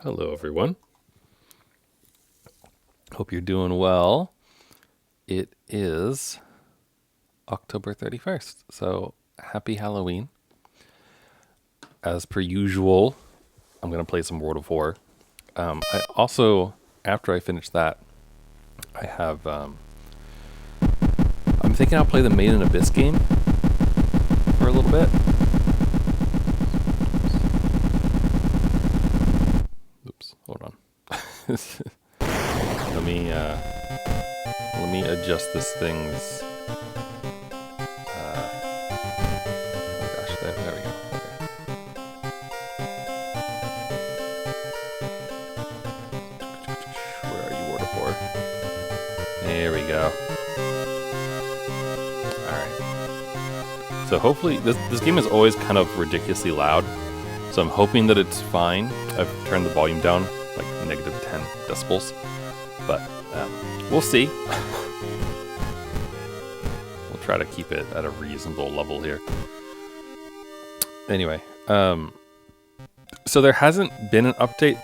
Hello, everyone. Hope you're doing well. It is October 31st, so happy Halloween. As per usual, I'm going to play some World of War. I also, after I finish that, I have, I'm thinking I'll play the Made in Abyss game for a little bit. Oops, hold on. Let me adjust this thing's. Oh gosh, there we go. Okay. Where are you, War of War? There we go. All right. So hopefully, this game is always kind of ridiculously loud. So I'm hoping that it's fine. I've turned the volume down like negative 10 decibels, but we'll see. We'll try to keep it at a reasonable level here. Anyway, so there hasn't been an update.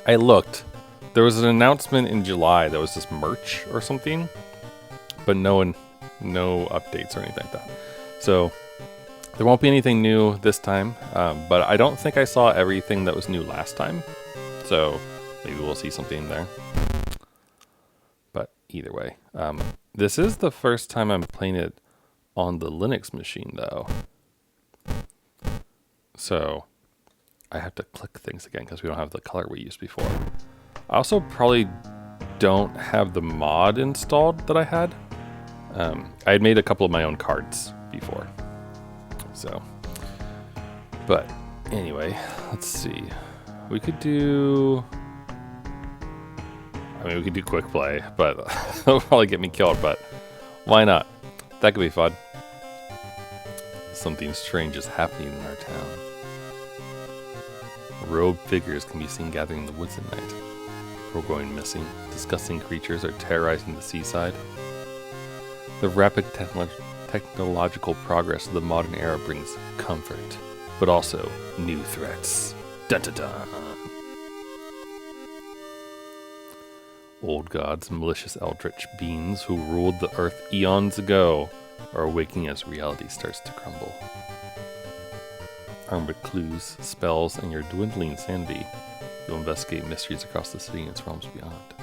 I looked. There was an announcement in July that was just merch or something, but no updates or anything like that. So there won't be anything new this time, but I don't think I saw everything that was new last time. So maybe we'll see something there. But either way, this is the first time I'm playing it on the Linux machine, though. So I have to click things again because we don't have the color we used before. I also probably don't have the mod installed that I had. I had made a couple of my own cards before. So, but anyway, let's see. We could do quick play, but it'll probably get me killed, but why not? That could be fun. Something strange is happening in our town. Robed figures can be seen gathering in the woods at night. We're going missing. Disgusting creatures are terrorizing the seaside. The rapid technological progress of the modern era brings comfort, but also new threats. Dun dun dun. Old gods, malicious eldritch beings who ruled the earth eons ago are awakening as reality starts to crumble. Armed with clues, spells, and your dwindling sanity, you'll investigate mysteries across the city and its realms beyond.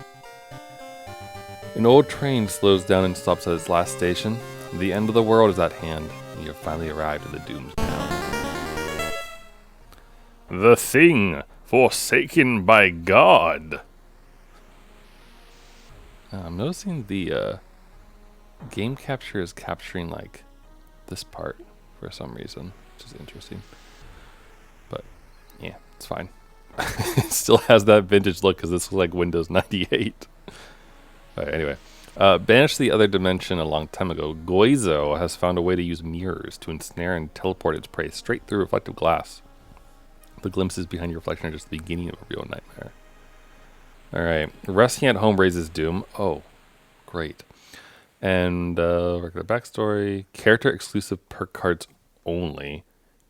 An old train slows down and stops at its last station. The end of the world is at hand, and you have finally arrived at the doomed town. The thing forsaken by God. I'm noticing the game capture is capturing like this part for some reason, which is interesting. But yeah, it's fine. It still has that vintage look because this was like Windows 98. All right, anyway. Banished to the other dimension a long time ago, Goizo has found a way to use mirrors to ensnare and teleport its prey straight through reflective glass. The glimpses behind your reflection are just the beginning of a real nightmare. Alright, resting at home raises doom. Oh, great. And regular backstory, character exclusive perk cards only,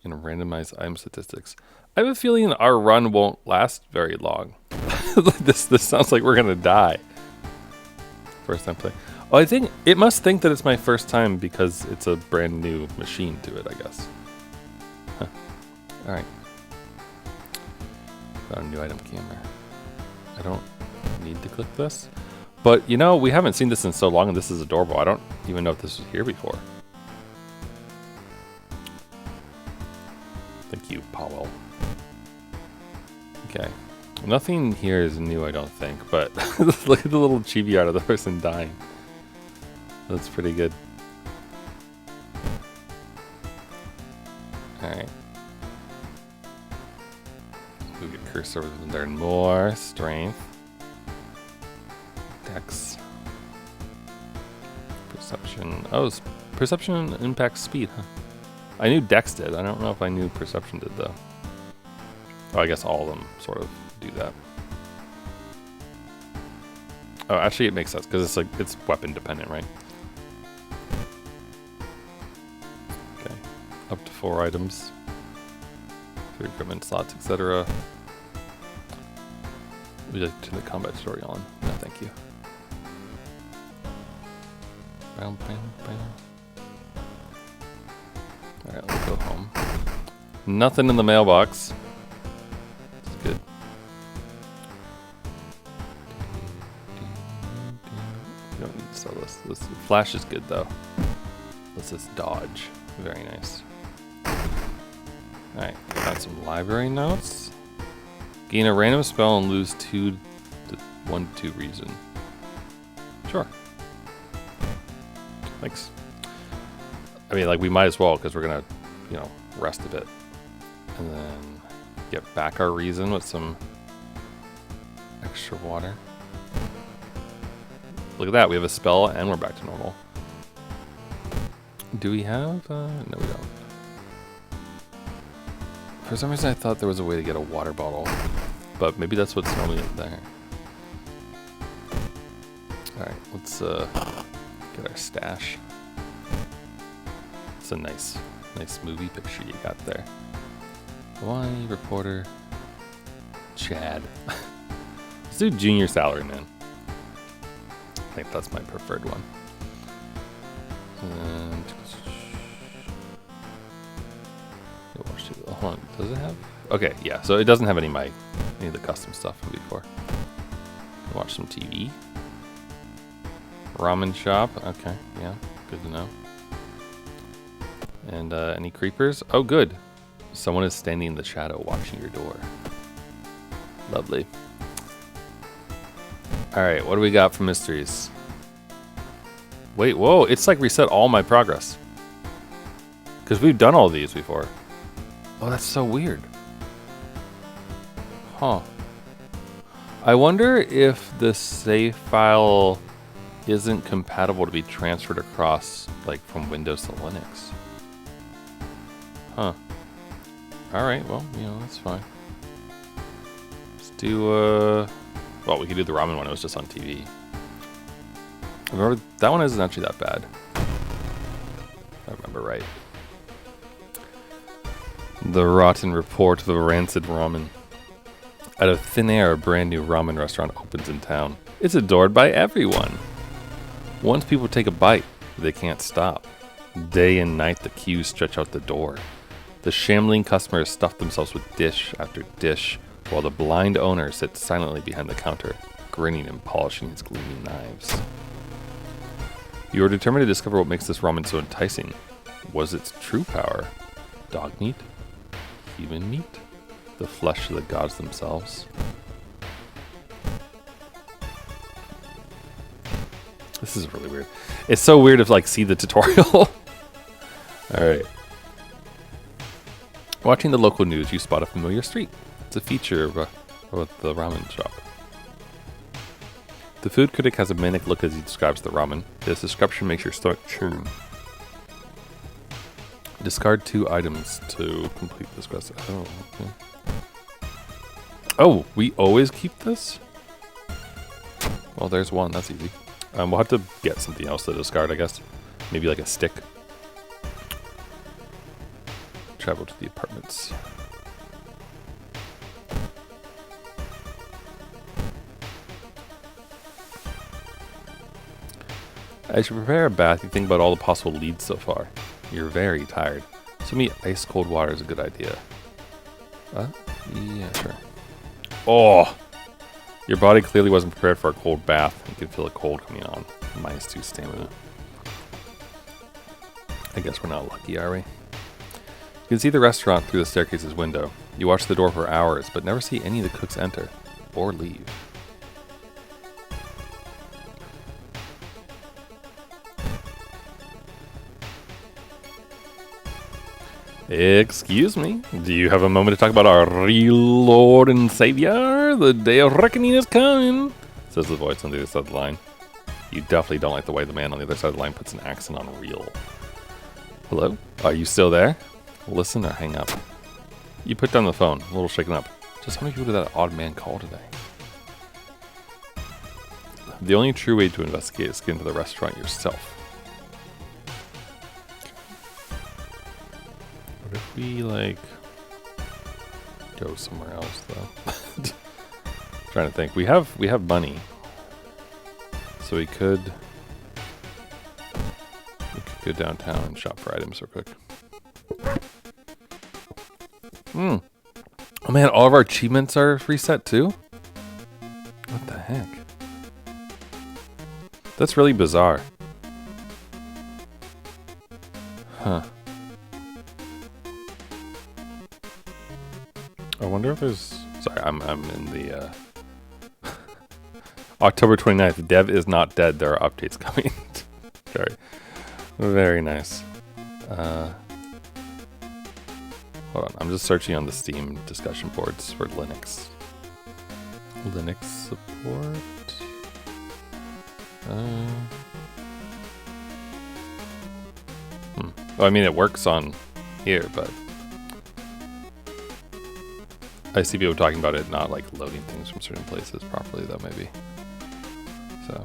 and randomized item statistics. I have a feeling our run won't last very long. This sounds like we're gonna die. First time play. Oh, I think it must think that it's my first time because it's a brand new machine to it, I guess. Huh. Alright. Got a new item camera. I don't need to click this. But, you know, we haven't seen this in so long, and this is adorable. I don't even know if this was here before. Thank you, Powell. Okay. Nothing here is new, I don't think, but look at the little chibi art of the person dying. That's pretty good. Alright. Move your cursor over there. More strength. Dex. Perception. Oh, perception impacts speed, huh? I knew Dex did. I don't know if I knew perception did, though. Oh, I guess all of them sort of do that. Oh, actually it makes sense because it's weapon dependent, right? Okay. Up to 4 items. 3 equipment slots, etc. Would you like to turn the combat tutorial on? No, thank you. Bam, bam, bam. Alright, let's go home. Nothing in the mailbox. It's good. You don't need to sell this. This flash is good though. Let's just dodge. Very nice. Alright, got some library notes. Gain a random spell and lose 1 to 2 reason. Sure. Thanks. I mean, like, we might as well, because we're gonna, you know, rest a bit. And then get back our reason with some extra water. Look at that, we have a spell and we're back to normal. Do we have, no we don't. For some reason I thought there was a way to get a water bottle, but maybe that's what's normally there. Alright, let's get our stash. It's a nice movie picture you got there. Hawaii reporter, Chad. Let's do junior salary, man. I think that's my preferred one. And hold on, does it have? Okay, yeah, so it doesn't have any of the custom stuff from before. Watch some TV. Ramen shop, okay, yeah, good to know. And any creepers? Oh, good. Someone is standing in the shadow watching your door. Lovely. Alright, what do we got for mysteries? Wait, whoa, it's like reset all my progress. Because we've done all these before. Oh, that's so weird. Huh. I wonder if the save file isn't compatible to be transferred across, like, from Windows to Linux. Huh. Alright, well, you know, that's fine. Let's do, well, we could do the ramen one, it was just on TV. Remember, that one isn't actually that bad. If I remember right. The rotten report of a rancid ramen. Out of thin air, a brand new ramen restaurant opens in town. It's adored by everyone. Once people take a bite, they can't stop. Day and night, the queues stretch out the door. The shambling customers stuff themselves with dish after dish, while the blind owner sits silently behind the counter, grinning and polishing his gleaming knives. You are determined to discover what makes this ramen so enticing. Was its true power? Dog meat? Human meat? The flesh of the gods themselves? This is really weird. It's so weird to, like, see the tutorial. Alright. Watching the local news, you spot a familiar street. It's a feature of the ramen shop. The food critic has a manic look as he describes the ramen. This description makes your stomach churn. Discard 2 items to complete this quest. Oh, okay. Oh, we always keep this? Well, there's one. That's easy. We'll have to get something else to discard, I guess. Maybe like a stick. Travel to the apartments. As you prepare a bath, you think about all the possible leads so far. You're very tired. So maybe ice cold water is a good idea. Yeah, sure. Oh! Your body clearly wasn't prepared for a cold bath. You can feel a cold coming on. -2 stamina. I guess we're not lucky, are we? You can see the restaurant through the staircase's window. You watch the door for hours, but never see any of the cooks enter or leave. Excuse me, do you have a moment to talk about our real Lord and Savior? The day of reckoning is coming, says the voice on the other side of the line. You definitely don't like the way the man on the other side of the line puts an accent on real. Hello? Are you still there? Listen or hang up. You put down the phone, a little shaken up. Just how many people did that odd man call today? The only true way to investigate is to get into the restaurant yourself. What if we, like, go somewhere else, though? Trying to think. We have money. So we could go downtown and shop for items real quick. Oh man, all of our achievements are reset too? What the heck? That's really bizarre. Huh. I wonder if there's... Sorry, I'm in the... October 29th. Dev is not dead. There are updates coming. Sorry. Very nice. Hold on. I'm just searching on the Steam discussion boards for Linux. Linux support? Well, I mean, it works on here, but I see people talking about it not like loading things from certain places properly, though, maybe. So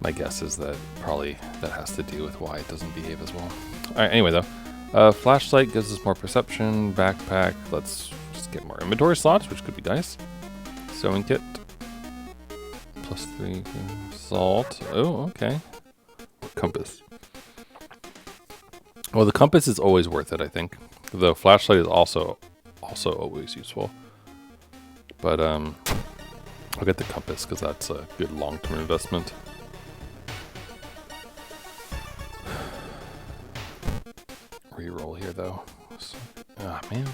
my guess is that probably that has to do with why it doesn't behave as well. All right, anyway, though. Flashlight gives us more perception. Backpack, let's just get more inventory slots, which could be nice. Sewing kit. +3 salt. Oh, okay. Compass. Well, the compass is always worth it, I think. The flashlight is also always useful. But I'll get the compass because that's a good long-term investment. Reroll here though. Ah, man.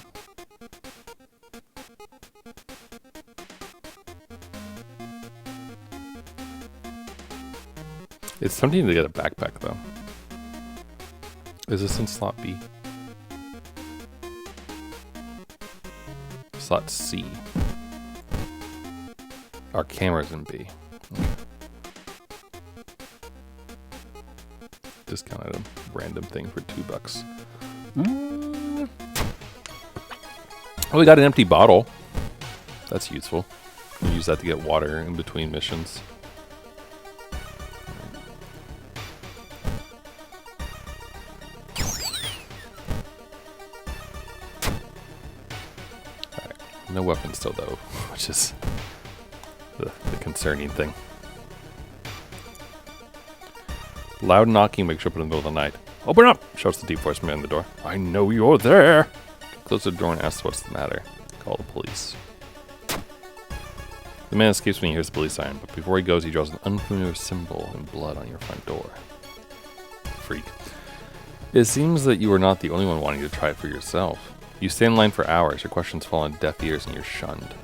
It's tempting to get a backpack though. Is this in slot B? Slot C. Our camera's in B. Okay. Discount item. Random thing for $2. Oh, we got an empty bottle. That's useful. You use that to get water in between missions. Alright. No weapon still though, which is the concerning thing. Loud knocking wakes you up in the middle of the night. Open up! Shouts the deep voice man in the door. I know you're there! Close the door and asks what's the matter. Call the police. The man escapes when he hears the police siren, but before he goes, he draws an unfamiliar symbol in blood on your front door. Freak. It seems that you are not the only one wanting to try it for yourself. You stand in line for hours, your questions fall on deaf ears, and you're shunned.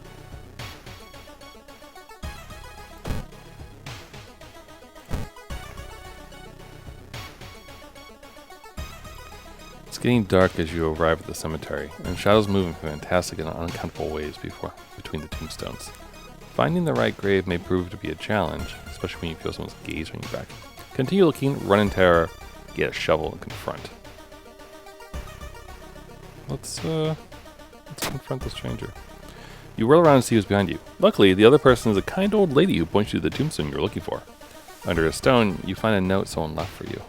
It's getting dark as you arrive at the cemetery, and shadows move in fantastic and uncountable ways between the tombstones. Finding the right grave may prove to be a challenge, especially when you feel someone's gaze on your back. Continue looking, run in terror, get a shovel, and confront. Let's confront the stranger. You whirl around and see who's behind you. Luckily, the other person is a kind old lady who points you to the tombstone you're looking for. Under a stone, you find a note someone left for you.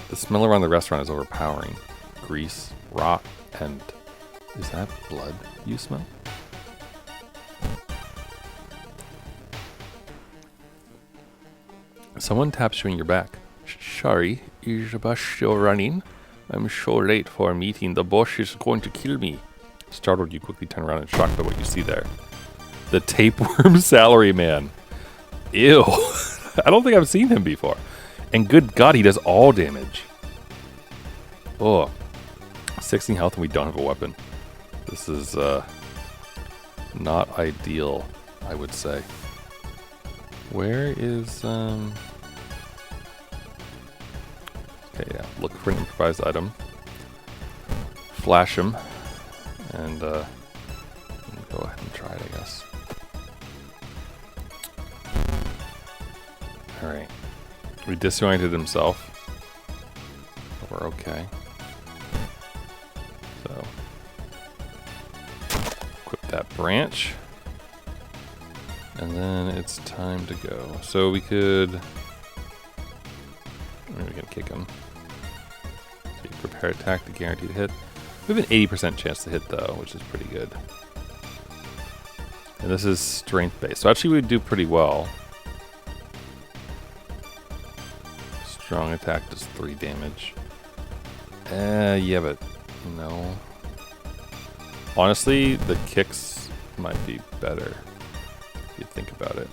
The smell around the restaurant is overpowering. Grease, rot, and... is that blood you smell? Someone taps you on your back. Sorry, is the bus still running? I'm so late for a meeting. The boss is going to kill me. Startled, you quickly turn around and shocked by what you see there. The tapeworm salary man. Ew. I don't think I've seen him before. And good God, he does all damage. Oh. 16 health and we don't have a weapon. This is not ideal, I would say. Where is... Okay, yeah. Look for an improvised item. Flash him. And go ahead and try it, I guess. Alright. We disoriented himself. But we're okay. So. Equip that branch. And then it's time to go. So we could... we can kick him. So you prepare attack to guarantee the hit. We have an 80% chance to hit though, which is pretty good. And this is strength based, so actually we would do pretty well. Strong attack does 3 damage. Yeah, but no. Honestly, the kicks might be better if you think about it.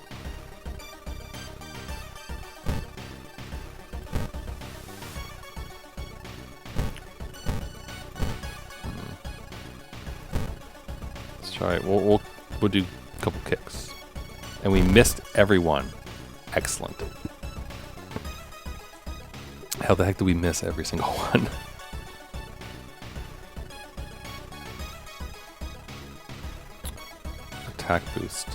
Let's try it. We'll do a couple kicks. And we missed every one. Excellent. How the heck did we miss every single one? Attack boost.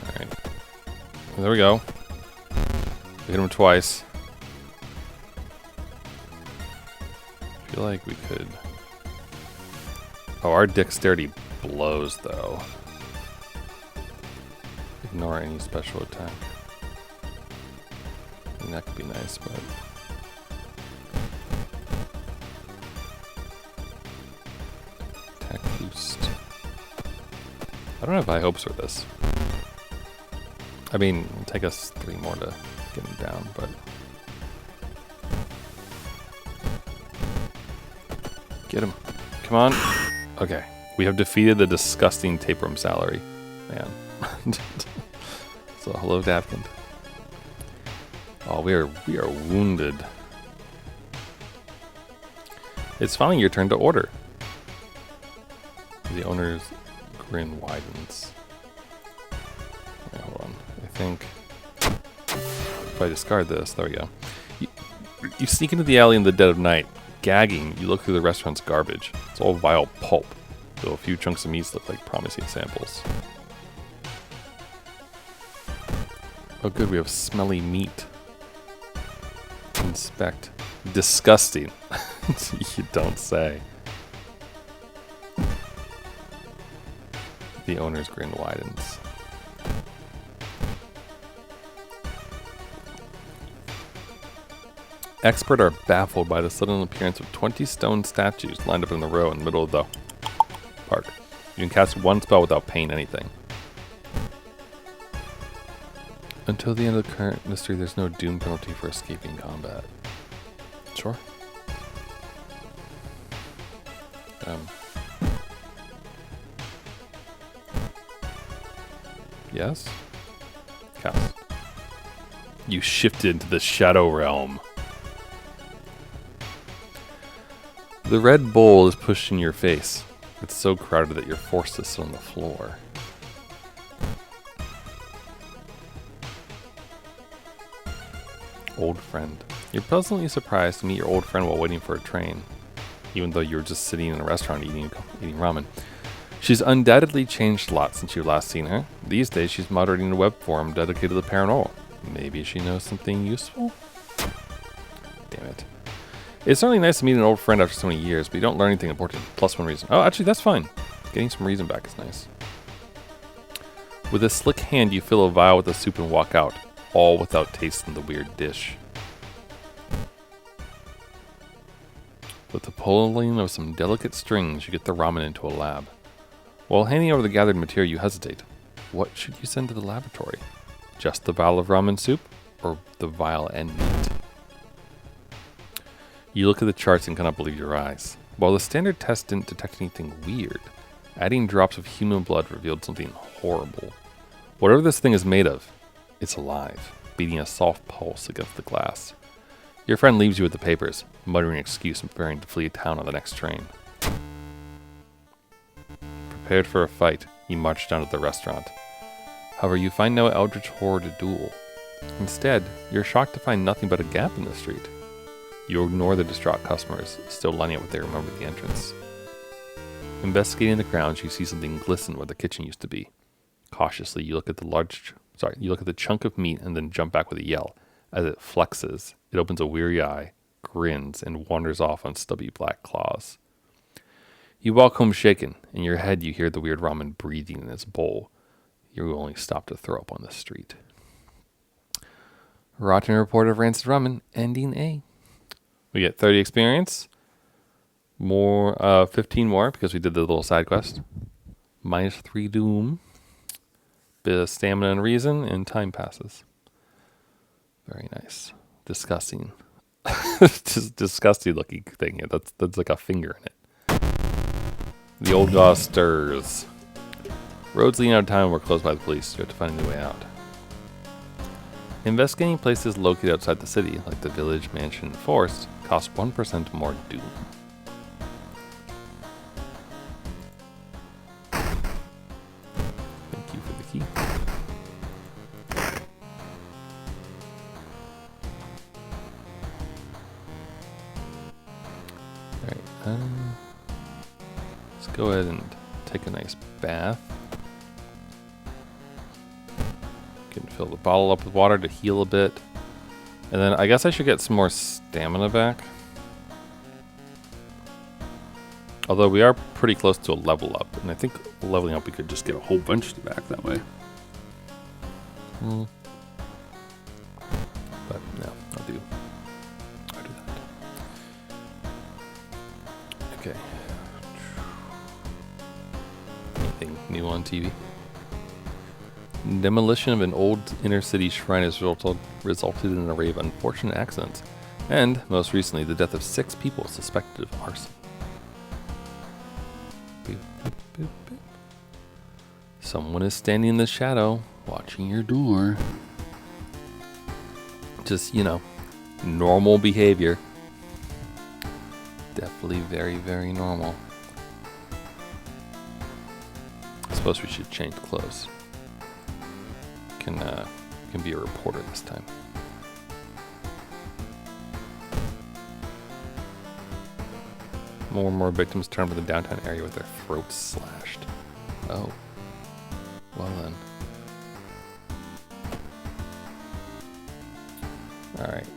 Alright. There we go. We hit him twice. I feel like we could... Oh, our dexterity blows, though. Ignore any special attack. I mean, that could be nice, but... Attack boost. I don't have high hopes for this. I mean, it'll take us 3 more to get him down, but... Get him. Come on. Okay. We have defeated the disgusting tapeworm salary. Man. So, hello, Davkind. Oh, we are wounded. It's finally your turn to order. The owner's grin widens. Wait, hold on. I think if I discard this, there we go. You sneak into the alley in the dead of night. Gagging, you look through the restaurant's garbage. It's all vile pulp, though a few chunks of meat look like promising samples. Oh good, we have smelly meat. Inspect. Disgusting. You don't say. The owner's grin widens. Experts are baffled by the sudden appearance of 20 stone statues lined up in a row in the middle of the park. You can cast one spell without paying anything. Until the end of the current mystery, there's no doom penalty for escaping combat. Sure. Yes? Cast. You shifted into the Shadow Realm. The red bowl is pushed in your face. It's so crowded that you're forced to sit on the floor. Old friend. You're pleasantly surprised to meet your old friend while waiting for a train, even though you were just sitting in a restaurant eating ramen. She's undoubtedly changed a lot since you've last seen her. These days she's moderating a web forum dedicated to the paranormal. Maybe she knows something useful? Damn it. It's certainly nice to meet an old friend after so many years, but you don't learn anything important. Plus 1 reason. Oh, actually, that's fine. Getting some reason back is nice. With a slick hand, you fill a vial with the soup and walk out, all without tasting the weird dish. With the pulling of some delicate strings, you get the ramen into a lab. While handing over the gathered material, you hesitate. What should you send to the laboratory? Just the vial of ramen soup, or the vial and meat? You look at the charts and cannot believe your eyes. While the standard test didn't detect anything weird, adding drops of human blood revealed something horrible. Whatever this thing is made of, it's alive, beating a soft pulse against the glass. Your friend leaves you with the papers, muttering an excuse and preparing to flee town on the next train. Prepared for a fight, you march down to the restaurant. However, you find no eldritch horror to duel. Instead, you're shocked to find nothing but a gap in the street. You ignore the distraught customers, still lining up what they remember at the entrance. Investigating the grounds, you see something glisten where the kitchen used to be. Cautiously, you look at the chunk of meat and then jump back with a yell. As it flexes, it opens a weary eye, grins, and wanders off on stubby black claws. You walk home shaken. In your head, you hear the weird ramen breathing in its bowl. You only stop to throw up on the street. Rotten report of rancid ramen, ending A. We get 30 experience. More, 15 more because we did the little side quest. -3 doom. Bit of stamina and reason, and time passes. Very nice. Disgusting. Just disgusting looking thing. Yeah, that's like a finger in it. The old gauze stirs. Roads leading out of town were closed by the police. You have to find a new way out. Investigating places located outside the city, like the village, mansion, and forest, costs 1% more doom. Thank you for the key. Alright, let's go ahead and take a nice bath. Can fill the bottle up with water to heal a bit. And then I guess I should get some more stamina back. Although we are pretty close to a level up. And I think leveling up we could just get a whole bunch back that way. But no, I'll do that. Okay. Anything new on TV? Demolition of an old inner city shrine has resulted in an array of unfortunate accidents, and, most recently, the death of 6 people suspected of arson. Boop, boop, boop, boop. Someone is standing in the shadow, watching your door. Just, you know, normal behavior. Definitely very, very normal. I suppose we should change clothes. Can be a reporter this time. More and more victims turn to the downtown area with their throats slashed. Oh. Well then. Alright.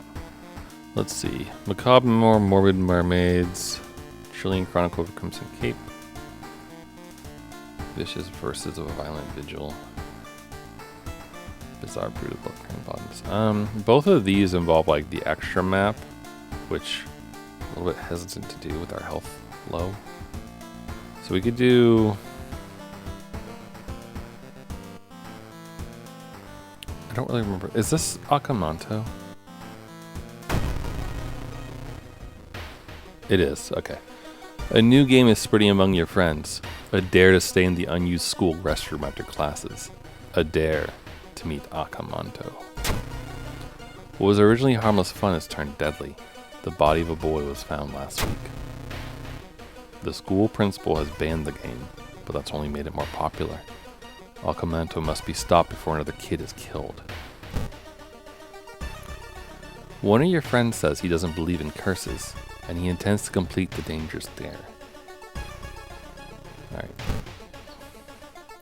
Let's see. Macabre, more morbid mermaids. Chilean Chronicle of Crimson Cape. Vicious verses of a violent vigil. Bizarre brood of blood bottoms. Both of these involve like the extra map, which I'm a little bit hesitant to do with our health low. So we could do. I don't really remember. Is this Akamanto? It is. Okay. A new game is spreading among your friends. A dare to stay in the unused school restroom after classes. A dare to meet Akamanto. What was originally harmless fun has turned deadly. The body of a boy was found last week. The school principal has banned the game, but that's only made it more popular. Akamanto must be stopped before another kid is killed. One of your friends says he doesn't believe in curses, and he intends to complete the dangerous dare. Alright.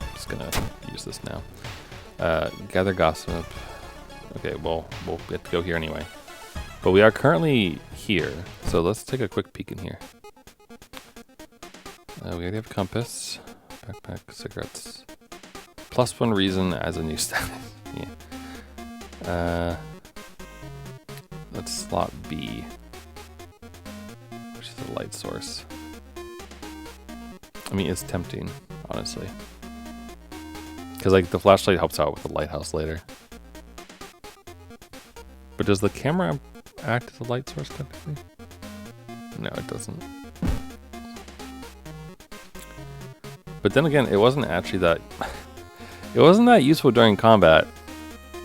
I'm just gonna use this now. Gather gossip. Okay, well, we'll get to go here anyway. But we are currently here, so let's take a quick peek in here. We already have compass, backpack, cigarettes. +1 reason as a new status. Yeah. That's slot B, which is a light source. I mean, it's tempting, honestly. Because like the flashlight helps out with the lighthouse later. But does the camera act as a light source technically? No, it doesn't. But then again, it wasn't actually that... it wasn't that useful during combat.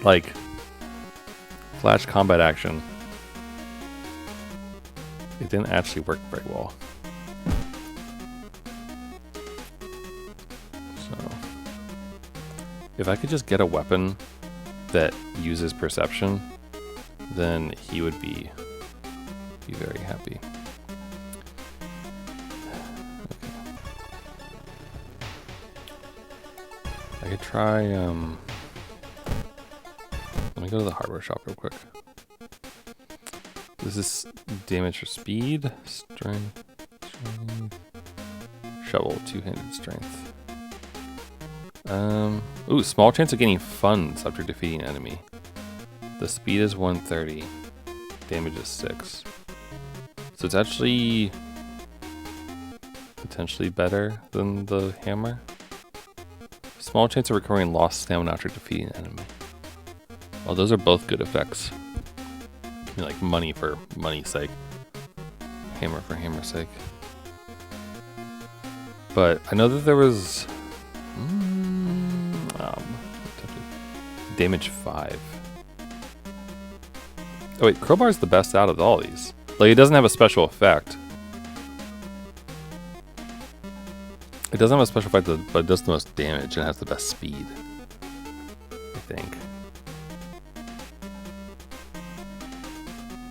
Like, flash combat action. It didn't actually work very well. If I could just get a weapon that uses perception, then he would be very happy. Okay. I could try, let me go to the hardware shop real quick. This is damage for speed, strength, shovel, 2-handed strength. Ooh, small chance of gaining funds after defeating an enemy. The speed is 130. Damage is 6. So it's actually potentially better than the hammer. Small chance of recovering lost stamina after defeating an enemy. Well, those are both good effects. I mean, like money for money's sake. Hammer for hammer's sake. But I know that there was damage 5. Oh wait, crowbar's the best out of all these. Like, it doesn't have a special effect. It doesn't have a special effect, but it does the most damage and has the best speed, I think.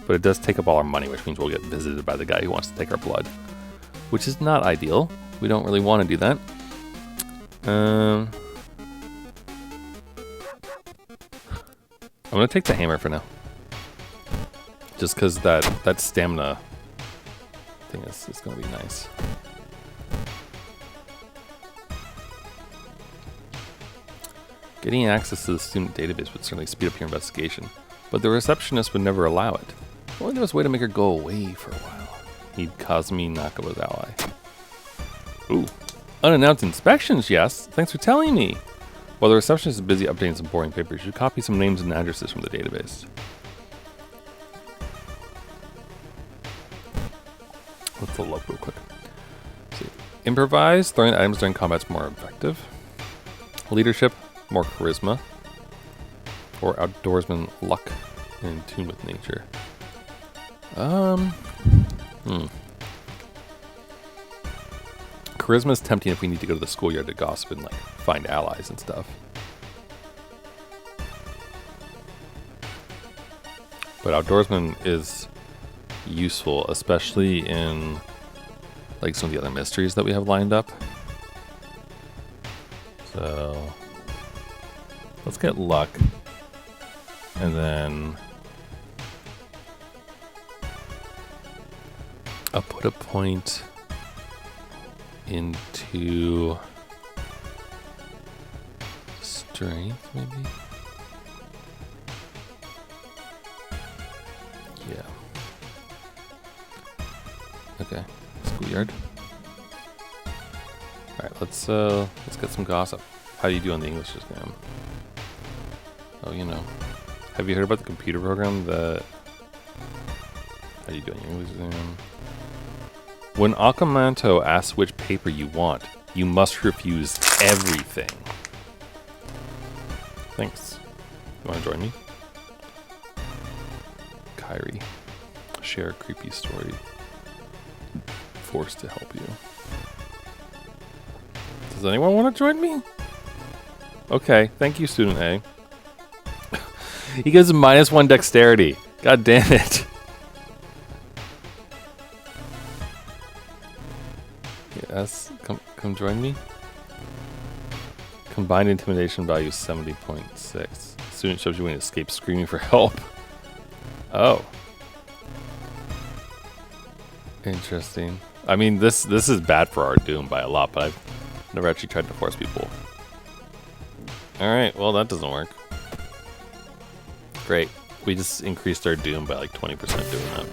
But it does take up all our money, which means we'll get visited by the guy who wants to take our blood, which is not ideal. We don't really want to do that. I'm going to take the hammer for now. Just because that stamina thing is going to be nice. Getting access to the student database would certainly speed up your investigation, but the receptionist would never allow it. If only there was a way to make her go away for a while. Need Kazumi Nakawa's ally. Ooh. Unannounced inspections, yes. Thanks for telling me. While the receptionist is busy updating some boring papers, you should copy some names and addresses from the database. Let's pull it up real quick. See. Improvise. Throwing items during combat is more effective. Leadership. More charisma. Or outdoorsman luck. In tune with nature. Charisma is tempting if we need to go to the schoolyard to gossip and like find allies and stuff. But outdoorsman is useful, especially in like some of the other mysteries that we have lined up. So let's get luck. And then I'll put a point into strength, maybe? Yeah. Okay. Schoolyard. Alright, let's get some gossip. How do you do on the English exam? Oh, you know. Have you heard about the computer program that... How do you do on your English exam? When Akamanto asks which paper you want, you must refuse everything. Thanks. You want to join me? Kyrie. Share a creepy story. Forced to help you. Does anyone want to join me? Okay, thank you, student A. He gives a -1 dexterity. God damn it. Yes, come join me. Combined intimidation value 70.6. Student shows you when to escape screaming for help. Oh. Interesting. I mean, this is bad for our doom by a lot, but I've never actually tried to force people. Alright, well that doesn't work. Great. We just increased our doom by like 20% doing that.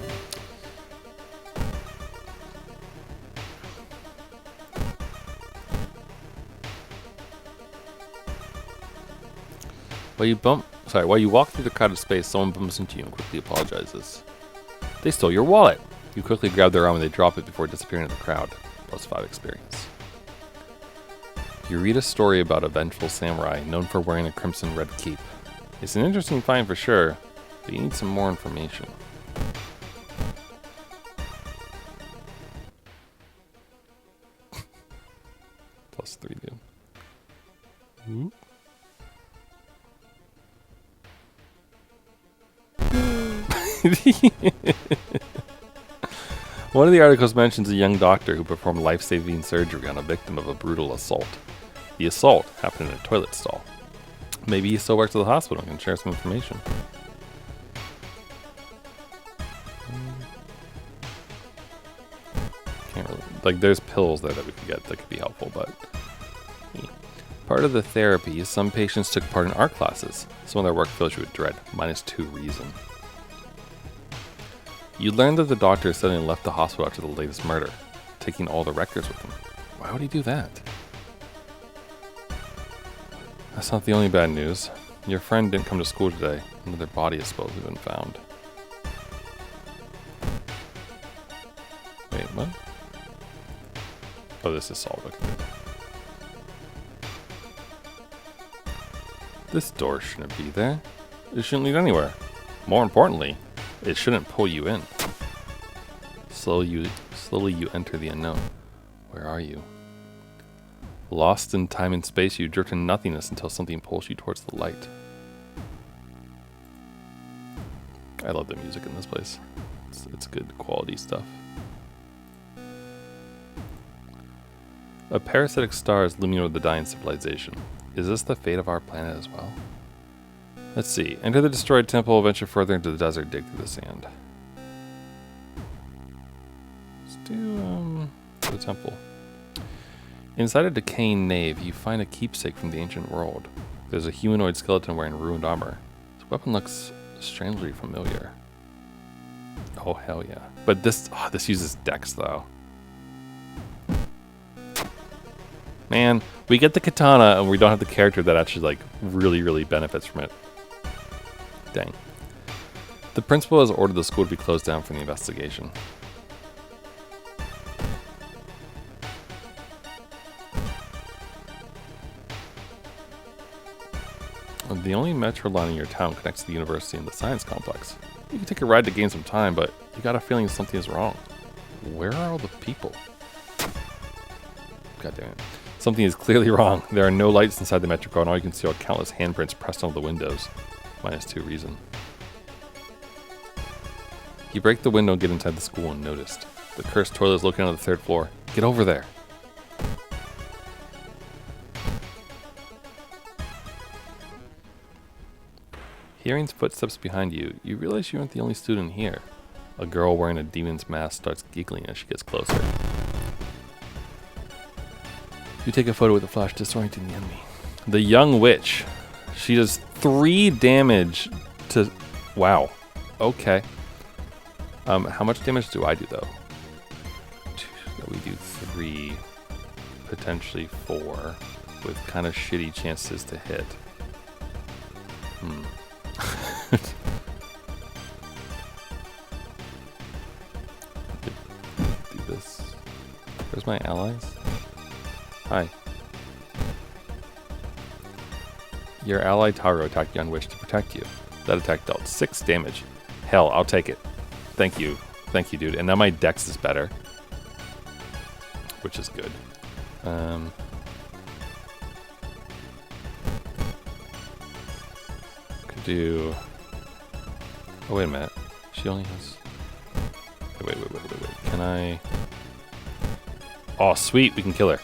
While you walk through the crowded space, someone bumps into you and quickly apologizes. They stole your wallet. You quickly grab their arm and they drop it before disappearing in the crowd. +5 experience. You read a story about a vengeful samurai known for wearing a crimson red cape. It's an interesting find for sure, but you need some more information. +3 dude. Ooh. One of the articles mentions a young doctor who performed life-saving surgery on a victim of a brutal assault. The assault happened in a toilet stall. Maybe he still works at the hospital and can share some information. Can't really... Like, there's pills there that we could get that could be helpful, but... Part of the therapy, some patients took part in art classes. Some of their work fills you with dread. -2 reason. You learned that the doctor suddenly left the hospital after the latest murder, taking all the records with him. Why would he do that? That's not the only bad news. Your friend didn't come to school today. Another body has supposedly been found. Wait, what? Oh, this is solved. Okay. This door shouldn't be there. It shouldn't lead anywhere. More importantly, it shouldn't pull you in. Slowly you enter the unknown. Where are you? Lost in time and space, you drift in nothingness until something pulls you towards the light. I love the music in this place. It's good quality stuff. A parasitic star is looming over the dying civilization. Is this the fate of our planet as well? Let's see. Enter the destroyed temple, venture further into the desert, dig through the sand. Let's do the temple. Inside a decaying nave, you find a keepsake from the ancient world. There's a humanoid skeleton wearing ruined armor. His weapon looks strangely familiar. Oh, hell yeah. But this uses dex, though. Man, we get the katana, and we don't have the character that actually, like, really, really benefits from it. Dang. The principal has ordered the school to be closed down for the investigation. The only metro line in your town connects the university and the science complex. You can take a ride to gain some time, but you got a feeling something is wrong. Where are all the people? God damn it. Something is clearly wrong. There are no lights inside the metro car, and all you can see are countless handprints pressed onto the windows. -2 reason. You break the window and get inside the school unnoticed. The cursed toilet is located on the 3rd floor. Get over there. Hearing footsteps behind you, you realize you aren't the only student here. A girl wearing a demon's mask starts giggling as she gets closer. You take a photo with a flash, disorienting the enemy. The young witch. She does 3 damage to... Wow. Okay. How much damage do I do, though? We do 3, potentially 4, with kind of shitty chances to hit. Do this. Where's my allies? Hi. Your ally Taro attacked young witch to protect you. That attack dealt 6 damage. Hell, I'll take it. Thank you. Thank you, dude. And now my dex is better. Which is good. Could do... Oh, wait a minute. She only has... Wait. Can I... Oh, sweet. We can kill her.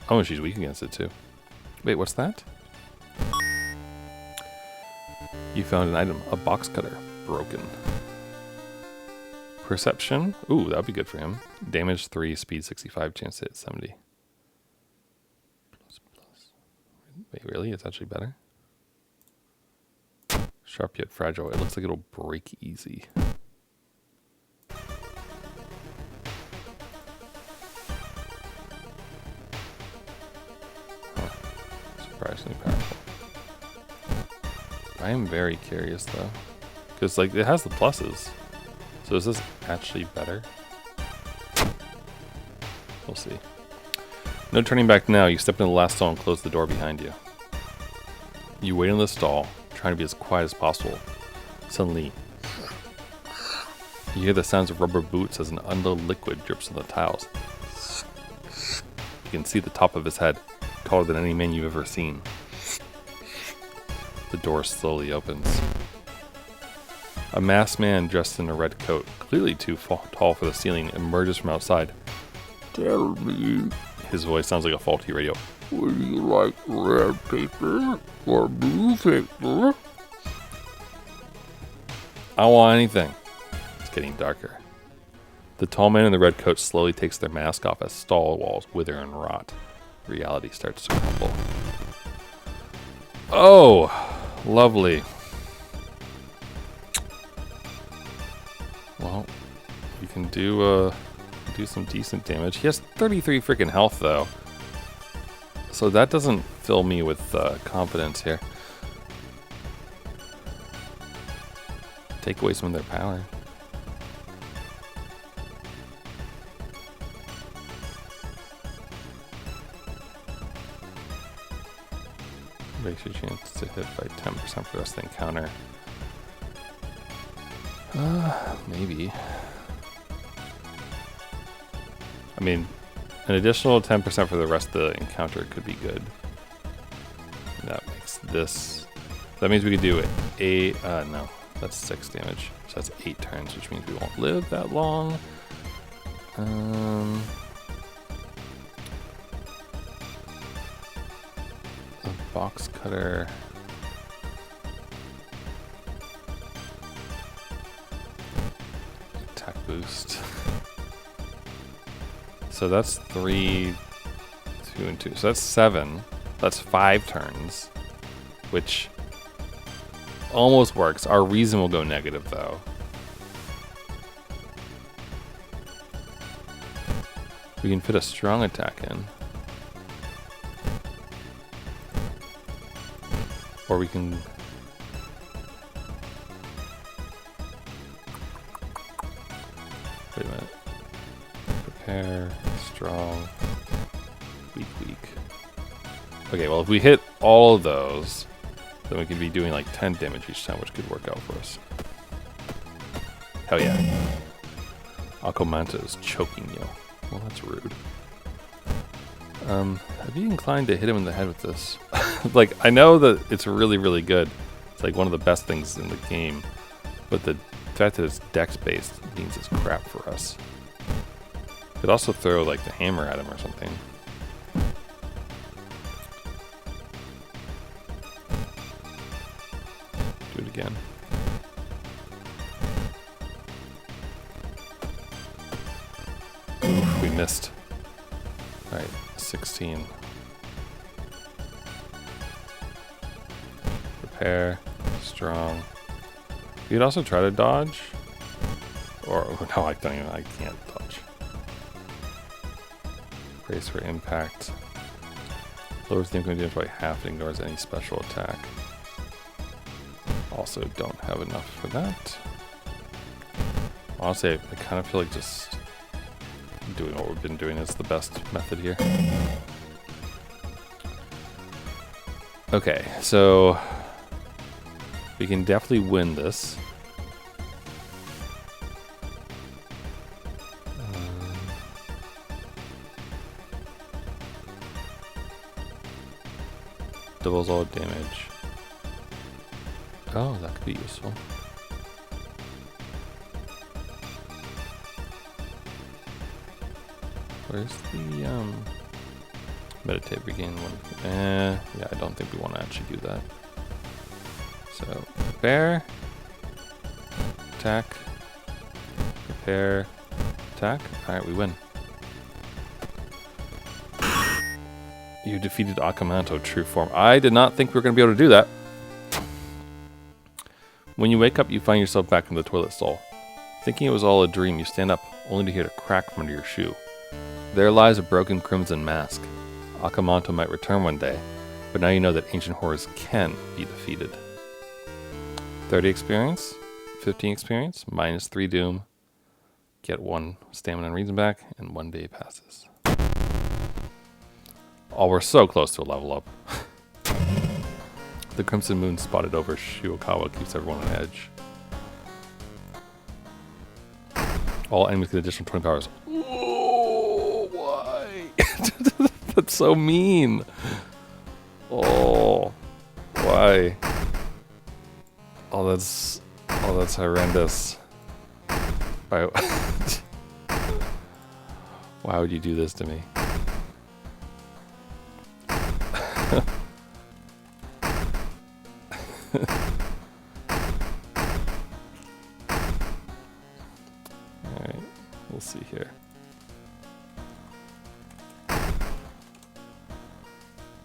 Oh, she's weak against it, too. Wait, what's that? You found an item. A box cutter. Broken. Perception. Ooh, that would be good for him. Damage 3, speed 65, chance to hit 70. Plus. Wait, really? It's actually better? Sharp yet fragile. It looks like it'll break easy. Surprisingly powerful. I am very curious though, because like it has the pluses. So is this actually better? We'll see. No turning back now. You step into the last stall and close the door behind you. You wait in the stall, trying to be as quiet as possible. Suddenly, you hear the sounds of rubber boots as an unknown liquid drips on the tiles. You can see the top of his head, taller than any man you've ever seen. The door slowly opens. A masked man dressed in a red coat, clearly too tall for the ceiling, emerges from outside. Tell me. His voice sounds like a faulty radio. Would you like red paper or blue paper? I want anything. It's getting darker. The tall man in the red coat slowly takes their mask off as stall walls wither and rot. Reality starts to crumble. Oh, lovely. Well, you can do some decent damage. He has 33 freaking health though, so that doesn't fill me with confidence here. Take away some of their power. Raise your chance to hit by 10% for the rest of the encounter. Maybe. I mean, an additional 10% for the rest of the encounter could be good. And that makes this... That means we could do no, that's 6 damage. So that's 8 turns, which means we won't live that long. A box cutter. Attack boost. So that's 3, 2, and 2. So that's 7. That's 5 turns, which almost works. Our reason will go negative, though. We can fit a strong attack in. Or we can... Wait a minute. Prepare, strong, weak. Okay, well if we hit all of those, then we could be doing like 10 damage each time, which could work out for us. Hell yeah. Akomanta is choking you. Well, that's rude. I'd be inclined to hit him in the head with this. Like, I know that it's really, really good. It's like one of the best things in the game. But the fact that it's dex-based means it's crap for us. Could also throw, like, the hammer at him or something. Do it again. Oof, we missed. Alright, 16. Prepare, strong. You could also try to dodge. Or, no, I can't dodge. Brace for impact. Lowers the incoming damage by half and ignores any special attack. Also don't have enough for that. Honestly, I kind of feel like just doing what we've been doing is the best method here. Okay, so we can definitely win this. Doubles all damage. Oh, that could be useful. Where's the meditate regain one? Yeah, I don't think we want to actually do that. So prepare, attack, prepare, attack. All right, we win. You defeated Akamanto, true form. I did not think we were going to be able to do that. When you wake up, you find yourself back in the toilet stall. Thinking it was all a dream, you stand up, only to hear a crack from under your shoe. There lies a broken crimson mask. Akamanto might return one day, but now you know that ancient horrors can be defeated. 30 experience, 15 experience, minus 3 doom. Get 1 stamina and reason back, and 1 day passes. Oh, we're so close to a level up. The crimson moon spotted over Shiokawa keeps everyone on edge. All enemies get additional 20 powers. Oh, why? That's so mean. Oh, why? Oh, that's horrendous. Why? Why would you do this to me? Alright, we'll We'll see here.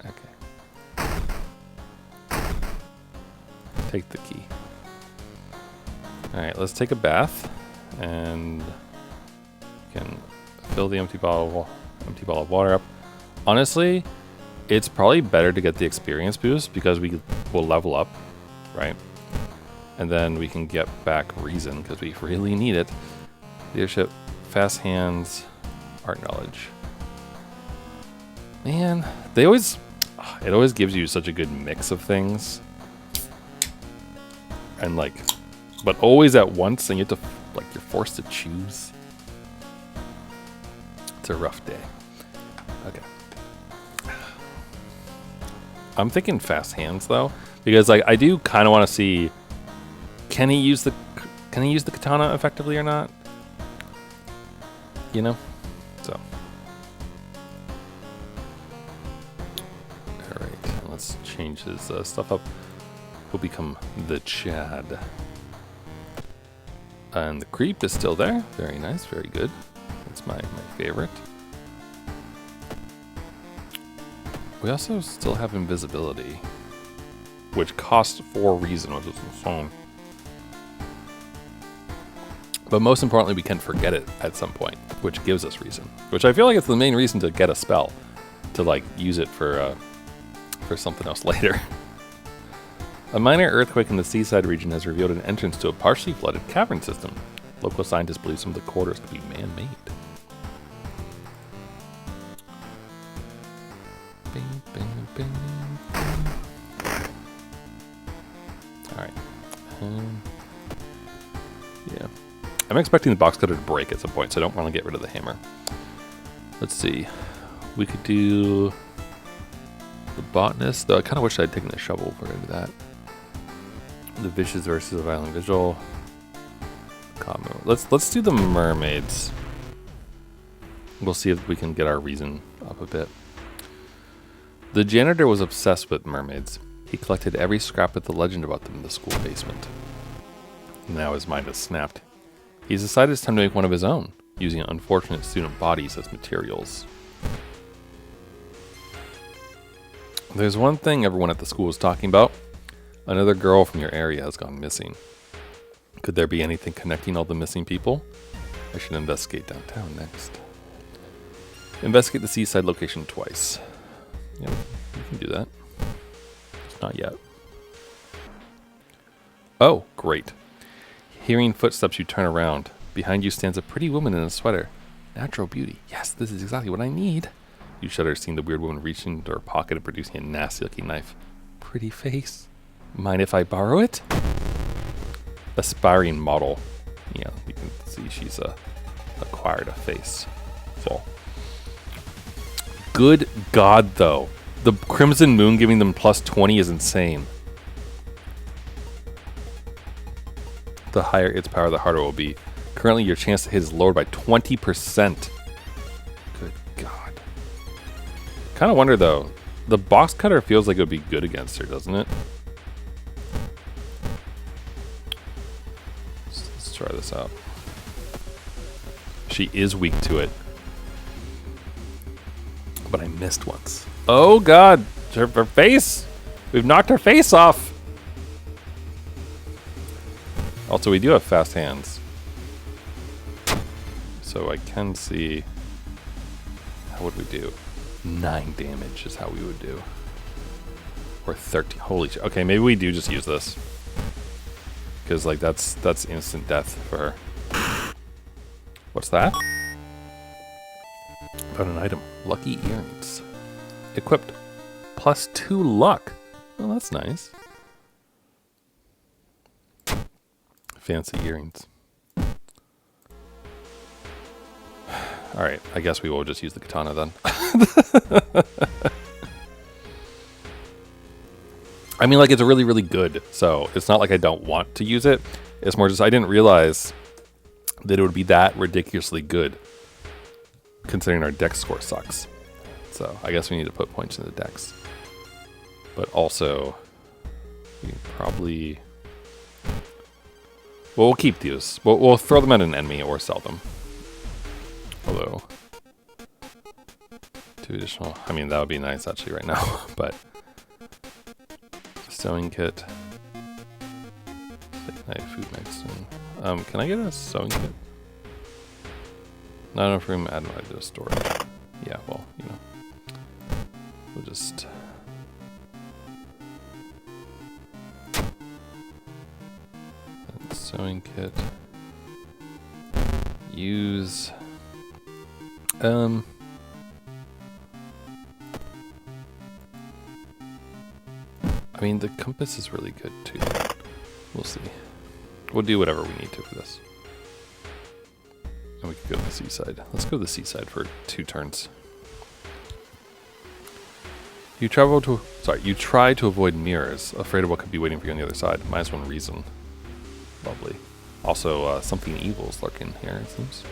Okay. Take the key. Alright, let's take a bath. And you can fill the empty bottle of water up. Honestly, it's probably better to get the experience boost because we will level up, right? And then we can get back reason because we really need it. Leadership, fast hands, art knowledge. Man, it always gives you such a good mix of things. And like, but always at once, and you have to, like, you're forced to choose. It's a rough day. Okay. I'm thinking fast hands though, because like I do kind of want to see, can he use the katana effectively or not? You know, so. All right, let's change his stuff up. We'll become the Chad. And the creep is still there. Very nice, very good. That's my favorite. We also still have invisibility, which costs 4 reason, which is insane. But most importantly, we can forget it at some point, which gives us reason. Which I feel like it's the main reason to get a spell, to like use it for something else later. A minor earthquake in the seaside region has revealed an entrance to a partially flooded cavern system. Local scientists believe some of the corridors could be man-made. Bing, bing, bing, bing. All right. Yeah. I'm expecting the box cutter to break at some point, so I don't want to get rid of the hammer. Let's see. We could do the botanist, though I kind of wish I'd taken the shovel if we're going to do that. The vicious versus the violent visual. Combo. Let's do the mermaids. We'll see if we can get our reason up a bit. The janitor was obsessed with mermaids. He collected every scrap with the legend about them in the school basement. Now his mind has snapped. He's decided it's time to make one of his own, using unfortunate student bodies as materials. There's one thing everyone at the school is talking about. Another girl from your area has gone missing. Could there be anything connecting all the missing people? I should investigate downtown next. Investigate the seaside location twice. Yep, you can do that. Just not yet. Oh, great. Hearing footsteps, you turn around. Behind you stands a pretty woman in a sweater. Natural beauty. Yes, this is exactly what I need. You shudder seeing the weird woman reaching into her pocket and producing a nasty-looking knife. Pretty face. Mind if I borrow it? Aspiring model. Yeah, you can see she's acquired a face. So. Good God, though. The Crimson Moon giving them plus 20 is insane. The higher its power, the harder it will be. Currently, your chance to hit is lowered by 20%. Good God. Kind of wonder, though. The box cutter feels like it would be good against her, doesn't it? Let's try this out. She is weak to it. But I missed once. Oh God, her face! We've knocked her face off! Also, we do have fast hands. So I can see... How would we do? 9 damage is how we would do. Or 13. Holy shit. Okay, maybe we do just use this. Because, like, that's instant death for her. What's that? Found an item. Lucky earrings. Equipped. Plus 2 luck. Well, that's nice. Fancy earrings. Alright, I guess we will just use the katana then. I mean, like, it's really, really good. So, it's not like I don't want to use it. It's more just I didn't realize that it would be that ridiculously good. Considering our dex score sucks. So, I guess we need to put points in the dex. But also, we can probably... Well, we'll keep these. We'll throw them at an enemy or sell them. Although, 2 additional. I mean, that would be nice actually right now. But sewing kit. Steak knife, food medicine. Can I get a sewing kit? Not enough room. Add my to storage. Yeah. Well, you know, we'll just. Sewing kit. Use. I mean, the compass is really good too. We'll see. We'll do whatever we need to for this. And we can go to the seaside. Let's go to the seaside for 2 turns. You try to avoid mirrors, afraid of what could be waiting for you on the other side. -1 reason. Lovely. Also, something evil is lurking here, it seems.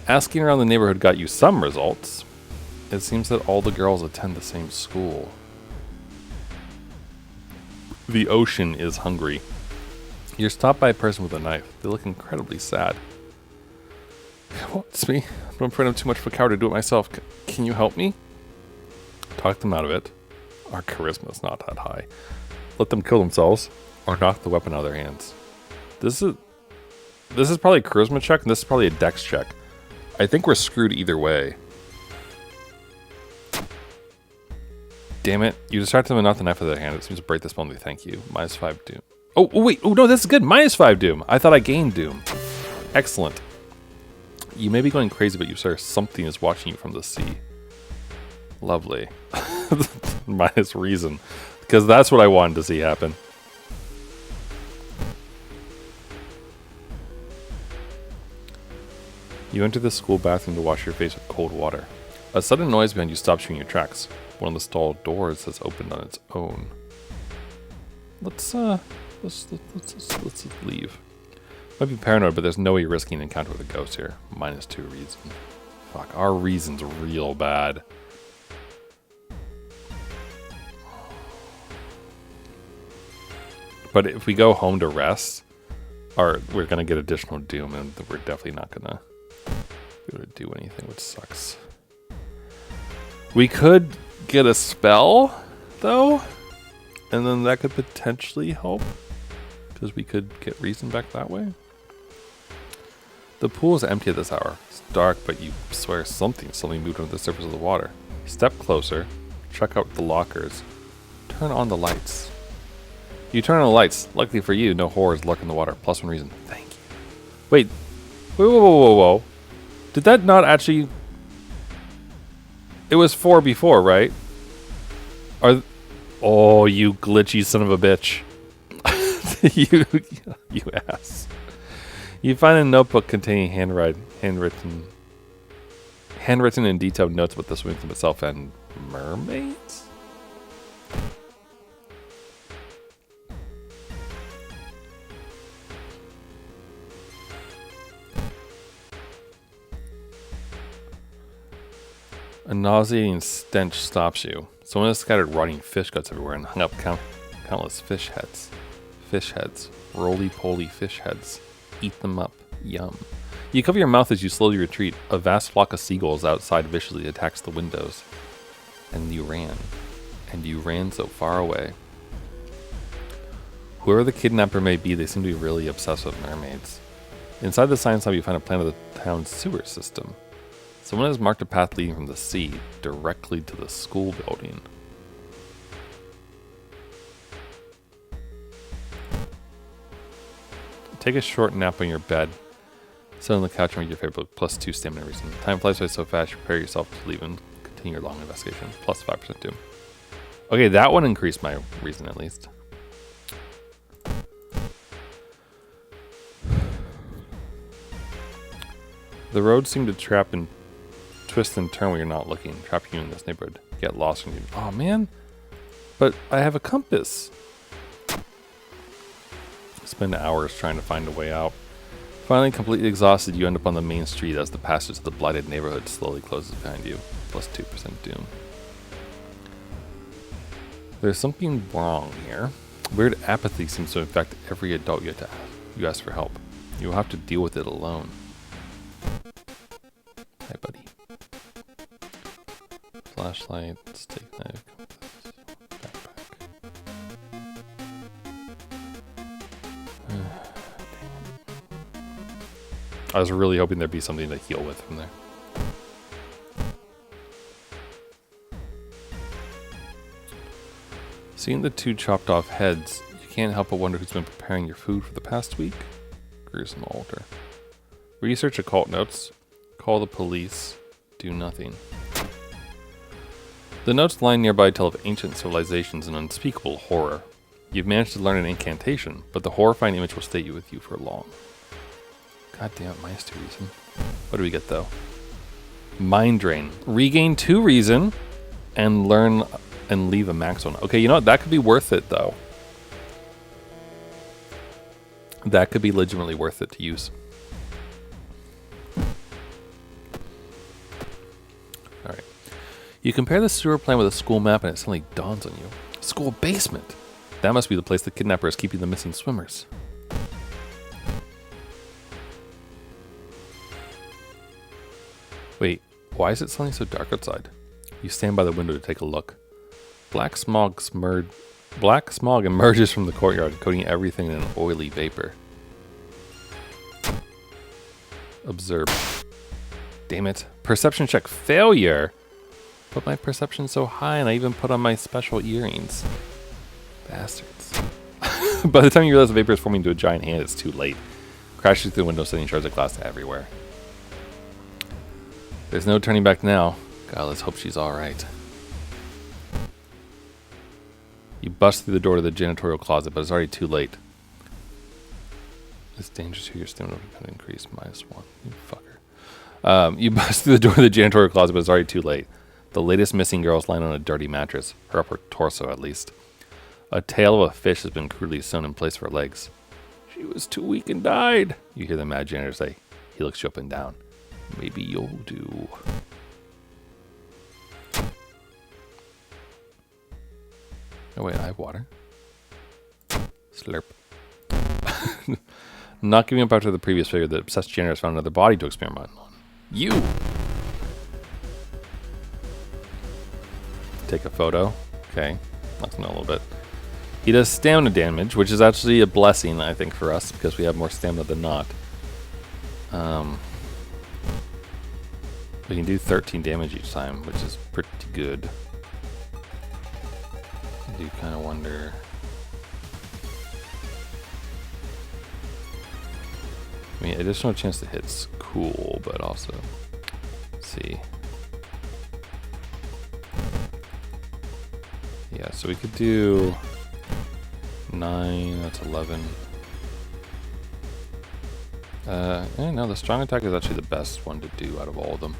Asking around the neighborhood got you some results. It seems that all the girls attend the same school. The ocean is hungry. You're stopped by a person with a knife. They look incredibly sad. Well, it's me. I'm afraid I'm too much of a coward to do it myself. Can you help me? Talk them out of it. Our charisma is not that high. Let them kill themselves. Or knock the weapon out of their hands. This is probably a charisma check, and this is probably a dex check. I think we're screwed either way. Damn it. You distract them and knock the knife out of their hand. It seems to break this penalty. Thank you. -5 doom. Oh, wait. Oh, no, this is good. -5 doom. I thought I gained doom. Excellent. You may be going crazy, but you sir, something is watching you from the sea. Lovely. Minus reason. Because that's what I wanted to see happen. You enter the school bathroom to wash your face with cold water. A sudden noise behind you stops you in your tracks. One of the stall doors has opened on its own. Let's leave. Might be paranoid, but there's no way you're risking an encounter with a ghost here. -2 reason. Fuck, our reason's real bad. But if we go home to rest, we're gonna get additional doom, and we're definitely not gonna be able to do anything, which sucks. We could get a spell, though, and then that could potentially help, because we could get reason back that way. The pool is empty at this hour. It's dark, but you swear something suddenly moved under the surface of the water. Step closer, check out the lockers, turn on the lights. You turn on the lights. Luckily for you, no horrors lurk in the water. +1 reason. Thank you. Wait. Whoa. Did that not actually... It was 4 before, right? Oh, you glitchy son of a bitch. you ass. You find a notebook containing handwritten and detailed notes about the swimming club itself and mermaids? A nauseating stench stops you. Someone has scattered rotting fish guts everywhere and hung up countless fish heads. Fish heads. Roly-poly fish heads. Eat them up. Yum. You cover your mouth as you slowly retreat. A vast flock of seagulls outside viciously attacks the windows. And you ran. And you ran so far away. Whoever the kidnapper may be, they seem to be really obsessed with mermaids. Inside the science lab, you find a plan of the town's sewer system. Someone has marked a path leading from the sea directly to the school building. Take a short nap on your bed. Sit on the couch and read your favorite book. +2 stamina reason. Time flies by so fast, you prepare yourself to leave and continue your long investigation. +5% doom. Okay, that one increased my reason at least. The roads seem to trap and twist and turn when you're not looking, trapping you in this neighborhood. Get lost when you... Oh, man. But I have a compass. Spend hours trying to find a way out. Finally, completely exhausted, you end up on the main street as the passage to the blighted neighborhood slowly closes behind you. +2% doom. There's something wrong here. Weird apathy seems to infect every adult you ask for help. You will have to deal with it alone. flashlight, steak knife, backpack. I was really hoping there'd be something to heal with from there. Seeing the 2 chopped off heads, you can't help but wonder who's been preparing your food for the past week. Gruesome altar. Research occult notes. Call the police. Do nothing. The notes lying nearby tell of ancient civilizations and unspeakable horror. You've managed to learn an incantation, but the horrifying image will stay with you for long. God damn it, minus 2 reason. What do we get though? Mind Drain. Regain 2 reason and learn and leave a max one. Okay, you know what? That could be worth it though. That could be legitimately worth it to use. Alright. You compare the sewer plan with a school map and it suddenly dawns on you. School basement! That must be the place the kidnapper is keeping the missing swimmers. Wait, why is it suddenly so dark outside? You stand by the window to take a look. Black smog emerges from the courtyard, coating everything in an oily vapor. Observe. Damn it. Perception check failure! Put my perception so high and I even put on my special earrings. Bastards. By the time you realize the vapor is forming into a giant hand, it's too late. Crashes through the window, sending shards of glass everywhere. There's no turning back now. God, let's hope she's alright. You bust through the door to the janitorial closet, but it's already too late. It's dangerous here. Your stamina can increase -1. You fucker. You bust through the door to the janitorial closet, but it's already too late. The latest missing girl is lying on a dirty mattress. Her upper torso, at least. A tail of a fish has been crudely sewn in place for her legs. She was too weak and died, you hear the mad janitor say. He looks you up and down. Maybe you'll do. Oh wait, I have water. Slurp. Not giving up after the previous failure, the obsessed janitor has found another body to experiment on. You! Take a photo. Okay. Let's know a little bit. He does stamina damage, which is actually a blessing, I think, for us, because we have more stamina than not. We can do 13 damage each time, which is pretty good. I do kind of wonder... I mean, additional chance to hit's cool, but also... Let's see. Yeah, so we could do... 9, that's 11. No, the strong attack is actually the best one to do out of all of them.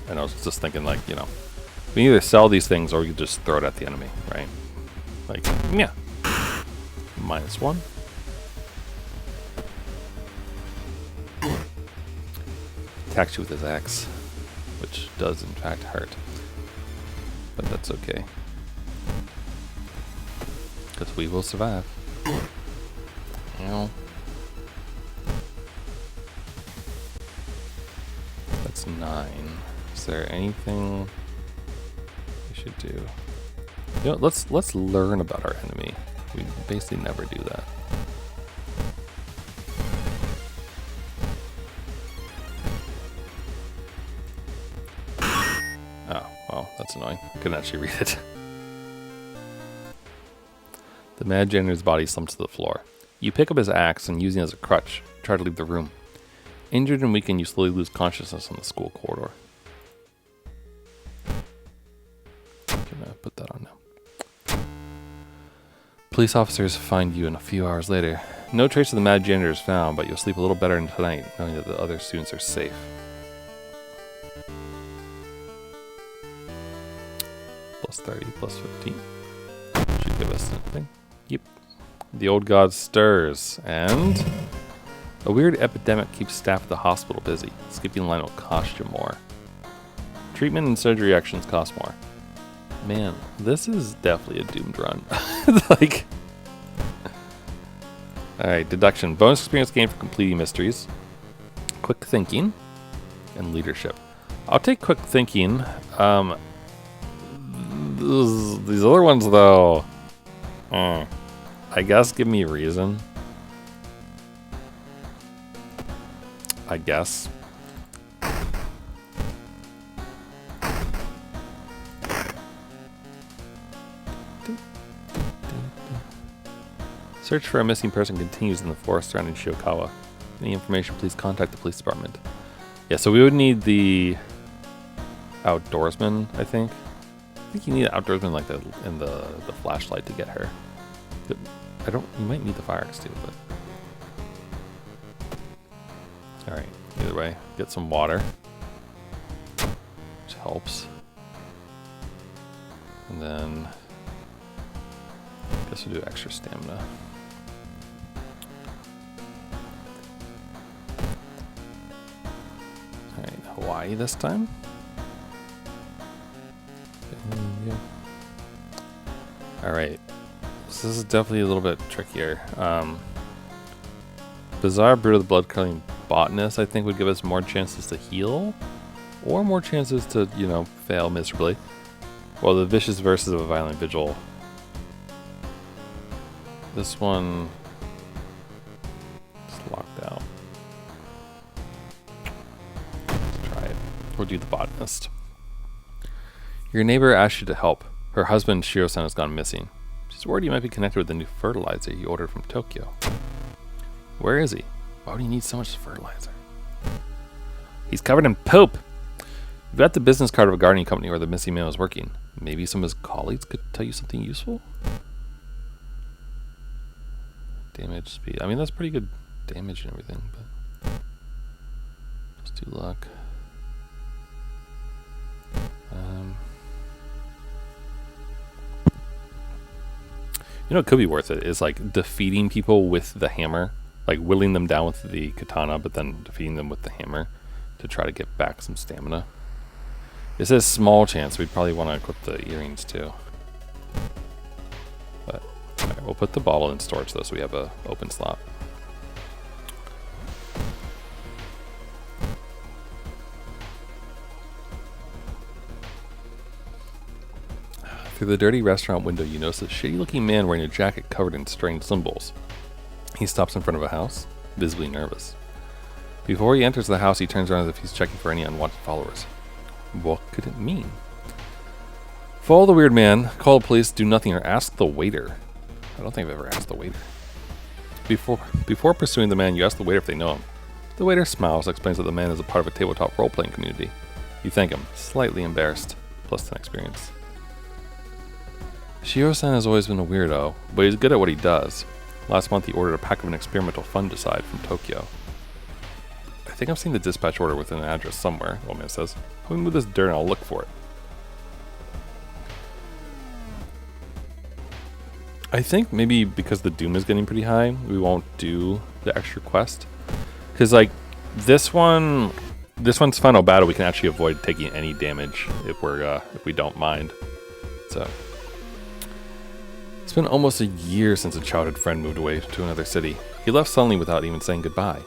And I was just thinking, like, you know, we can either sell these things or we could just throw it at the enemy, right? Like, yeah. -1. Attacks you with his axe, which does in fact hurt. But that's okay. Because we will survive. Ow. That's 9. Is there anything we should do? You know, let's learn about our enemy. We basically never do that. Oh, well, that's annoying. I couldn't actually read it. The mad janitor's body slumps to the floor. You pick up his axe and, using it as a crutch, try to leave the room. Injured and weakened, you slowly lose consciousness on the school corridor. I'm gonna put that on now. Police officers find you in a few hours later. No trace of the mad janitor is found, but you'll sleep a little better tonight knowing that the other students are safe. +30, +15. Should give us something. Yep. The old god stirs, and a weird epidemic keeps staff at the hospital busy. Skipping the line will cost you more. Treatment and surgery actions cost more. Man, this is definitely a doomed run. Like, alright, deduction. Bonus experience gained for completing mysteries. Quick thinking. And leadership. I'll take quick thinking. These other ones, though, I guess give me a reason. I guess. Search for a missing person continues in the forest surrounding Shiokawa. Any information, please contact the police department. Yeah, so we would need the outdoorsman, I think. I think you need an outdoorsman like the in the flashlight to get her. You might need the fire axe too, but. Alright, either way, get some water. Which helps. And then I guess we'll do extra stamina. Alright, Hawaii this time. Yeah. Alright. So this is definitely a little bit trickier. Bizarre Brood of the Blood-Curdling Botanist, I think, would give us more chances to heal. Or more chances to, you know, fail miserably. Well, the Vicious Verses of a Violent Vigil. This one is locked out. Let's try it. We'll do the Botanist. Your neighbor asked you to help. Her husband, Shiro-san, has gone missing. She's worried you might be connected with the new fertilizer he ordered from Tokyo. Where is he? Why would he need so much fertilizer? He's covered in poop! You've got the business card of a gardening company where the missing man was working. Maybe some of his colleagues could tell you something useful? Damage speed. I mean, that's pretty good damage and everything, but let's do luck. You know, it could be worth it is like defeating people with the hammer, like whittling them down with the katana, but then defeating them with the hammer to try to get back some stamina. It says small chance. We'd probably want to equip the earrings too. But right, we'll put the bottle in storage though, so we have a open slot. Through the dirty restaurant window, you notice a shitty-looking man wearing a jacket covered in strange symbols. He stops in front of a house, visibly nervous. Before he enters the house, he turns around as if he's checking for any unwanted followers. What could it mean? Follow the weird man, call the police, do nothing, or ask the waiter. I don't think I've ever asked the waiter. Before pursuing the man, you ask the waiter if they know him. The waiter smiles, explains that the man is a part of a tabletop role-playing community. You thank him, slightly embarrassed, plus 10 experience. Shiro-san has always been a weirdo, but he's good at what he does. Last month he ordered a pack of an experimental fungicide from Tokyo. I think I've seen the dispatch order with an address somewhere, the old man says. Let me move this dirt and I'll look for it. I think maybe because the doom is getting pretty high, we won't do the extra quest. Because like, this one's final battle, we can actually avoid taking any damage if we don't mind. So. It's been almost a year since a childhood friend moved away to another city. He left suddenly without even saying goodbye.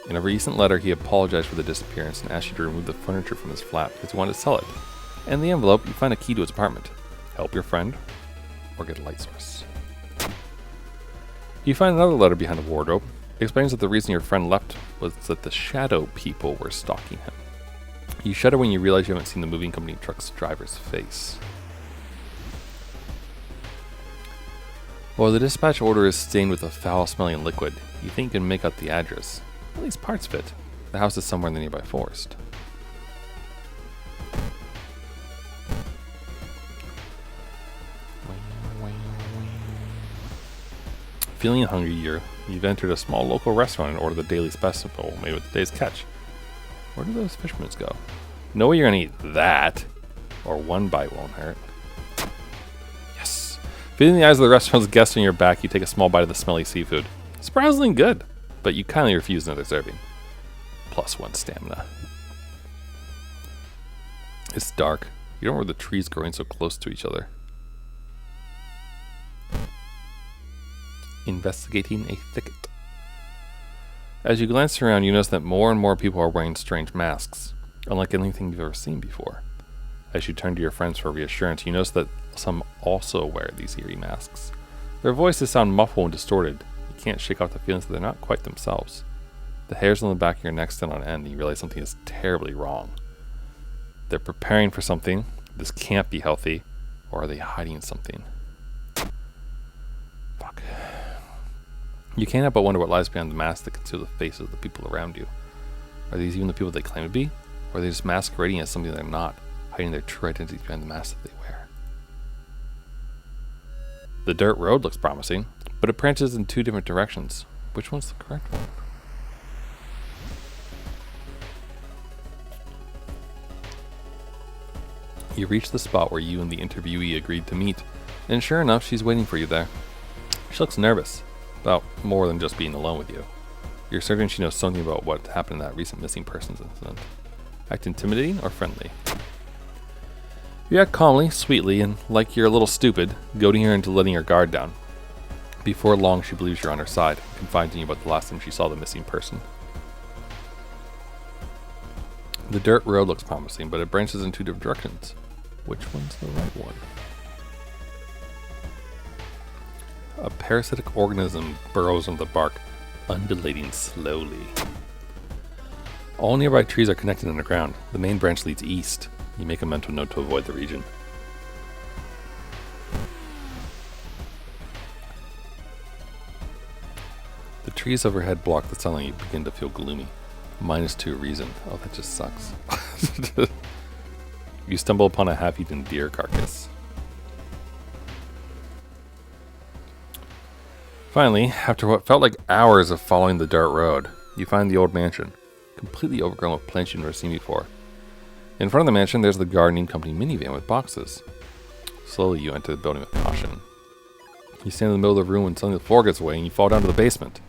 In a recent letter, he apologized for the disappearance and asked you to remove the furniture from his flat because he wanted to sell it. In the envelope, you find a key to his apartment. Help your friend, or get a light source. You find another letter behind the wardrobe. It explains that the reason your friend left was that the shadow people were stalking him. You shudder when you realize you haven't seen the moving company truck's driver's face. While the dispatch order is stained with a foul-smelling liquid, you think you can make out the address. At least parts of it. The house is somewhere in the nearby forest. Feeling hungry, you've entered a small local restaurant and ordered the daily special made with the day's catch. Where do those fishermen's go? No way you're gonna eat that, or one bite won't hurt. Feeling the eyes of the restaurant's guests on your back, you take a small bite of the smelly seafood. Surprisingly good, but you kindly refuse another serving. Plus 1 stamina. It's dark. You don't know where the trees growing so close to each other. Investigating a thicket. As you glance around, you notice that more and more people are wearing strange masks. unlike anything you've ever seen before. As you turn to your friends for reassurance, you notice that some also wear these eerie masks. Their voices sound muffled and distorted. You can't shake off the feelings that they're not quite themselves. The hairs on the back of your neck stand on end, and you realize something is terribly wrong. They're preparing for something. This can't be healthy. Or are they hiding something? Fuck. You can't help but wonder what lies behind the masks that conceal the faces of the people around you. Are these even the people they claim to be? Or are they just masquerading as something they're not, hiding their true identity behind the masks that they wear? The dirt road looks promising, but it branches in 2 different directions. Which one's the correct one? You reach the spot where you and the interviewee agreed to meet, and sure enough, she's waiting for you there. She looks nervous, about more than just being alone with you. You're certain she knows something about what happened in that recent missing persons incident. Act intimidating or friendly? You act calmly, sweetly, and like you're a little stupid, goading her into letting her guard down. Before long, she believes you're on her side, confiding you about the last time she saw the missing person. The dirt road looks promising, but it branches in 2 different directions. Which one's the right one? A parasitic organism burrows into the bark, undulating slowly. All nearby trees are connected underground. The main branch leads east. You make a mental note to avoid the region. The trees overhead block the sunlight. You begin to feel gloomy. -2 reason. Oh, that just sucks. You stumble upon a half-eaten deer carcass. Finally, after what felt like hours of following the dirt road, you find the old mansion, completely overgrown with plants you've never seen before. In front of the mansion, there's the gardening company minivan with boxes. Slowly, you enter the building with caution. You stand in the middle of the room when suddenly the floor gets away and you fall down to the basement.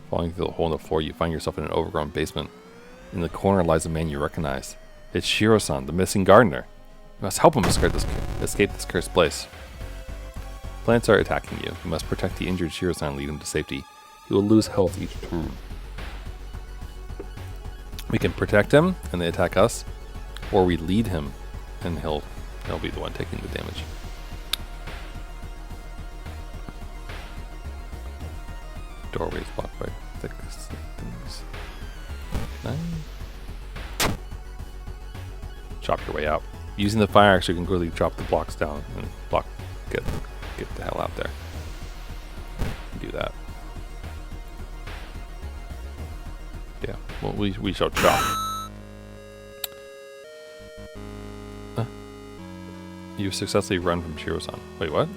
Falling through the hole in the floor, you find yourself in an overgrown basement. In the corner lies a man you recognize. It's Shiro-san, the missing gardener. You must help him escape this cursed place. Plants are attacking you. You must protect the injured Shiro-san and lead him to safety. He will lose health each turn. We can protect him and they attack us, or we lead him and he'll be the one taking the damage. Doorway is blocked by thick things. Nice. Chop your way out. Using the fire axe, you can quickly chop the blocks down and get the hell out there. Do that. Yeah, well, we shall chop. You successfully run from Shiro-san. Wait, what?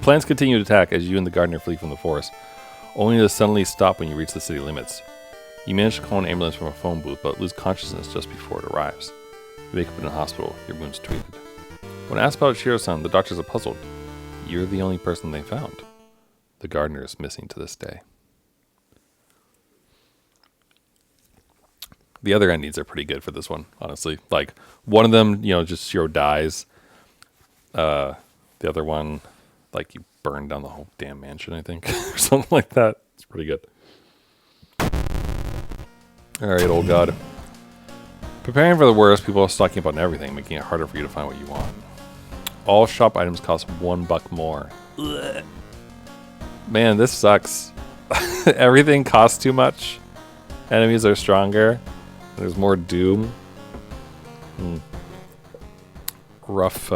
Plants continue to attack as you and the gardener flee from the forest, only to suddenly stop when you reach the city limits. You manage to call an ambulance from a phone booth, but lose consciousness just before it arrives. You wake up in a hospital, your wounds treated. When asked about Shiro-san, the doctors are puzzled. You're the only person they found. The gardener is missing to this day. The other endings are pretty good for this one, honestly. Like, one of them, just Shiro dies. The other one, like, you burn down the whole damn mansion, I think, or something like that. It's pretty good. Alright, old god. Preparing for the worst, people are stocking up on everything, making it harder for you to find what you want. All shop items cost $1 more. Ugh. Man, this sucks. Everything costs too much. Enemies are stronger. There's more doom. Rough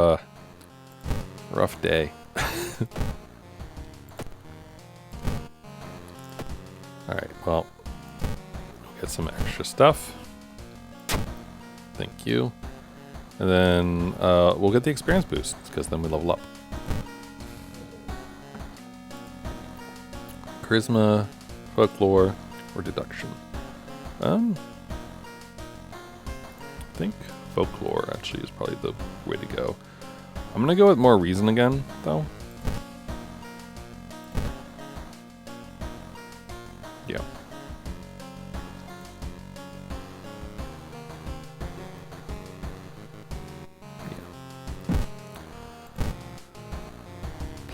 day. Alright, well, get some extra stuff. Thank you. And then we'll get the experience boost, because then we level up. Charisma, folklore, or deduction. I think folklore actually is probably the way to go. I'm gonna go with more reason again, though. Yeah.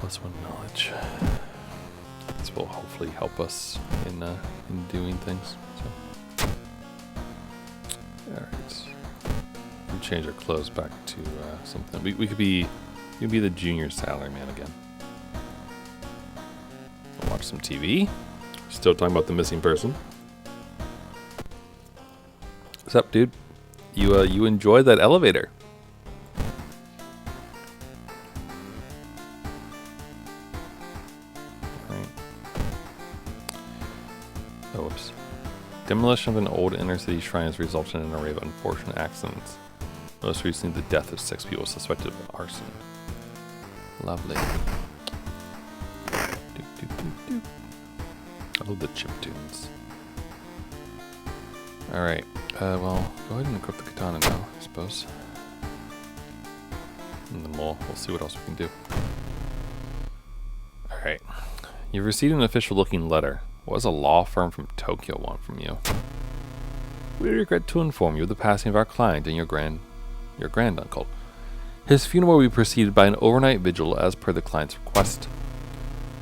+1 knowledge. This will hopefully help us in doing things. So. Alright. We'll change our clothes back to something. We could be the junior salaryman again. We'll watch some TV. Still talking about the missing person. What's up, dude? You enjoyed that elevator. Right. Oh, whoops. Demolition of an old inner city shrine has resulted in an array of unfortunate accidents. Most recently, the death of 6 people suspected of arson. Lovely. I love the chiptunes. Alright, well, go ahead and equip the katana now, I suppose. And then we'll see what else we can do. Alright. You've received an official-looking letter. What does a law firm from Tokyo want from you? We regret to inform you of the passing of our client and your granduncle. His funeral will be preceded by an overnight vigil as per the client's request.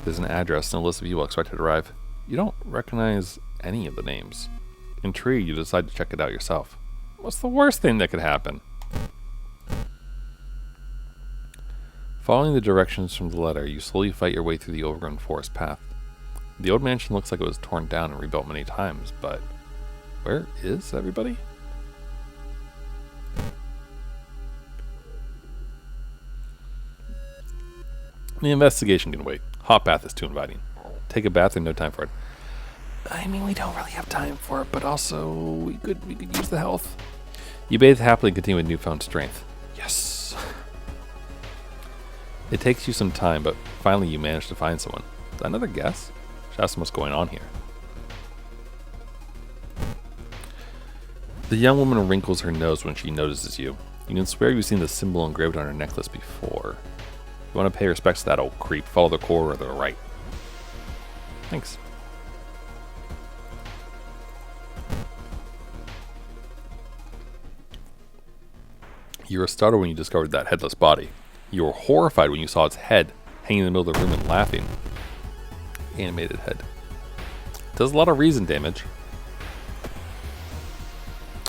There's an address and a list of people expected to arrive. You don't recognize any of the names. Intrigued, you decide to check it out yourself. What's the worst thing that could happen? Following the directions from the letter, you slowly fight your way through the overgrown forest path. The old mansion looks like it was torn down and rebuilt many times, but where is everybody? The investigation can wait. Hot bath is too inviting. Take a bath and no time for it. I mean, we don't really have time for it, but also we could use the health. You bathe happily and continue with newfound strength. Yes. It takes you some time, but finally you manage to find someone. Is that another guess? Should ask them what's going on here. The young woman wrinkles her nose when she notices you. You can swear you've seen the symbol engraved on her necklace before. If you want to pay respects to that old creep, follow the corridor to the right. Thanks. You were startled when you discovered that headless body. You were horrified when you saw its head hanging in the middle of the room and laughing. Animated head. Does a lot of reason damage.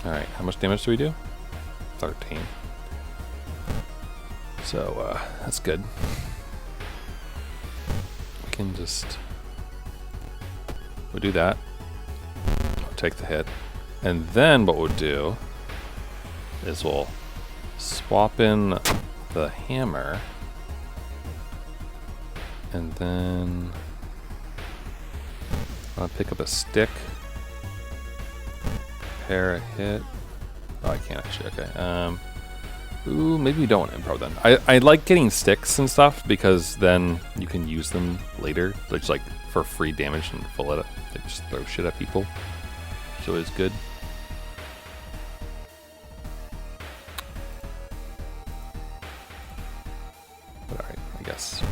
Alright, how much damage do we do? 13. So, that's good. We can just... We'll do that. I'll take the hit. And then what we'll do is we'll swap in the hammer. And then I'll pick up a stick. Prepare a hit. Oh, I can't actually. Okay. Ooh, maybe we don't want to improv then. I like getting sticks and stuff because then you can use them later. Just like for free damage and full edit. They just throw shit at people. So it's good. But alright, I guess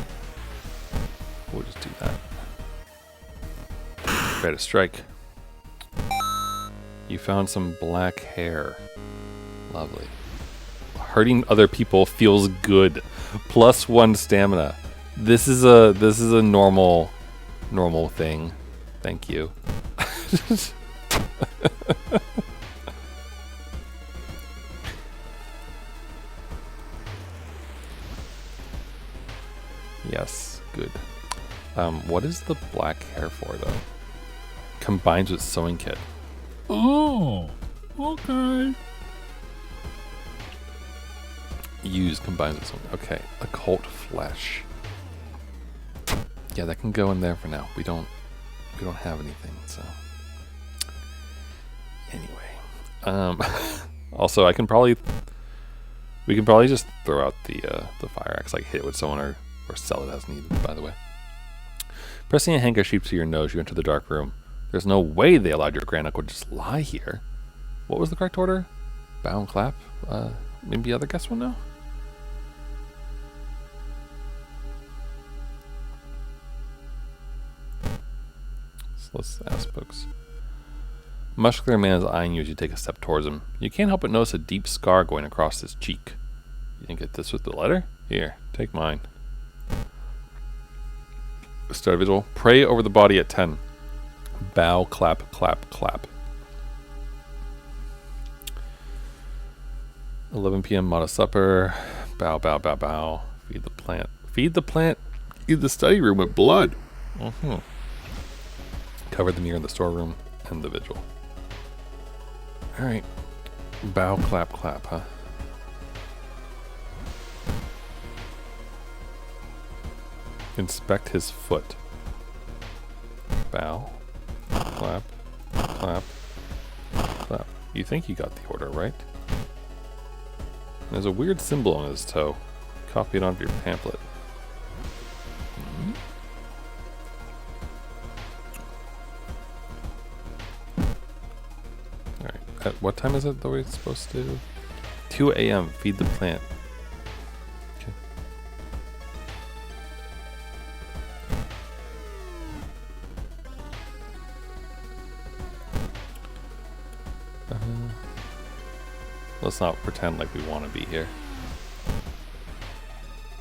we'll just do that. Try to strike. You found some black hair. Lovely. Hurting other people feels good. +1 stamina. This is a normal thing. Thank you. Yes, good. What is the black hair for though? Combines with sewing kit. Oh, okay. Use combines with something. Okay, occult flesh. Yeah, that can go in there for now. We don't have anything, so. Anyway, also we can probably just throw out the fire axe, like hit it with someone or sell it as needed. By the way, pressing a handkerchief to your nose, you enter the dark room. There's no way they allowed your granduncle to just lie here. What was the correct order? Bow and clap. Maybe the other guest will know. Let's ask folks. Muscular man is eyeing you as you take a step towards him. You can't help but notice a deep scar going across his cheek. You didn't get this with the letter? Here, take mine. Start visual. Pray over the body at 10. Bow, clap, clap, clap. 11 p.m. modest supper. Bow, bow, bow, bow. Feed the plant. Feed the plant. Feed the study room with blood. Mm-hmm. Cover the mirror in the storeroom and the vigil. All right. Bow, clap, clap, huh? Inspect his foot. Bow, clap, clap, clap. You think you got the order, right? There's a weird symbol on his toe. Copy it onto your pamphlet. Alright, at what time is it that we're supposed to? 2 a.m. Feed the plant. Okay. Let's not pretend like we want to be here.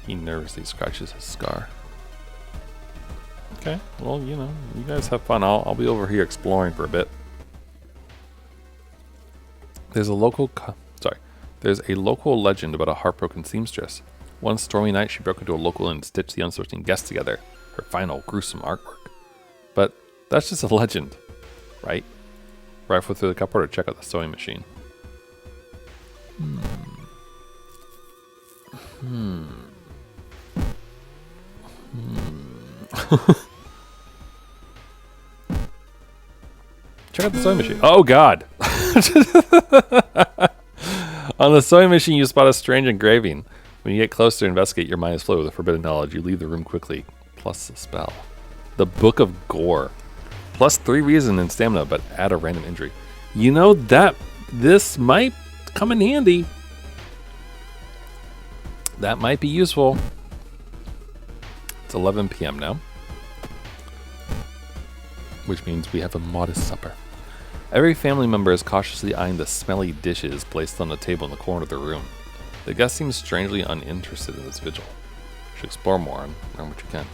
He nervously scratches his scar. Okay, well, you know, you guys have fun. I'll be over here exploring for a bit. There's a local legend about a heartbroken seamstress. One stormy night, she broke into a local inn and stitched the unsuspecting guests together. Her final gruesome artwork. But that's just a legend, right? Rifle through the cupboard or check out the sewing machine. Check out the sewing machine. Oh god! On the sewing machine you spot a strange engraving. When you get closer to investigate, your mind is filled with forbidden knowledge. You leave the room quickly. Plus the spell. The Book of Gore. Plus 3 reason and stamina, but add a random injury. You know that this might come in handy. That might be useful. It's 11 p.m. now. Which means we have a modest supper. Every family member is cautiously eyeing the smelly dishes placed on the table in the corner of the room. The guest seems strangely uninterested in this vigil. You should explore more and learn what you can.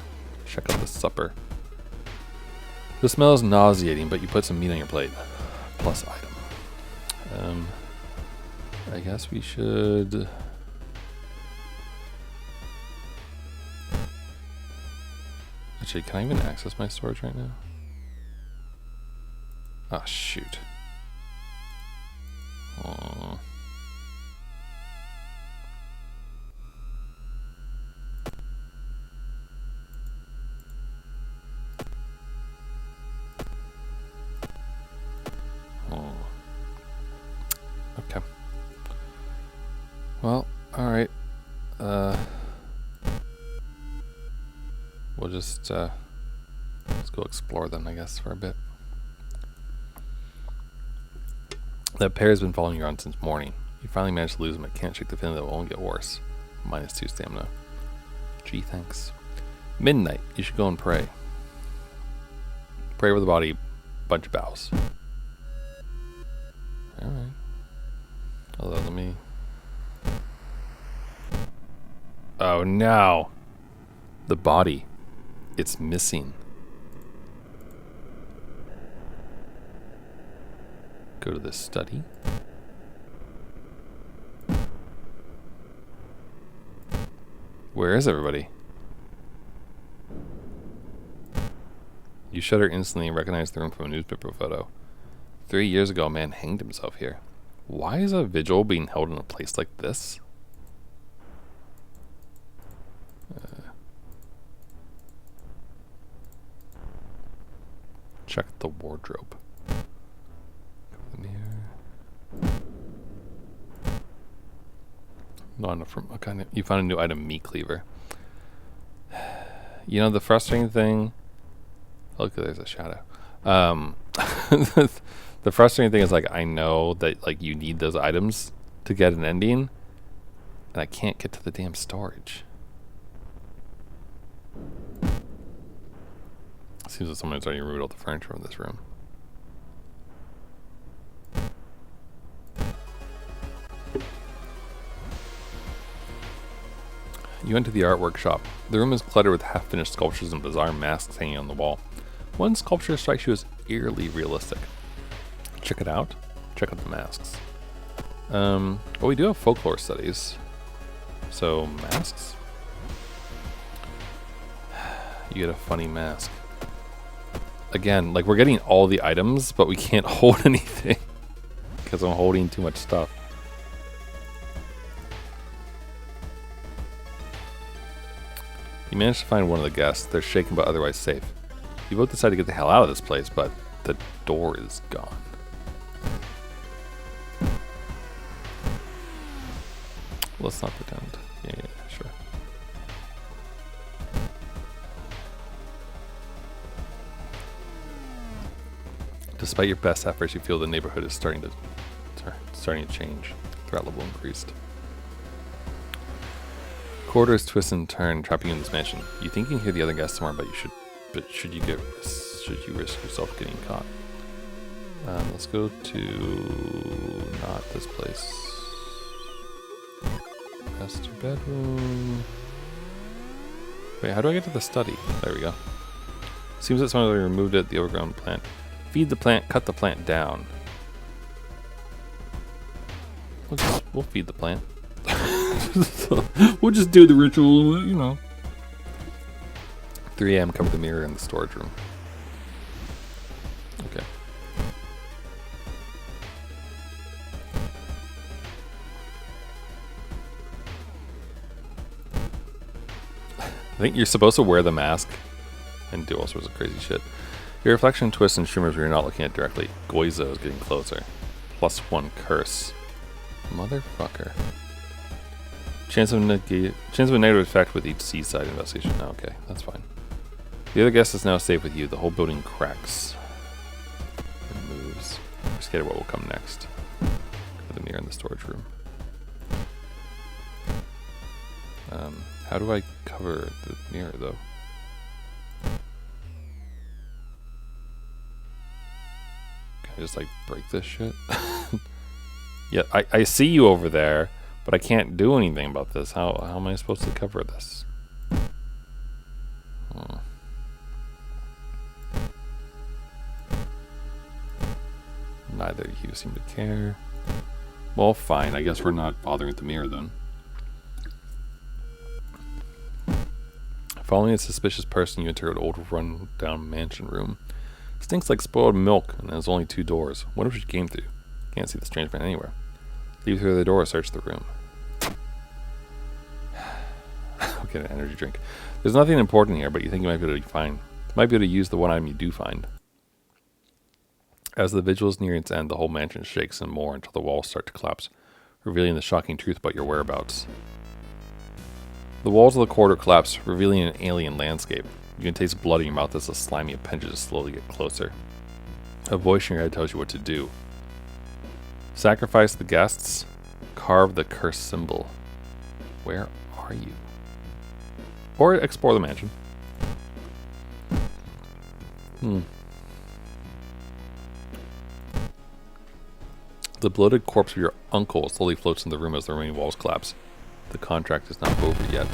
Check out the supper. The smell is nauseating, but you put some meat on your plate. Plus item. I guess we should... Actually, can I even access my storage right now? Ah, shoot. Oh. Okay. Well, alright. We'll just, let's go explore then, I guess, for a bit. That pair has been following you around since morning. You finally managed to lose him, but can't shake the feeling that it won't get worse. -2 stamina. Gee, thanks. Midnight. You should go and pray. Pray over the body. Bunch of bows. Alright. Although, let me... Oh, no! The body. It's missing. Go to the study. Where is everybody? You shudder instantly and recognize the room from a newspaper photo. 3 years ago, a man hanged himself here. Why is a vigil being held in a place like this? Check the wardrobe. Not enough from okay. You found a new item, meat cleaver. You know the frustrating thing. Oh, look, there's a shadow. The frustrating thing is like I know that like you need those items to get an ending, and I can't get to the damn storage. Seems like someone's already removed all the furniture from this room. You enter the art workshop. The room is cluttered with half-finished sculptures and bizarre masks hanging on the wall. One sculpture strikes you as eerily realistic. Check it out. Check out the masks. Well, we do have folklore studies. So, masks? You get a funny mask. Again, like we're getting all the items, but we can't hold anything. Because I'm holding too much stuff. You managed to find one of the guests. They're shaken but otherwise safe. You both decide to get the hell out of this place, but the door is gone. Let's not pretend. Yeah, sure. Despite your best efforts, you feel the neighborhood is starting to change. Threat level increased. Corridors twist and turn, trapping you in this mansion. You think you can hear the other guests somewhere, but should you risk yourself getting caught? Let's go to not this place. Master bedroom. Wait, how do I get to the study? There we go. Seems that someone removed it, the overgrown plant. Feed the plant, cut the plant down. We'll feed the plant. We'll just do the ritual, you know. 3 a.m. cover the mirror in the storage room. Okay. I think you're supposed to wear the mask and do all sorts of crazy shit. Your reflection twists and shimmers when you're not looking at it directly. Goizo is getting closer. +1 curse. Motherfucker. Chance of a negative effect with each seaside investigation. Oh, okay, that's fine. The other guest is now safe with you. The whole building cracks and moves. You're scared of what will come next. The mirror in the storage room. How do I cover the mirror, though? Can I just, like, break this shit? Yeah, I see you over there, but I can't do anything about this. How am I supposed to cover this? Neither of you seem to care. Well, fine. I guess we're not bothering with the mirror, then. Following a suspicious person, you enter an old, run-down mansion room. It stinks like spoiled milk, and there's only 2 doors. What if she came through? Can't see the strange man anywhere. Leave through the door, search the room. Okay, an energy drink. There's nothing important here, but you think you might be able to find. Might be able to use the one item you do find. As the vigil is nearing its end, the whole mansion shakes and more until the walls start to collapse, revealing the shocking truth about your whereabouts. The walls of the corridor collapse, revealing an alien landscape. You can taste blood in your mouth as the slimy appendages slowly get closer. A voice in your head tells you what to do. Sacrifice the guests. Carve the cursed symbol. Where are you? Or explore the mansion. The bloated corpse of your uncle slowly floats in the room as the remaining walls collapse. The contract is not over yet.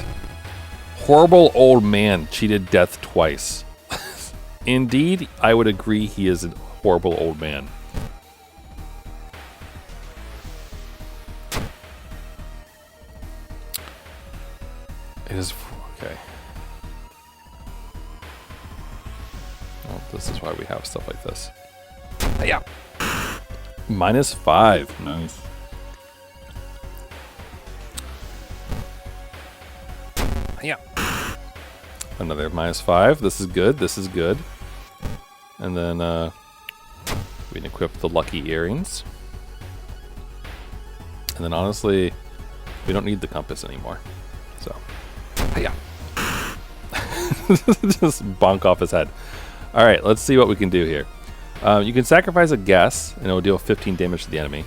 Horrible old man cheated death twice. Indeed, I would agree he is a horrible old man. It is okay. Well, this is why we have stuff like this. Yeah. -5. Nice. Yeah. Another -5. This is good. This is good. And then we can equip the lucky earrings. And then honestly, we don't need the compass anymore. So, yeah. Just bonk off his head. All right, let's see what we can do here. You can sacrifice a guess, and it will deal 15 damage to the enemy.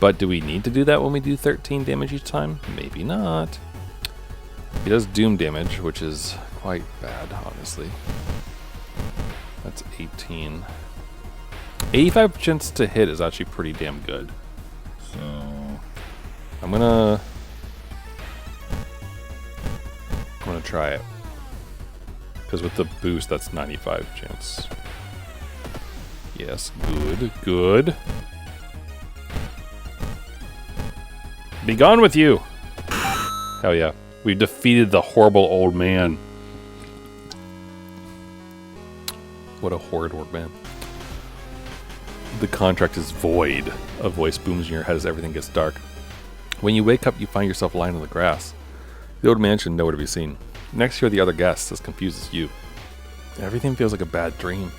But do we need to do that when we do 13 damage each time? Maybe not. He does doom damage, which is quite bad, honestly. That's 18. 85 chance to hit is actually pretty damn good. So I'm gonna try it. Because with the boost, that's 95 chance. Yes, good, good. Be gone with you! Hell yeah. We've defeated the horrible old man. What a horrid old man. The contract is void. A voice booms in your head as everything gets dark. When you wake up, you find yourself lying on the grass. The old man should nowhere to be seen. Next to you are the other guests, as confused as you. Everything feels like a bad dream.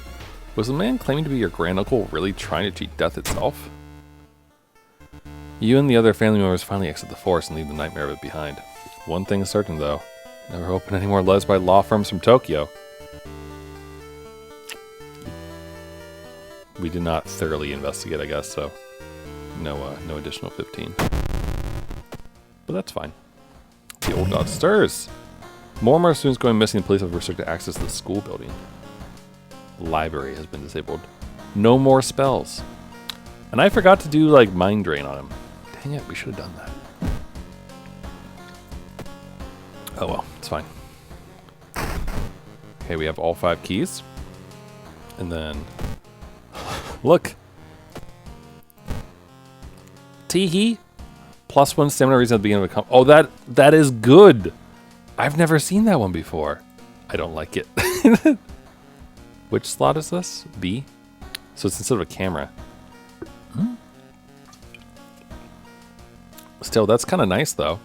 Was the man claiming to be your granduncle really trying to cheat death itself? You and the other family members finally exit the forest and leave the nightmare of it behind. One thing is certain, though. Never open any more letters by law firms from Tokyo. We did not thoroughly investigate, I guess, so no additional 15. But that's fine. The old god stirs. More and more students going missing. The police have restricted access to the school building. The library has been disabled. No more spells. And I forgot to do like mind drain on him. Dang it, we should have done that. Oh well, it's fine. Okay, we have all 5 keys. And then look. Teehee. +1 stamina reason at the beginning of a comp. Oh, that is good. I've never seen that one before. I don't like it. Which slot is this? B? So it's instead of a camera. Hmm. Still, that's kind of nice, though.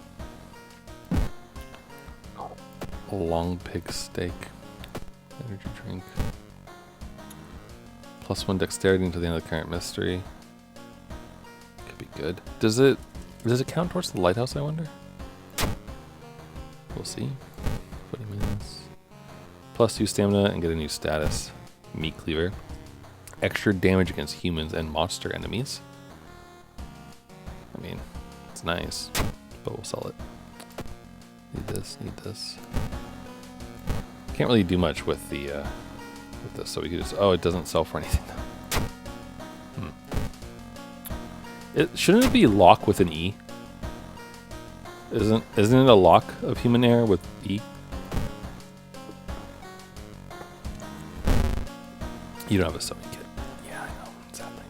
A long pig steak. Energy drink. +1 dexterity until the end of the current mystery. Could be good. Does it count towards the lighthouse, I wonder? We'll see. 20 minutes. +2 stamina and get a new status. Meat cleaver. Extra damage against humans and monster enemies. I mean, it's nice, but we'll sell it. Need this. Can't really do much with the with this, so we could just. Oh, it doesn't sell for anything though. Shouldn't it be lock with an E? Isn't it a lock of human air with E? You don't have a sewing kit. Yeah, I know. Sadly.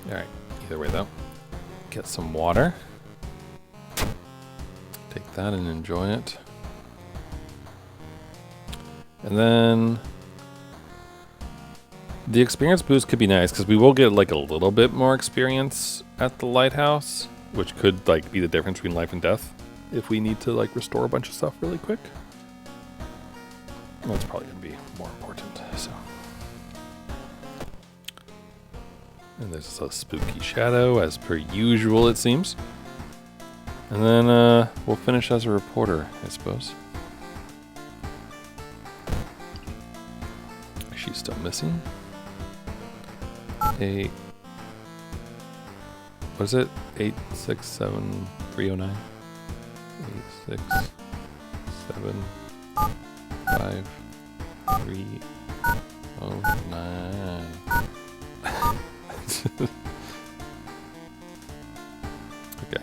Alright, either way though. Get some water. Take that and enjoy it. And then the experience boost could be nice because we will get like a little bit more experience at the lighthouse, which could like be the difference between life and death if we need to like restore a bunch of stuff really quick. That's probably going to be more important. So, and there's a spooky shadow as per usual, it seems. And then we'll finish as a reporter, I suppose. She's still missing. What is it? 867-309. 867-5-3-09. Okay.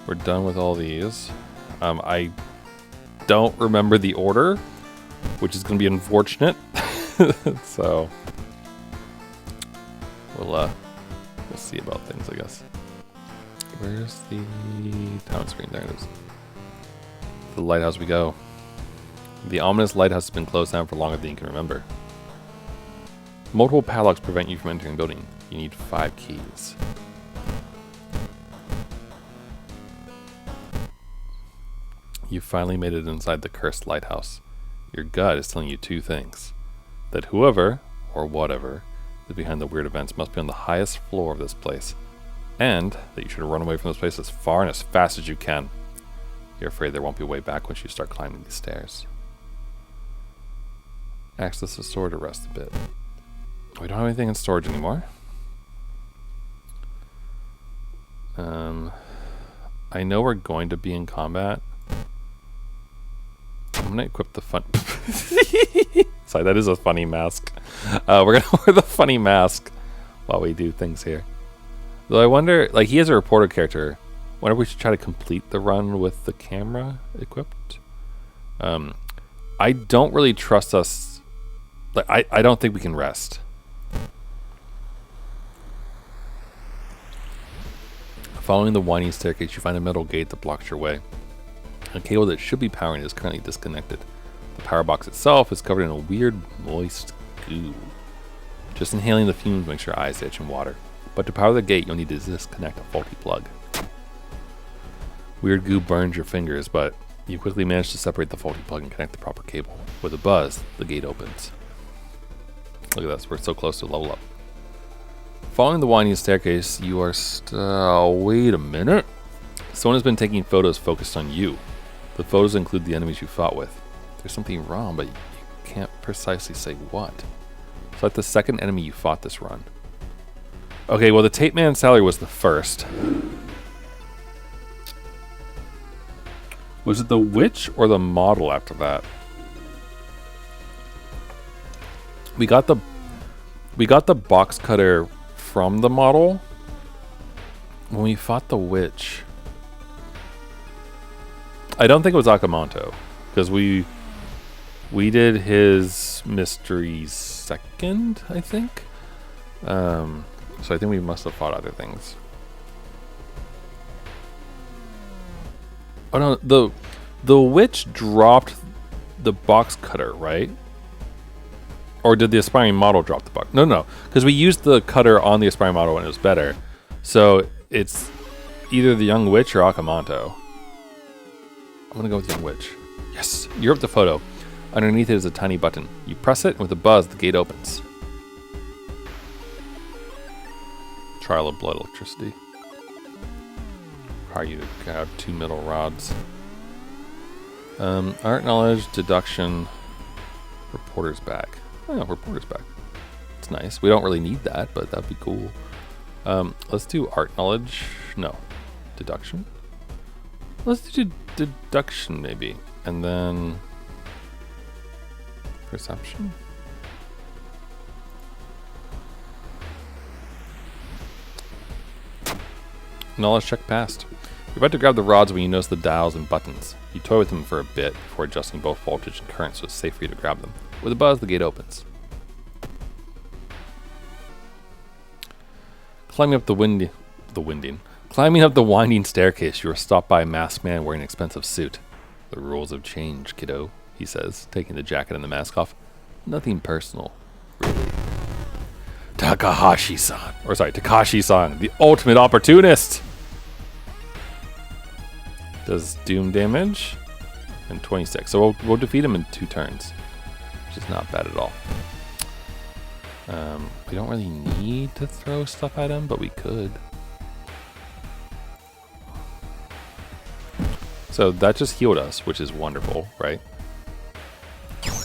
We're done with all these. I don't remember the order, which is going to be unfortunate. So we'll see about things, I guess. Where's the town screen? There it is. The lighthouse we go. The ominous lighthouse has been closed down for longer than you can remember. Multiple padlocks prevent you from entering the building. You need 5 keys. You finally made it inside the cursed lighthouse. Your gut is telling you 2 things. That whoever, or whatever, is behind the weird events must be on the highest floor of this place. And that you should run away from this place as far and as fast as you can. You're afraid there won't be a way back once you start climbing these stairs. Access the store to rest a bit. We don't have anything in storage anymore. I know we're going to be in combat. I'm gonna equip the fun. Sorry, that is a funny mask. We're gonna wear the funny mask while we do things here. Though I wonder, like, he is a reporter character. Wonder if we should try to complete the run with the camera equipped. I don't really trust us. Like, I don't think we can rest Following the winding staircase, you find a metal gate that blocks your way. A cable that should be powering is currently disconnected. The power box itself is covered in a weird, moist goo. Just inhaling the fumes makes your eyes itch and water. But to power the gate, you'll need to disconnect a faulty plug. Weird goo burns your fingers, but you quickly manage to separate the faulty plug and connect the proper cable. With a buzz, the gate opens. Look at this, we're so close to level up. Following the winding staircase, you are wait a minute. Someone has been taking photos focused on you. The photos include the enemies you fought with. There's something wrong, but you can't precisely say what. It's like the second enemy you fought this run. Okay, well the Tape Man Sally was the first. Was it the witch or the model after that? We got the box cutter from the model when we fought the witch. I don't think it was Akamanto, because we did his mystery second, I think. So I think we must have fought other things. Oh no, the witch dropped the box cutter, right? Or did the aspiring model drop the box? No, because we used the cutter on the aspiring model and it was better. So it's either the young witch or Akamanto. I'm gonna go with young witch. Yes, you're up the photo. Underneath it is a tiny button. You press it, and with a buzz, the gate opens. Trial of blood electricity. Require you to grab 2 metal rods. Art knowledge, deduction, reporter's bag. Oh, yeah, reporter's bag. It's nice. We don't really need that, but that'd be cool. Let's do art knowledge. No, deduction. Let's do deduction maybe, and then perception. Knowledge check passed. You're about to grab the rods when you notice the dials and buttons. You toy with them for a bit before adjusting both voltage and current so it's safe for you to grab them. With a buzz, the gate opens. Climbing up the winding staircase, you are stopped by a masked man wearing an expensive suit. The rules have changed, kiddo, he says, taking the jacket and the mask off. Nothing personal, really. Takashi-san, the ultimate opportunist! Does doom damage and 26. So we'll defeat him in 2 turns, which is not bad at all. We don't really need to throw stuff at him, but we could. So that just healed us, which is wonderful, right?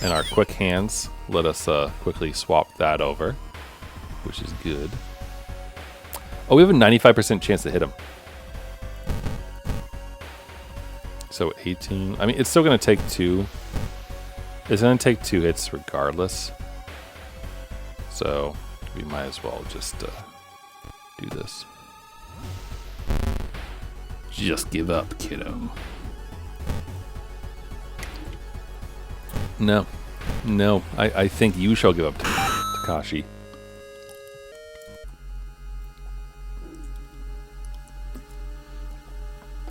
And our quick hands let us quickly swap that over, which is good. Oh, we have a 95% chance to hit him. So 18. I mean, it's still going to take 2. It's going to take 2 hits regardless. So we might as well just do this. Just give up, kiddo. No. I think you shall give up to Takashi.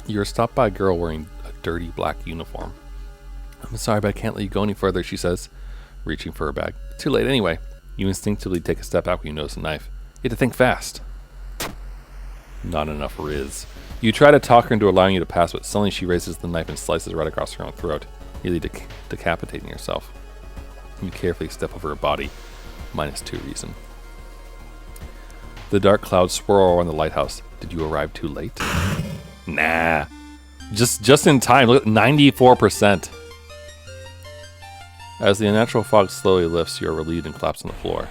You're stopped by a girl wearing a dirty black uniform. I'm sorry, but I can't let you go any further, she says, reaching for her bag. Too late anyway. You instinctively take a step back when you notice a knife. You have to think fast. Not enough riz. You try to talk her into allowing you to pass, but suddenly she raises the knife and slices right across her own throat, nearly decapitating yourself. You carefully step over her body, -2 reason. The dark clouds swirl around the lighthouse. Did you arrive too late? Nah. Just in time. Look at 94%. As the unnatural fog slowly lifts, you are relieved and collapse on the floor.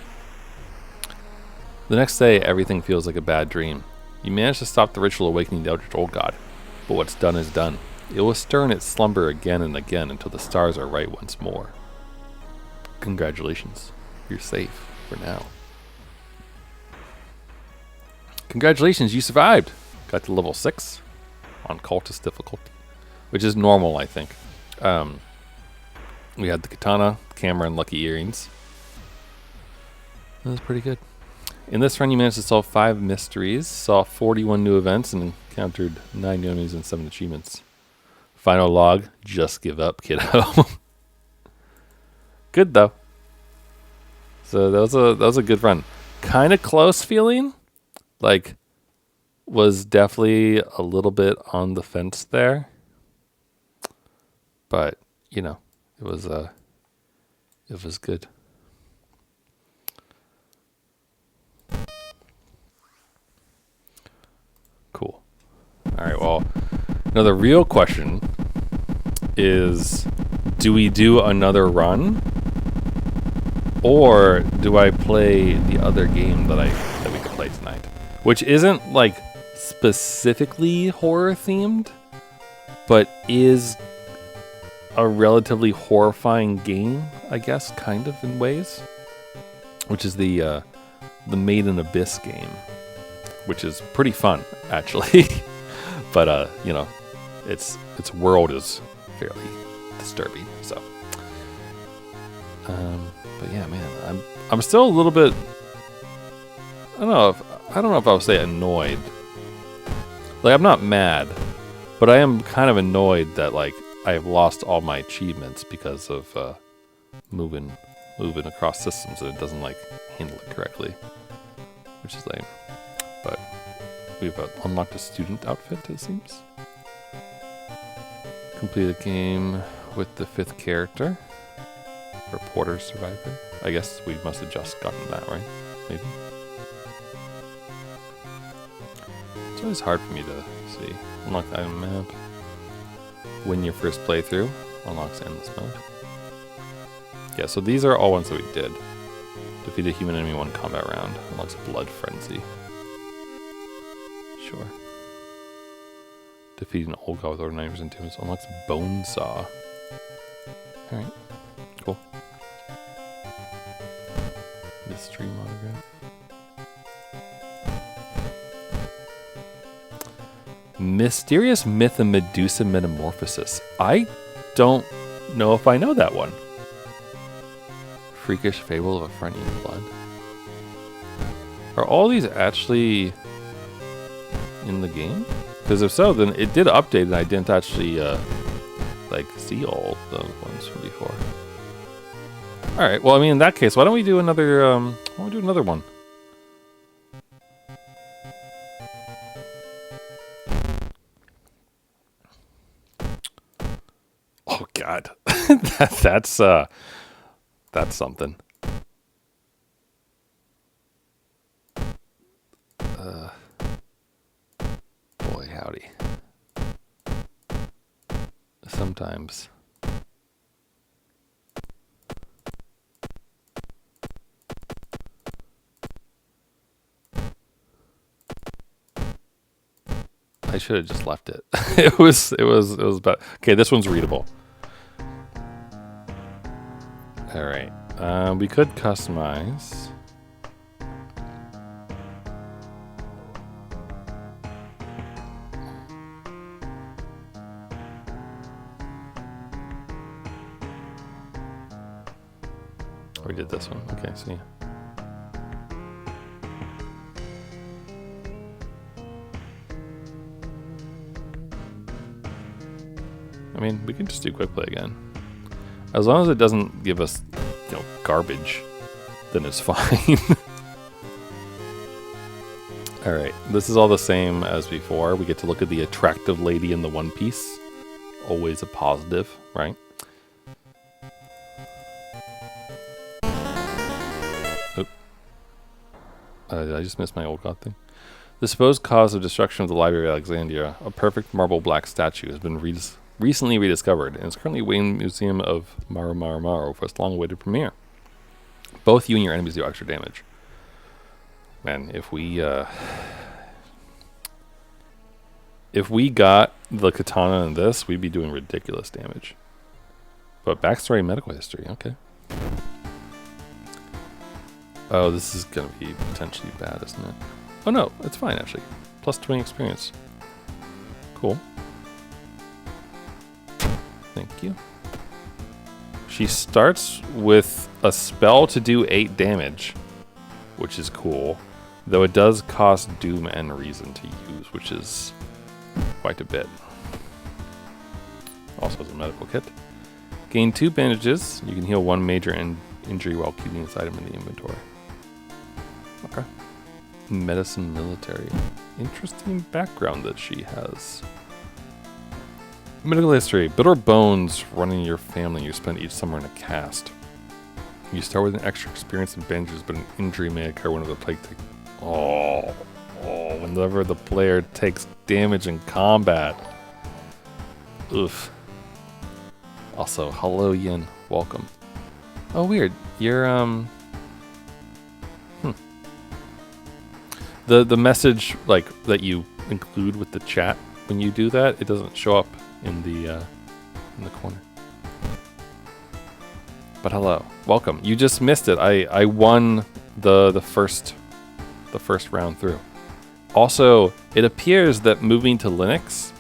The next day, everything feels like a bad dream. You manage to stop the ritual awakening the Eldritch Old God, but what's done is done. It will stir in its slumber again and again until the stars are right once more. Congratulations. You're safe for now. Congratulations, you survived! Got to level 6 on cultist difficulty, which is normal, I think. We had the katana, camera, and lucky earrings. That was pretty good. In this run, you managed to solve 5 mysteries, saw 41 new events, and encountered 9 new enemies and 7 achievements. Final log, just give up, kiddo. Good, though. So that was a good run. Kind of close feeling. Like, was definitely a little bit on the fence there. But, you know, it was good. Cool. All right, well, now the real question is, do we do another run? Or do I play the other game that we could play tonight? Which isn't like specifically horror themed, but is a relatively horrifying game, I guess, kind of in ways. Which is the Made in Abyss game, which is pretty fun actually. But you know, its world is fairly disturbing. So, but yeah, man, I'm still a little bit. I don't know if I would say annoyed. Like, I'm not mad, but I am kind of annoyed that like I have lost all my achievements because of moving across systems and it doesn't like handle it correctly, which is lame. But we've unlocked a student outfit, it seems. Complete a game with the 5th character. Reporter survivor. I guess we must have just gotten that, right? Maybe. It's always hard for me to see. Unlock item map. Win your first playthrough. Unlocks endless mode. Yeah, so these are all ones that we did. Defeat a human enemy 1 combat round. Unlocks blood frenzy. Sure. Defeat an old god with over 90% damage. Unlocks bone saw. Alright. Cool. Mystery monograph. Mysterious myth of Medusa metamorphosis. I don't know if I know that one. Freakish fable of a friend eating blood. Are all these actually in the game? Because if so, then it did update and I didn't actually like see all the ones from before. All right. Well, I mean, in that case, why don't we do another? Why don't we do another one? Oh God, that's something. Boy, howdy. Sometimes. I should have just left it. It was about. Okay, this one's readable. All right. We could customize. We did this one. Okay, see. I mean, we can just do quick play again. As long as it doesn't give us, you know, garbage, then it's fine. All right, this is all the same as before. We get to look at the attractive lady in the one piece. Always a positive, right? Did I just miss my old god thing? The supposed cause of destruction of the Library of Alexandria, a perfect marble black statue, has been recently rediscovered and is currently waiting in the Museum of Maru for its long-awaited premiere. Both you and your enemies do extra damage. Man, if we got the katana in this, we'd be doing ridiculous damage. But backstory and medical history, okay. Oh, this is going to be potentially bad, isn't it? Oh no, it's fine actually. Plus 20 experience. Cool. Thank you. She starts with a spell to do 8 damage, which is cool. Though it does cost Doom and Reason to use, which is quite a bit. Also has a medical kit. Gain 2 bandages. You can heal 1 major injury while keeping this item in the inventory. Okay. Medicine military. Interesting background that she has. Medical history. Bitter bones running in your family. You spend each summer in a cast. You start with an extra experience in bandages, but an injury may occur whenever the plague takes. Whenever the player takes damage in combat. Oof. Also, hello Yin, welcome. Oh, weird. You're The message like that you include with the chat when you do that, it doesn't show up in the corner. But hello, welcome. You just missed it. I won the first round through. Also, it appears that moving to Linux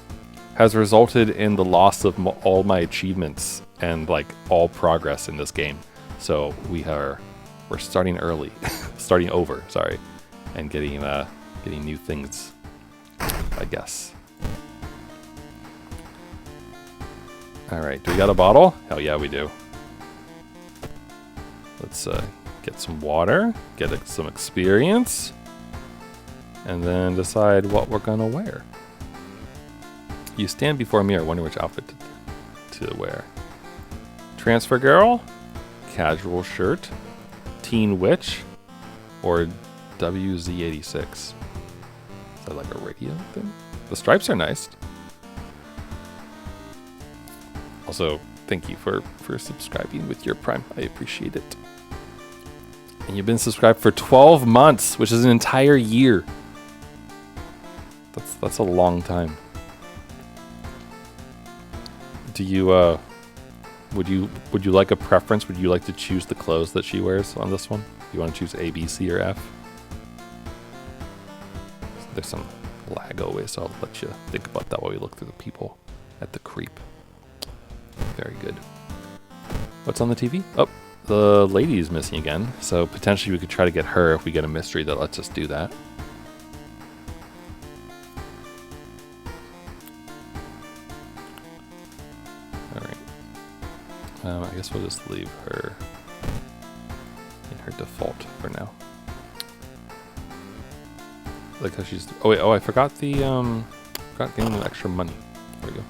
has resulted in the loss of all my achievements and like all progress in this game. So we're starting early, starting over, sorry, and getting new things, I guess. All right, do we got a bottle? Hell yeah, we do. Let's get some water, get some experience, and then decide what we're gonna wear. You stand before a mirror, wondering which outfit to wear. Transfer girl, casual shirt, teen witch, or WZ86. Is that like a radio thing? The stripes are nice. Also, thank you for subscribing with your Prime. I appreciate it. And you've been subscribed for 12 months, which is an entire year. That's a long time. Do you would you like a preference? Would you like to choose the clothes that she wears on this one? Do you want to choose A, B, C, or F? There's some lag always, so I'll let you think about that while we look through the people at the creep. Very good. What's on the TV? Oh, the lady is missing again, so potentially we could try to get her if we get a mystery that lets us do that. I guess we'll just leave her in her default for now. Like how she's. Oh wait! Oh, I forgot the forgot getting the extra money. There we go.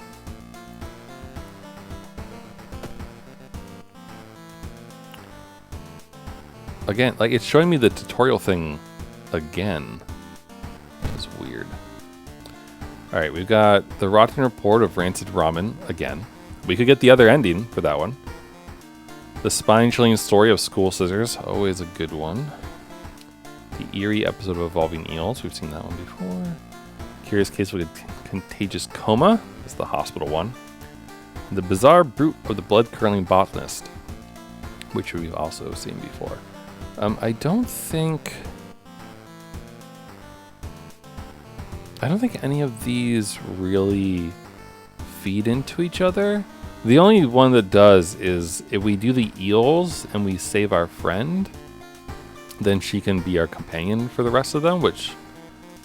Again, like it's showing me the tutorial thing again, which is weird. All right, we've got the rotten report of rancid ramen again. We could get the other ending for that one. The spine-chilling story of school scissors, always a good one. The eerie episode of Evolving Eels, we've seen that one before. Curious Case of a Contagious Coma is the hospital one. The Bizarre Brute of the Blood-Curdling Botanist, which we've also seen before. I don't think any of these really feed into each other. The only one that does is if we do the eels and we save our friend, then she can be our companion for the rest of them, which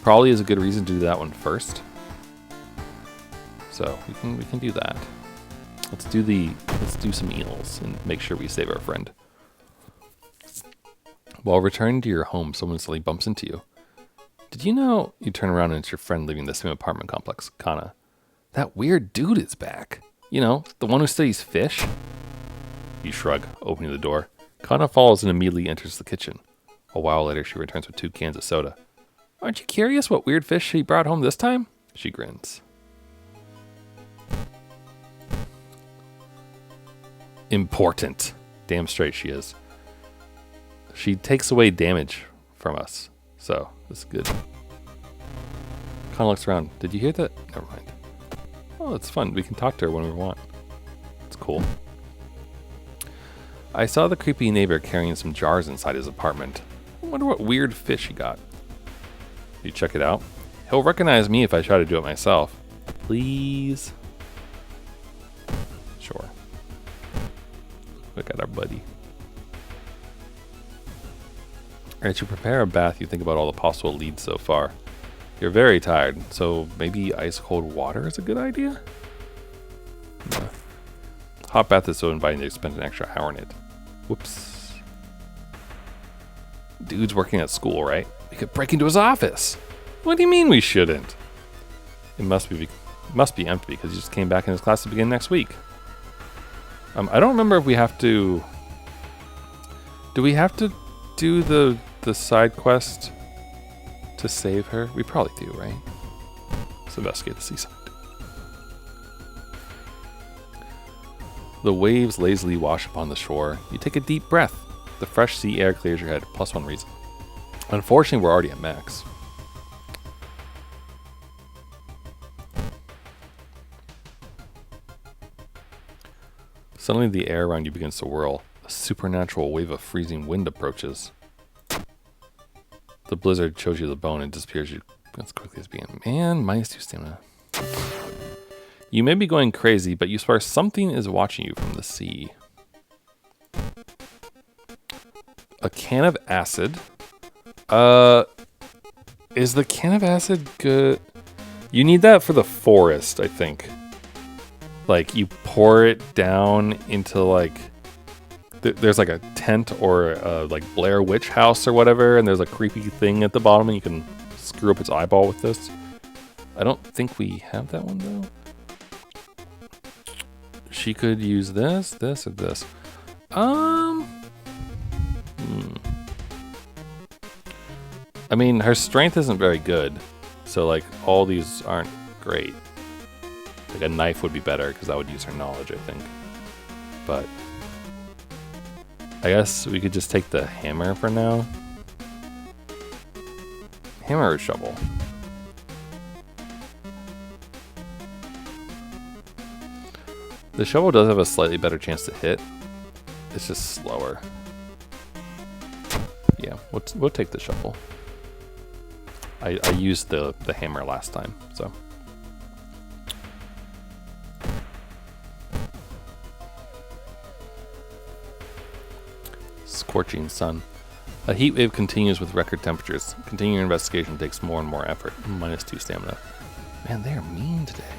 probably is a good reason to do that one first. So we can do that. Let's do some eels and make sure we save our friend. While returning to your home, someone suddenly bumps into you. Did you know? You turn around and it's your friend leaving the same apartment complex, Kana. That weird dude is back. You know, the one who studies fish? You shrug, opening the door. Kana follows and immediately enters the kitchen. A while later, she returns with 2 cans of soda. Aren't you curious what weird fish she brought home this time? She grins. Important. Damn straight she is. She takes away damage from us, so that's good. Kana looks around. Did you hear that? Never mind. Oh, it's fun. We can talk to her when we want. It's cool. I saw the creepy neighbor carrying some jars inside his apartment. I wonder what weird fish he got. You check it out? He'll recognize me if I try to do it myself. Please? Sure. Look at our buddy. As you prepare a bath, you think about all the possible leads so far. You're very tired, so maybe ice cold water is a good idea? No. Hot bath is so inviting to spend an extra hour in it. Whoops. Dude's working at school, right? We could break into his office. What do you mean we shouldn't? It must be empty because he just came back in his class to begin next week. I don't remember if we have to... Do we have to do the side quest to save her? We probably do, right? Let's investigate the seaside. The waves lazily wash upon the shore. You take a deep breath. The fresh sea air clears your head, +1 reason. Unfortunately, we're already at max. Suddenly, the air around you begins to whirl. A supernatural wave of freezing wind approaches. The blizzard shows you the bone and disappears you as quickly as began. Man, -2 stamina. You may be going crazy, but you swear something is watching you from the sea. A can of acid. Is the can of acid good? You need that for the forest, I think. Like, you pour it down into, like... There's, like, a tent or, like, Blair Witch house or whatever, and there's a creepy thing at the bottom, and you can screw up its eyeball with this. I don't think we have that one, though. She could use this, or this. I mean, her strength isn't very good, so like all these aren't great. Like a knife would be better because that would use her knowledge, I think. But I guess we could just take the hammer for now. Hammer or shovel? The shovel does have a slightly better chance to hit. It's just slower. Yeah, we'll take the shovel. I used the hammer last time, so. Scorching sun. A heat wave continues with record temperatures. Continuing your investigation takes more and more effort. -2 stamina. Man, they are mean today.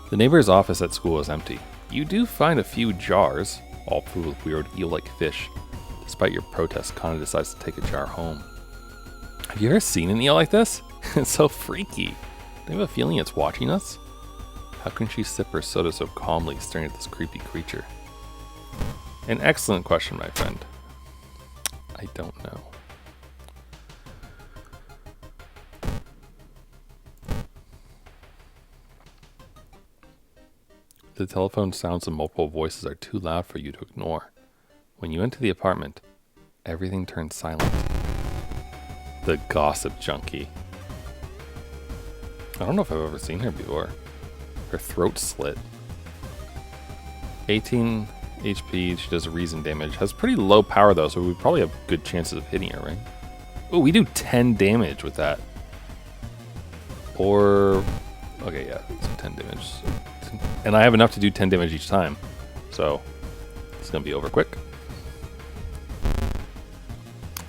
The neighbor's office at school is empty. You do find a few jars, all filled with weird eel-like fish. Despite your protest, Connor decides to take a jar home. Have you ever seen an eel like this? It's so freaky. Do you have a feeling it's watching us? How can she sip her soda so calmly, staring at this creepy creature? An excellent question, my friend. I don't know. The telephone sounds and multiple voices are too loud for you to ignore. When you enter the apartment, everything turns silent. The gossip junkie. I don't know if I've ever seen her before. Her throat slit. 18 HP, she does reason damage. Has pretty low power though, so we probably have good chances of hitting her, right? Oh, we do 10 damage with that. Or... okay, yeah, so 10 damage. And I have enough to do 10 damage each time. So, it's gonna be over quick.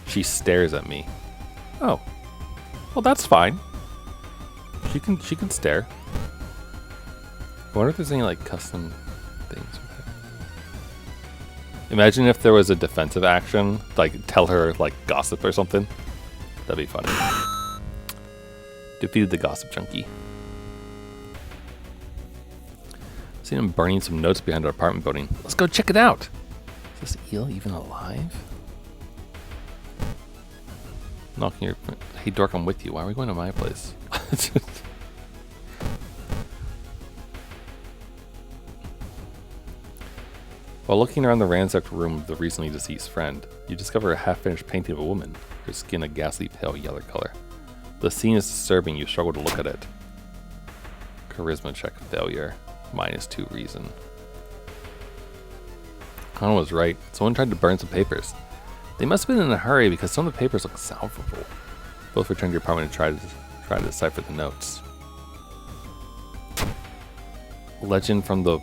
She stares at me. Oh. Well, that's fine. She can stare. I wonder if there's any, like, custom things with it. Imagine if there was a defensive action, like, tell her, like, gossip or something. That'd be funny. Defeated the gossip junkie. Seen him burning some notes behind our apartment building. Let's go check it out. Is this eel even alive? Knocking your... Hey, dork, I'm with you. Why are we going to my place? While looking around the ransacked room of the recently deceased friend, you discover a half-finished painting of a woman, her skin a ghastly pale yellow color. The scene is disturbing. You struggle to look at it. Charisma check failure. -2 reason. Connor was right. Someone tried to burn some papers. They must have been in a hurry because some of the papers look salvageable. Both return to your apartment and try to decipher the notes. Legend from the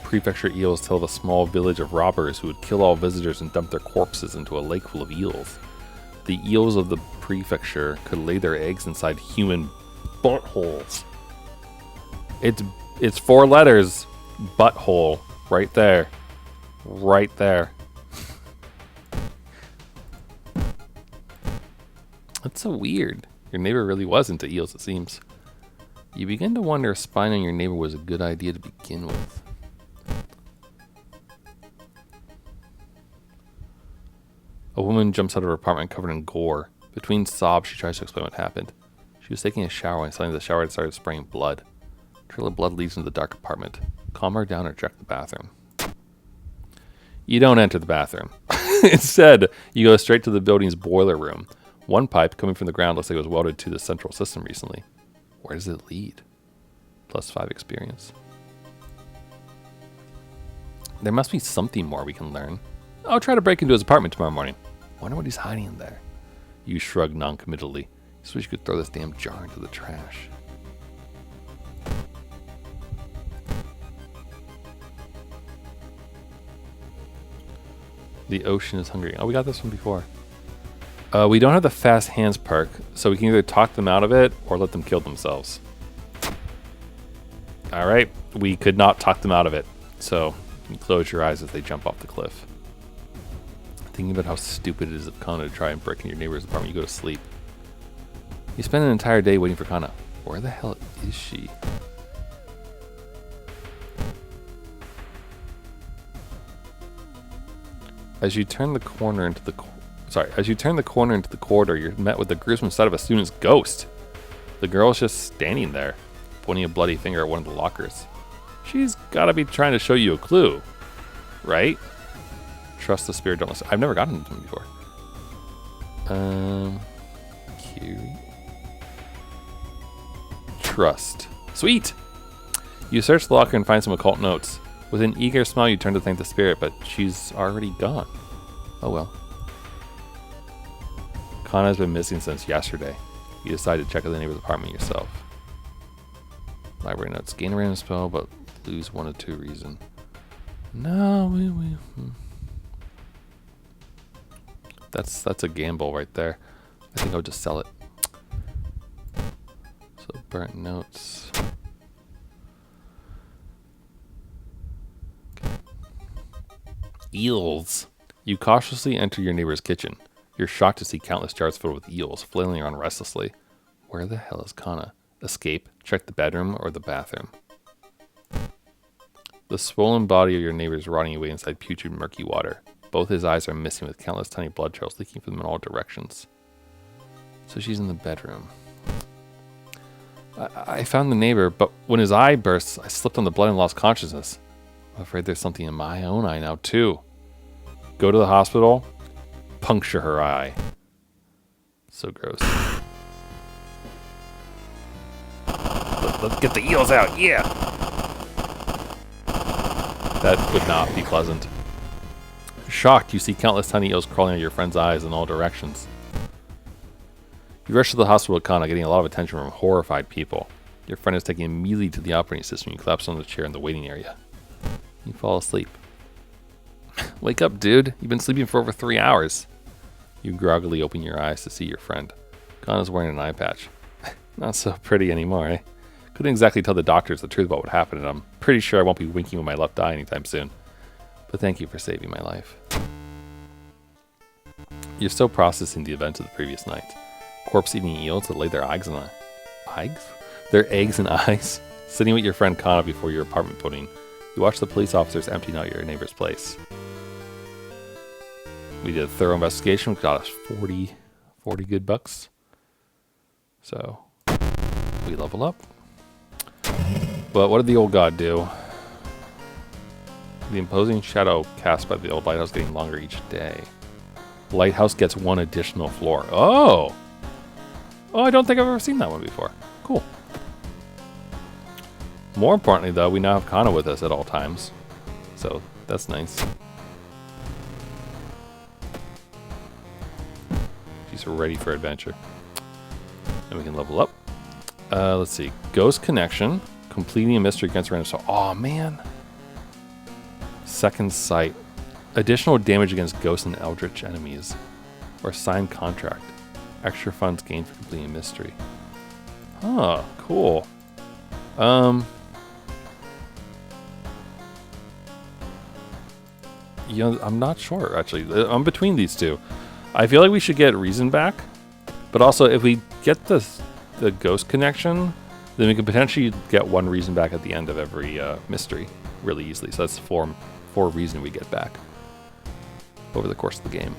prefecture eels tell of a small village of robbers who would kill all visitors and dump their corpses into a lake full of eels. the eels of the prefecture could lay their eggs inside human buttholes. It's 4 letters. Butthole. Right there. Right there. That's so weird. Your neighbor really was into eels, it seems. You begin to wonder if spying on your neighbor was a good idea to begin with. A woman jumps out of her apartment covered in gore. Between sobs, she tries to explain what happened. She was taking a shower when suddenly the shower had started spraying blood. A trail of blood leads into the dark apartment. Calm her down or check the bathroom. You don't enter the bathroom. Instead, you go straight to the building's boiler room. One pipe coming from the ground looks like it was welded to the central system recently. Where does it lead? +5 experience. There must be something more we can learn. I'll try to break into his apartment tomorrow morning. Wonder what he's hiding in there. You shrug non-committally. Just wish you could throw this damn jar into the trash. The ocean is hungry. Oh, we got this one before. We don't have the fast hands perk, so we can either talk them out of it or let them kill themselves. Alright, we could not talk them out of it, so you close your eyes as they jump off the cliff. Thinking about how stupid it is of Kana to try and break into your neighbor's apartment, you go to sleep. You spend an entire day waiting for Kana. Where the hell is she? As you turn the corner into the corridor, you're met with the gruesome sight of a student's ghost. The girl's just standing there, pointing a bloody finger at one of the lockers. She's got to be trying to show you a clue, right? Trust the spirit, don't listen. I've never gotten into them before. Cute. Trust. Sweet! You search the locker and find some occult notes. With an eager smile, you turn to thank the spirit, but she's already gone. Oh well. Kana has been missing since yesterday. You decide to check out the neighbor's apartment yourself. Library notes. Gain a random spell, but lose 1 of 2 reason. No, That's a gamble right there. I think I'll just sell it. So burnt notes. Okay. Eels. You cautiously enter your neighbor's kitchen. You're shocked to see countless jars filled with eels flailing around restlessly. Where the hell is Kana? Escape, check the bedroom or the bathroom. The swollen body of your neighbor is rotting away inside putrid murky water. Both his eyes are missing with countless tiny blood trails leaking from them in all directions. So she's in the bedroom. I found the neighbor, but when his eye burst, I slipped on the blood and lost consciousness. I'm afraid there's something in my own eye now, too. Go to the hospital, puncture her eye. So gross. Let's get the eels out, yeah! That would not be pleasant. Shocked, you see countless tiny eels crawling out of your friend's eyes in all directions. You rush to the hospital with Kana, getting a lot of attention from horrified people. Your friend is taken immediately to the operating system. You collapse on the chair in the waiting area. You fall asleep. Wake up, dude. You've been sleeping for over 3 hours. You groggily open your eyes to see your friend. Kana's wearing an eye patch. Not so pretty anymore, eh? Couldn't exactly tell the doctors the truth about what happened, and I'm pretty sure I won't be winking with my left eye anytime soon. But thank you for saving my life. You're still processing the events of the previous night. Corpse-eating eels that lay their eggs and their eggs and eyes. Sitting with your friend Kana before your apartment building, you watch the police officers emptying out your neighbor's place. We did a thorough investigation, which got us 40 good bucks. So, we level up. But what did the old god do? The imposing shadow cast by the old lighthouse getting longer each day. The lighthouse gets 1 additional floor. Oh! Oh, I don't think I've ever seen that one before. Cool. More importantly, though, we now have Kana with us at all times. So, that's nice. She's ready for adventure. And we can level up. Let's see. Ghost Connection. Completing a mystery against random soul. Oh, man. Second Sight. Additional damage against ghosts and eldritch enemies. or signed contract. Extra funds gained for completing a mystery. Huh, cool. You know, I'm not sure, actually. I'm between these two. I feel like we should get reason back, but also if we get the ghost connection, then we could potentially get one reason back at the end of every mystery really easily. So that's four reason we get back over the course of the game.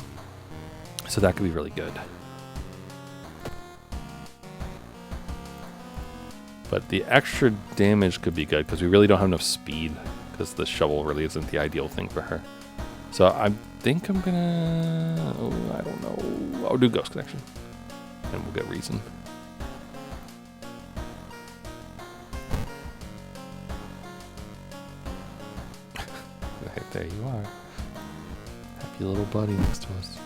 So that could be really good. But the extra damage could be good because we really don't have enough speed because the shovel really isn't the ideal thing for her. So I think I'm gonna, I don't know. I'll do ghost connection and we'll get reason. Right, there you are. Happy little buddy next to us.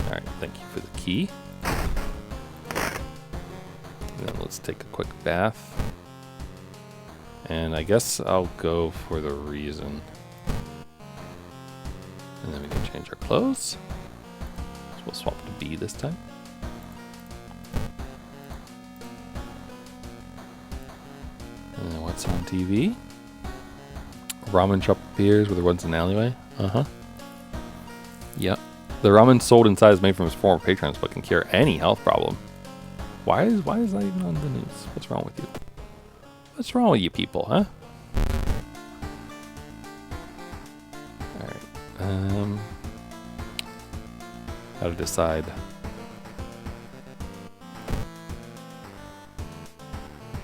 Alright, thank you for the key. And then let's take a quick bath. And I guess I'll go for the reason. And then we can change our clothes. So we'll swap to B this time. And then what's on TV? Ramen shop appears where there was an alleyway. Uh-huh. Yep. The ramen sold inside is made from his former patrons but can cure any health problem. Why is that even on the news? What's wrong with you? What's wrong with you people, huh? Alright. How to decide.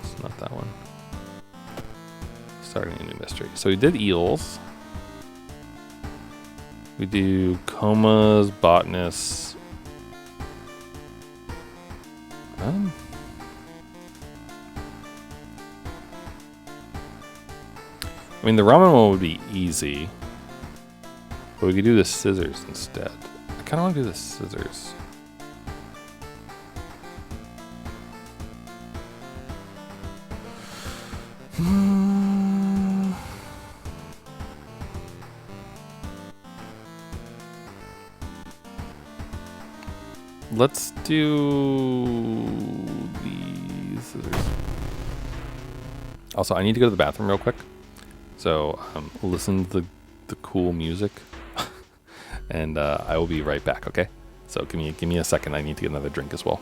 It's not that one. Starting a new mystery. So we did eels. We do comas, botanists. I mean, the ramen one would be easy, but we could do the scissors instead. I kind of want to do the scissors. Let's do the scissors. Also, I need to go to the bathroom real quick. So listen to the cool music, and I will be right back. Okay. So give me a second. I need to get another drink as well.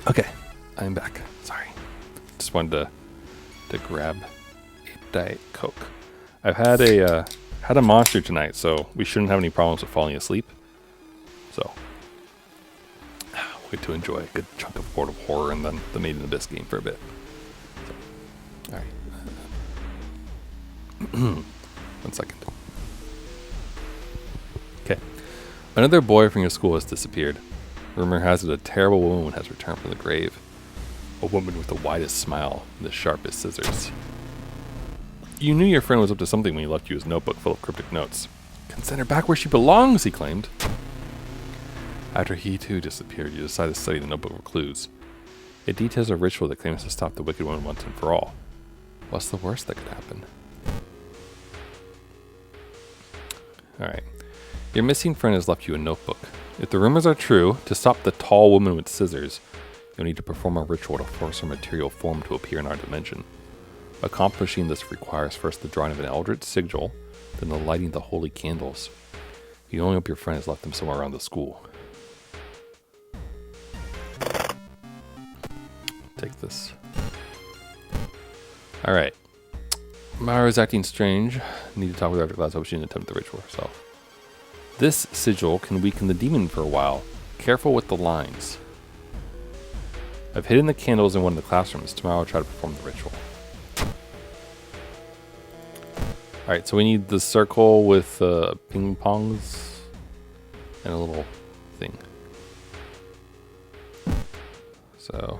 Okay, I'm back. Sorry. Just wanted to grab a Diet Coke. I've had a monster tonight, so we shouldn't have any problems with falling asleep. So, wait to enjoy a good chunk of World of Horror and then the Made in Abyss game for a bit. So, alright. 1 second. Okay. Another boy from your school has disappeared. Rumor has it a terrible woman has returned from the grave. A woman with the widest smile and the sharpest scissors. You knew your friend was up to something when he left you his notebook full of cryptic notes. Can send her back where she belongs, he claimed. After he too disappeared, you decide to study the notebook for clues. It details a ritual that claims to stop the Wicked One once and for all. What's the worst that could happen? Alright. Your missing friend has left you a notebook. If the rumors are true, to stop the tall woman with scissors, you'll need to perform a ritual to force her material form to appear in our dimension. Accomplishing this requires first the drawing of an eldritch sigil, then the lighting of the holy candles. You only hope your friend has left them somewhere around the school. Take this. Alright. Myra's acting strange. Need to talk with her after class. Hope she didn't attempt the ritual herself. This sigil can weaken the demon for a while. Careful with the lines. I've hidden the candles in one of the classrooms. Tomorrow I'll try to perform the ritual. Alright, so we need the circle with ping pongs and a little thing. So,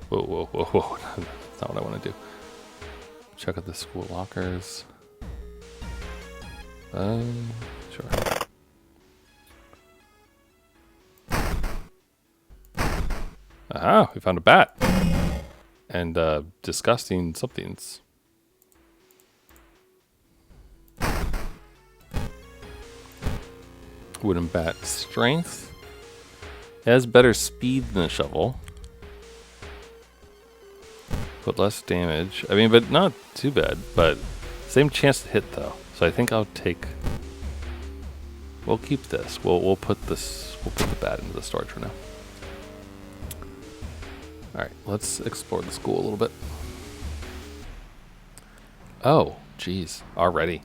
whoa, whoa, whoa, whoa. That's not what I want to do. Check out the school lockers. Sure. Aha, we found a bat. And disgusting somethings. Wooden bat strength. It has better speed than a shovel. But less damage. I mean, but not too bad. But same chance to hit though. So I think I'll take. We'll keep this. We'll put this. We'll put the bat into the storage for now. All right, let's explore the school a little bit. Oh, geez, already.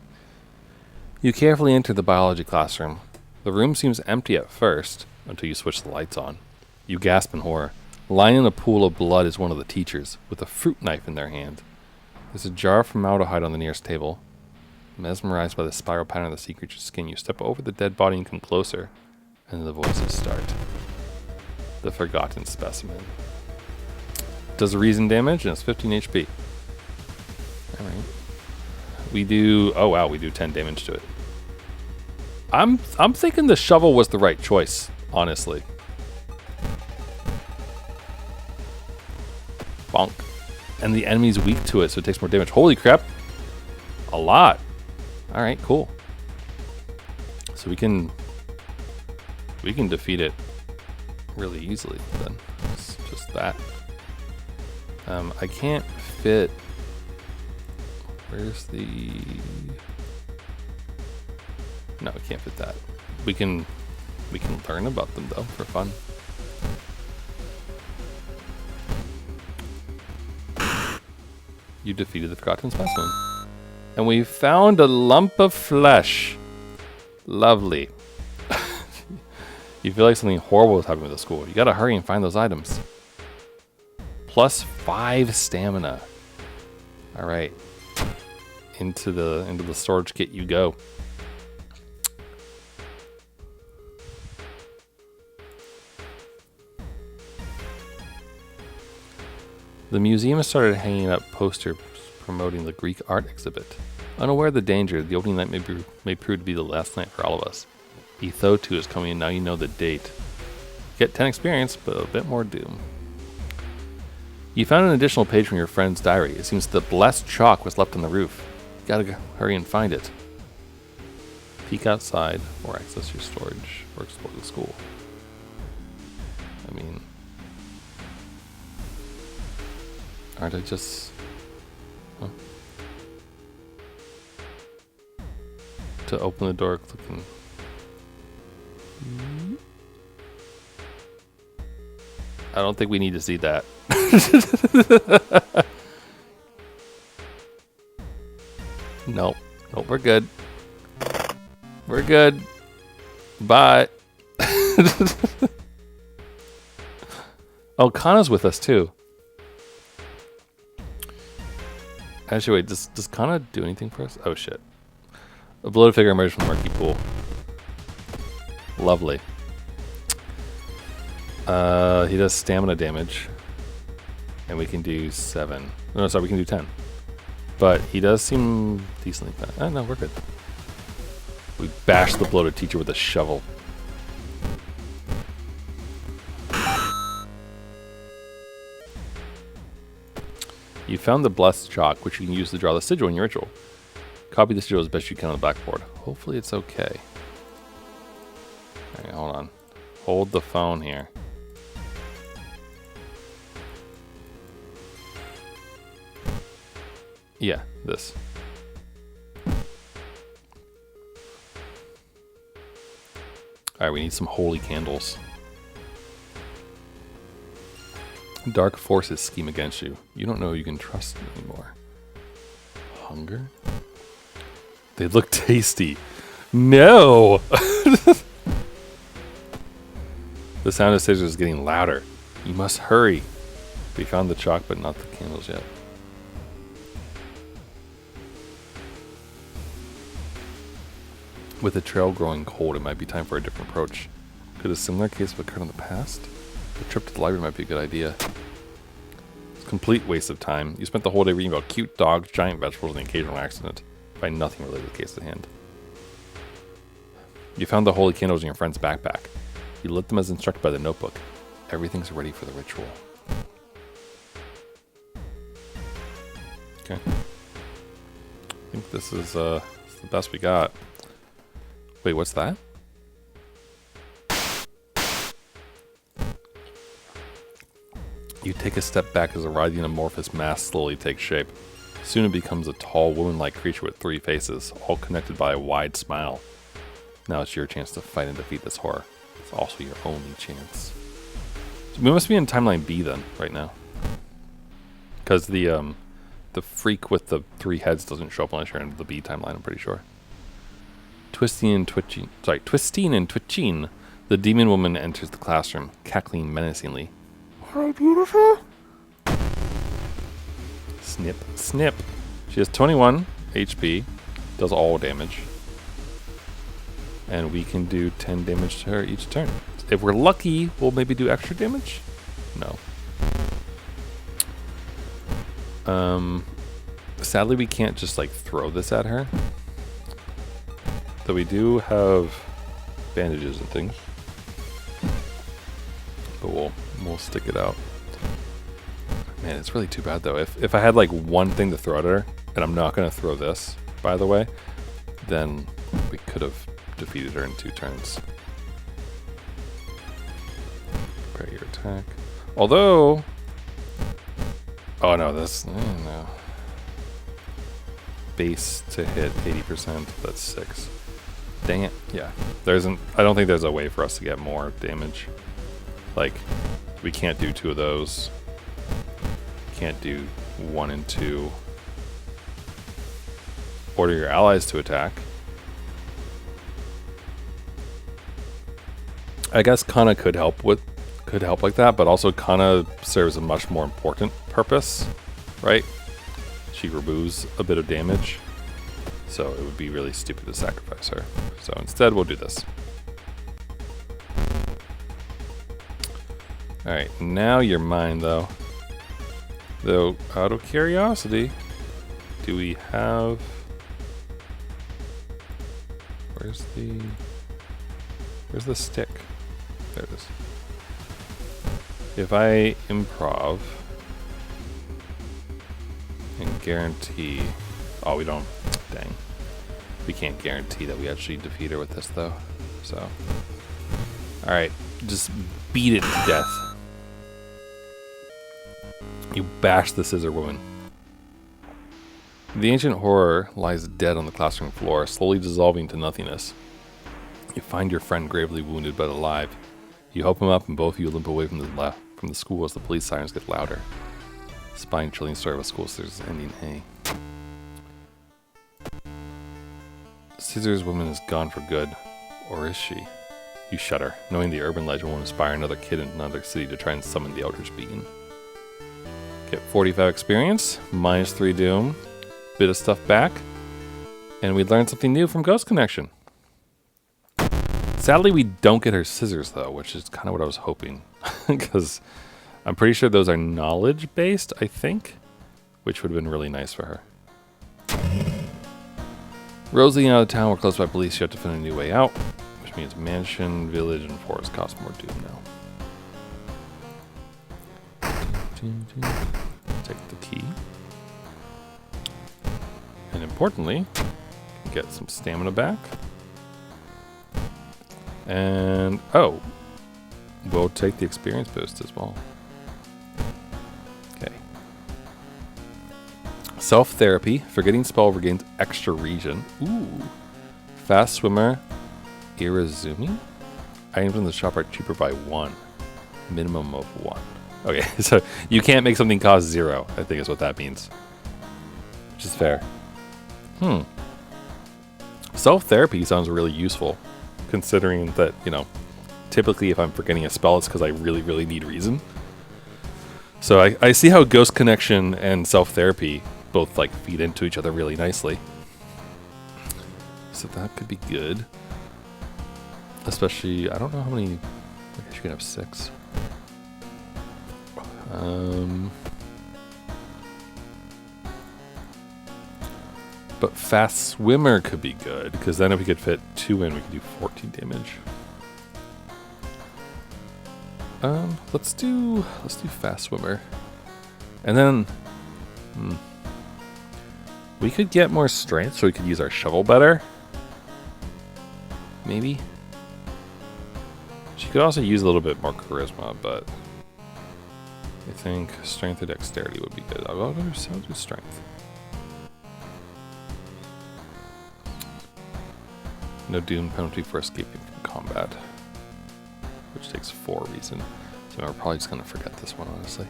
You carefully enter the biology classroom. The room seems empty at first until you switch the lights on. You gasp in horror. Lying in a pool of blood is one of the teachers, with a fruit knife in their hand. There's a jar of formaldehyde on the nearest table. Mesmerized by the spiral pattern of the sea creature's skin, you step over the dead body and come closer, and the voices start. The forgotten specimen. Does reason damage, and it's 15 HP. Alright. We do, oh wow, we do 10 damage to it. I'm thinking the shovel was the right choice, honestly. Bonk. And the enemy's weak to it, so it takes more damage. Holy crap. A lot. Alright, cool. So we can defeat it really easily then. It's just that. I can't fit. Where's the? No, we can't fit that. We can learn about them though for fun. You defeated the forgotten specimen, and we found a lump of flesh. Lovely. You feel like something horrible is happening with the school. You gotta hurry and find those items. Plus 5 stamina. All right, into the storage kit you go. The museum has started hanging up posters promoting the Greek art exhibit. Unaware of the danger, the opening night may prove to be the last night for all of us. Etho 2 is coming, and now you know the date. Get 10 experience, but a bit more doom. You found an additional page from your friend's diary. It seems the blessed chalk was left on the roof. You gotta go hurry and find it. Peek outside, or access your storage, or explore the school. I mean, aren't I just... Huh? To open the door, clicking... I don't think we need to see that. Nope. Nope, we're good. We're good. Bye. Oh, Kana's with us too. Actually, wait, does Kana do anything for us? Oh shit. A bloated figure emerged from the murky pool. Lovely. He does stamina damage. And we can do 7. No, sorry, we can do 10. But he does seem decently fast. Oh, no, we're good. We bashed the bloated teacher with a shovel. You found the blessed chalk, which you can use to draw the sigil in your ritual. Copy the sigil as best you can on the blackboard. Hopefully it's okay. Alright, hold on. Hold the phone here. Yeah, this. Alright, we need some holy candles. Dark forces scheme against you. You don't know you can trust them anymore. Hunger? They look tasty. No! The sound of scissors is getting louder. You must hurry. We found the chalk, but not the candles yet. With the trail growing cold, it might be time for a different approach. Could a similar case have occurred in the past? A trip to the library might be a good idea. It's a complete waste of time. You spent the whole day reading about cute dogs, giant vegetables, and the occasional accident. Find nothing related to the case at hand. You found the holy candles in your friend's backpack. You lit them as instructed by the notebook. Everything's ready for the ritual. Okay. I think this is the best we got. Wait, what's that? You take a step back as a writhing amorphous mass slowly takes shape. Soon it becomes a tall, woman-like creature with 3 faces, all connected by a wide smile. Now it's your chance to fight and defeat this horror. It's also your only chance. So we must be in timeline B then, right now. Because the freak with the 3 heads doesn't show up unless you're in the B timeline, I'm pretty sure. Twisting and twitching, the demon woman enters the classroom, cackling menacingly. Hi, beautiful. Snip, snip. She has 21 HP, does all damage. And we can do 10 damage to her each turn. If we're lucky, we'll maybe do extra damage? No. Sadly, we can't just like throw this at her. Though we do have bandages and things. But we'll stick it out. Man, it's really too bad though. If I had like one thing to throw at her, and I'm not gonna throw this, by the way, then we could have defeated her in 2 turns. Prepare your attack. Although, oh no, that's no. Base to hit 80%. That's 6. Dang it. Yeah, I don't think there's a way for us to get more damage. Like, we can't do 2 of those. Can't do 1 and 2. Order your allies to attack. I guess Kana could help like that, but also Kana serves a much more important purpose, right? She removes a bit of damage, so it would be really stupid to sacrifice her. So instead, we'll do this. Alright, now you're mine, though. Though, out of curiosity, do we have... Where's the stick? There it is. If I improv and guarantee... Oh, we don't... Dang. We can't guarantee that we actually defeat her with this, though. So... Alright, just beat it to death. You bash the scissor woman. The ancient horror lies dead on the classroom floor, slowly dissolving to nothingness. You find your friend gravely wounded but alive. You help him up and both of you limp away from the school as the police sirens get louder. Spine-chilling story of a school scissors ending A. Scissors woman is gone for good. Or is she? You shudder, knowing the urban legend will inspire another kid in another city to try and summon the Eldritch Being. Get 45 experience, -3 doom, bit of stuff back, and we learned something new from Ghost Connection. Sadly, we don't get her scissors, though, which is kind of what I was hoping. Because I'm pretty sure those are knowledge-based, I think, which would have been really nice for her. Rosalie out of town, we're close by police, you have to find a new way out, which means mansion, village, and forest cost more doom now. Take the key. And importantly, get some stamina back. And, oh, we'll take the experience boost as well. Okay. Self-therapy. Forgetting spell regains extra regen. Ooh. Fast swimmer. Irizumi. Items in the shop are cheaper by 1. Minimum of 1. Okay, so you can't make something cost 0, I think is what that means. Which is fair. Self-therapy sounds really useful, considering that, you know, typically if I'm forgetting a spell, it's because I really, really need reason. So I see how Ghost Connection and self-therapy both, like, feed into each other really nicely. So that could be good. Especially, I don't know how many, I guess you can have 6. But fast swimmer could be good, because then if we could fit 2 in, we could do 14 damage. Let's do fast swimmer. And then we could get more strength so we could use our shovel better. Maybe. She could also use a little bit more charisma, but I think strength or dexterity would be good. I'll go to strength. No doom penalty for escaping from combat, which takes 4 reason. So we're probably just gonna forget this one, honestly,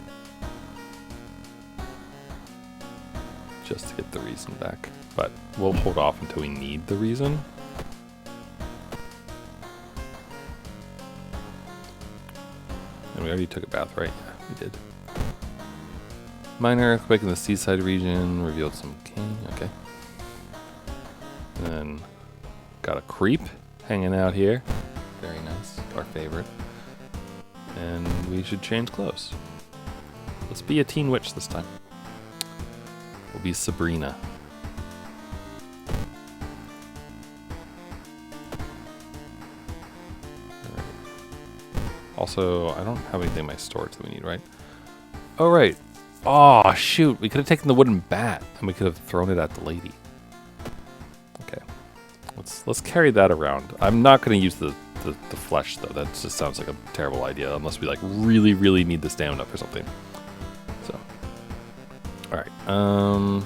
just to get the reason back. But we'll hold off until we need the reason. And we already took a bath, right? Yeah, we did. Minor earthquake in the seaside region revealed some king. Okay. And then got a creep hanging out here. Very nice. Our favorite. And we should change clothes. Let's be a teen witch this time. We'll be Sabrina. Alright. Also, I don't have anything in my storage that we need, right? Oh, right. Oh, shoot. We could have taken the wooden bat and we could have thrown it at the lady. Okay. Let's carry that around. I'm not going to use the flesh, though. That just sounds like a terrible idea, unless we, like, really, really need the stamina for something. So. Alright.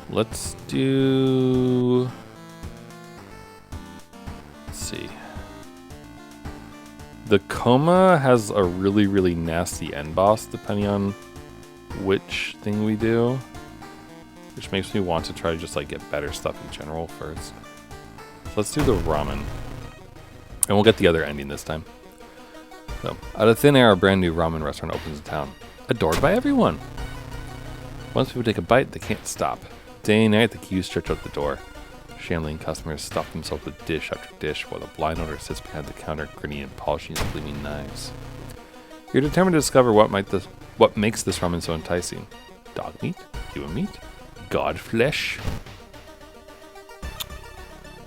Let's do... Let's see. The coma has a really, really nasty end boss, depending on which thing we do, which makes me want to try to just, like, get better stuff in general first. So let's do the ramen, and we'll get the other ending this time. So, out of thin air, a brand new ramen restaurant opens in town, adored by everyone. Once people take a bite, they can't stop. Day and night, the queues stretch out the door. Shambling customers stuff themselves with dish after dish, while the blind owner sits behind the counter, grinning and polishing his gleaming knives. You're determined to discover what makes this ramen so enticing. Dog meat? Human meat? God flesh?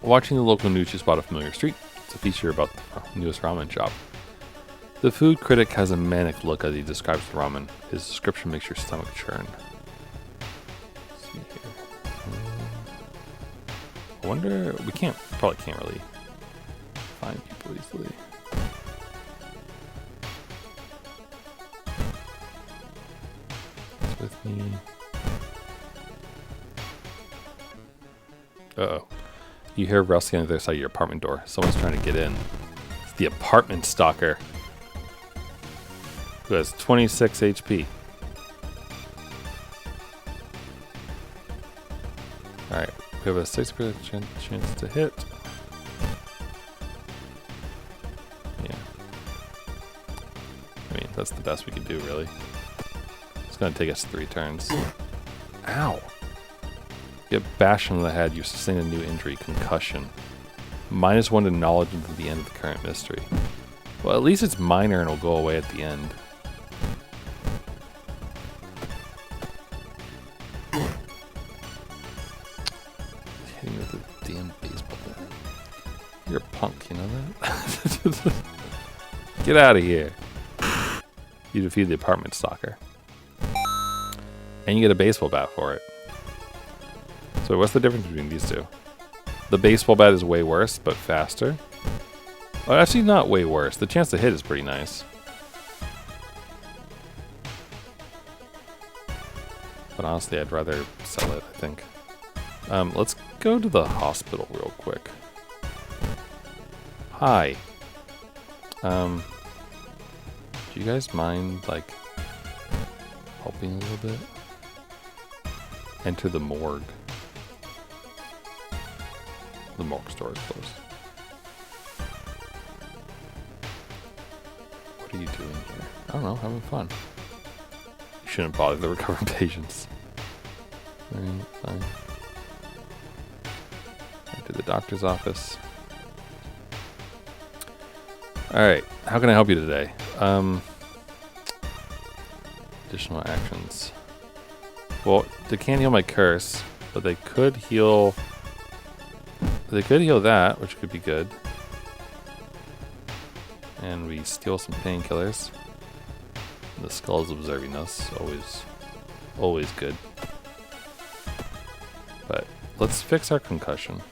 Watching the local news, you spot a familiar street. It's a feature about the newest ramen shop. The food critic has a manic look as he describes the ramen. His description makes your stomach churn. Let's see here. I wonder, we probably can't really find people easily. It's with me. Uh-oh. You hear rustling on the other side of your apartment door. Someone's trying to get in. It's the apartment stalker, who has 26 HP. Alright, we have a 6% chance to hit. Yeah. I mean, that's the best we can do, really. It's going to take us 3 turns. Ow! Get bashed on the head, you sustain a new injury, concussion. -1 to knowledge until the end of the current mystery. Well, at least it's minor and it'll go away at the end. Hitting me with a damn baseball bat. You're a punk, you know that? Get out of here. You defeat the apartment stalker. And you get a baseball bat for it. So what's the difference between these two? The baseball bat is way worse, but faster. Oh, actually not way worse. The chance to hit is pretty nice. But honestly, I'd rather sell it, I think. Let's go to the hospital real quick. Hi. Do you guys mind, like, helping a little bit? Enter the morgue. The morgue store is closed. What are you doing here? I don't know, having fun. You shouldn't bother the recovering patients. Alright, fine. To the doctor's office. Alright, how can I help you today? Additional actions. Well, they can't heal my curse, but they could heal... They could heal that, which could be good. And we steal some painkillers. The skull is observing us. Always good. But let's fix our concussion.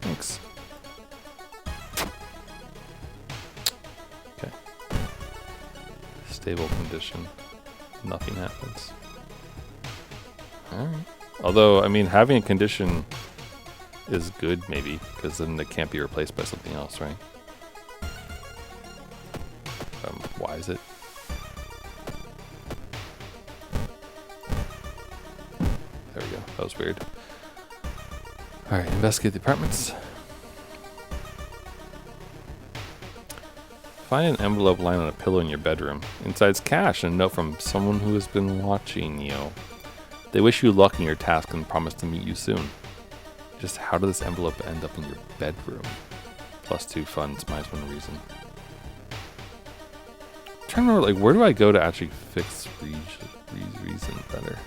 Thanks. Okay. Stable condition. Nothing happens. Alright. Although, I mean, having a condition is good, maybe, because then it can't be replaced by something else, right? Why is it? There we go. That was weird. Alright, investigate the apartments. Find an envelope lying on a pillow in your bedroom. Inside's cash and a note from someone who has been watching you. They wish you luck in your task and promise to meet you soon. Just how did this envelope end up in your bedroom? +2 funds, -1 reason. I'm trying to remember, like, where do I go to actually fix reason better?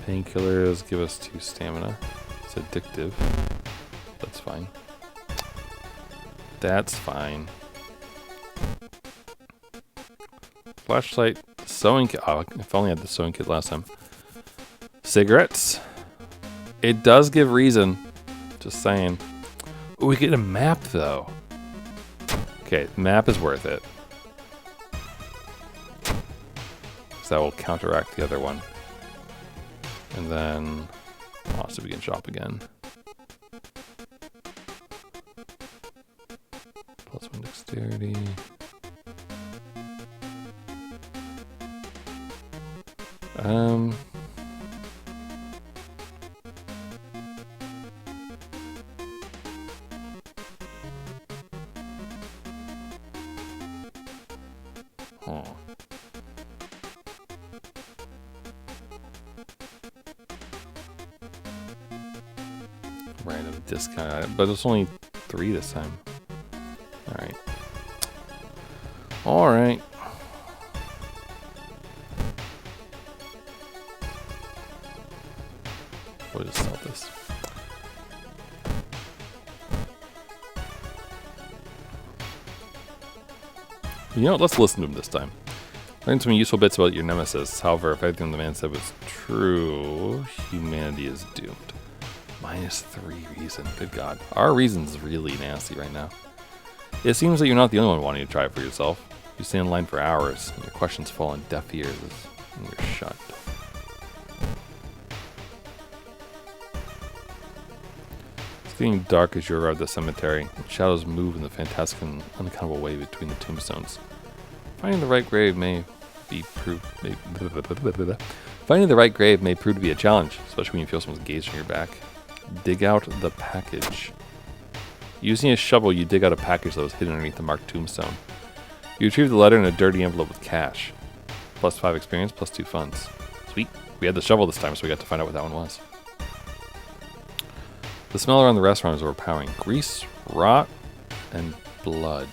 Painkillers give us 2 stamina. It's addictive. That's fine. That's fine. Flashlight, sewing kit. Oh, if only I had the sewing kit last time. Cigarettes. It does give reason. Just saying. Ooh, we get a map though. Okay, map is worth it. Because that will counteract the other one. And then, oh, so we can shop again. +1 dexterity. Oh. Random discount, but it's only 3 this time. Alright. Alright. We'll just sell this. You know what? Let's listen to him this time. Learn some useful bits about your nemesis. However, if everything the man said was true, humanity is doomed. -3 reason. Good God. Our reason's really nasty right now. It seems that you're not the only one wanting to try it for yourself. You stand in line for hours, and your questions fall on deaf ears, and you're shunned. It's getting dark as you arrive at the cemetery. Shadows move in the fantastic and unaccountable way between the tombstones. Finding the right grave may prove to be a challenge, especially when you feel someone's gaze on your back. Dig out the package. Using a shovel, you dig out a package that was hidden underneath the marked tombstone. You retrieve the letter in a dirty envelope with cash. +5 experience, +2 funds. Sweet. We had the shovel this time, so we got to find out what that one was. The smell around the restaurant is overpowering. Grease, rot, and blood.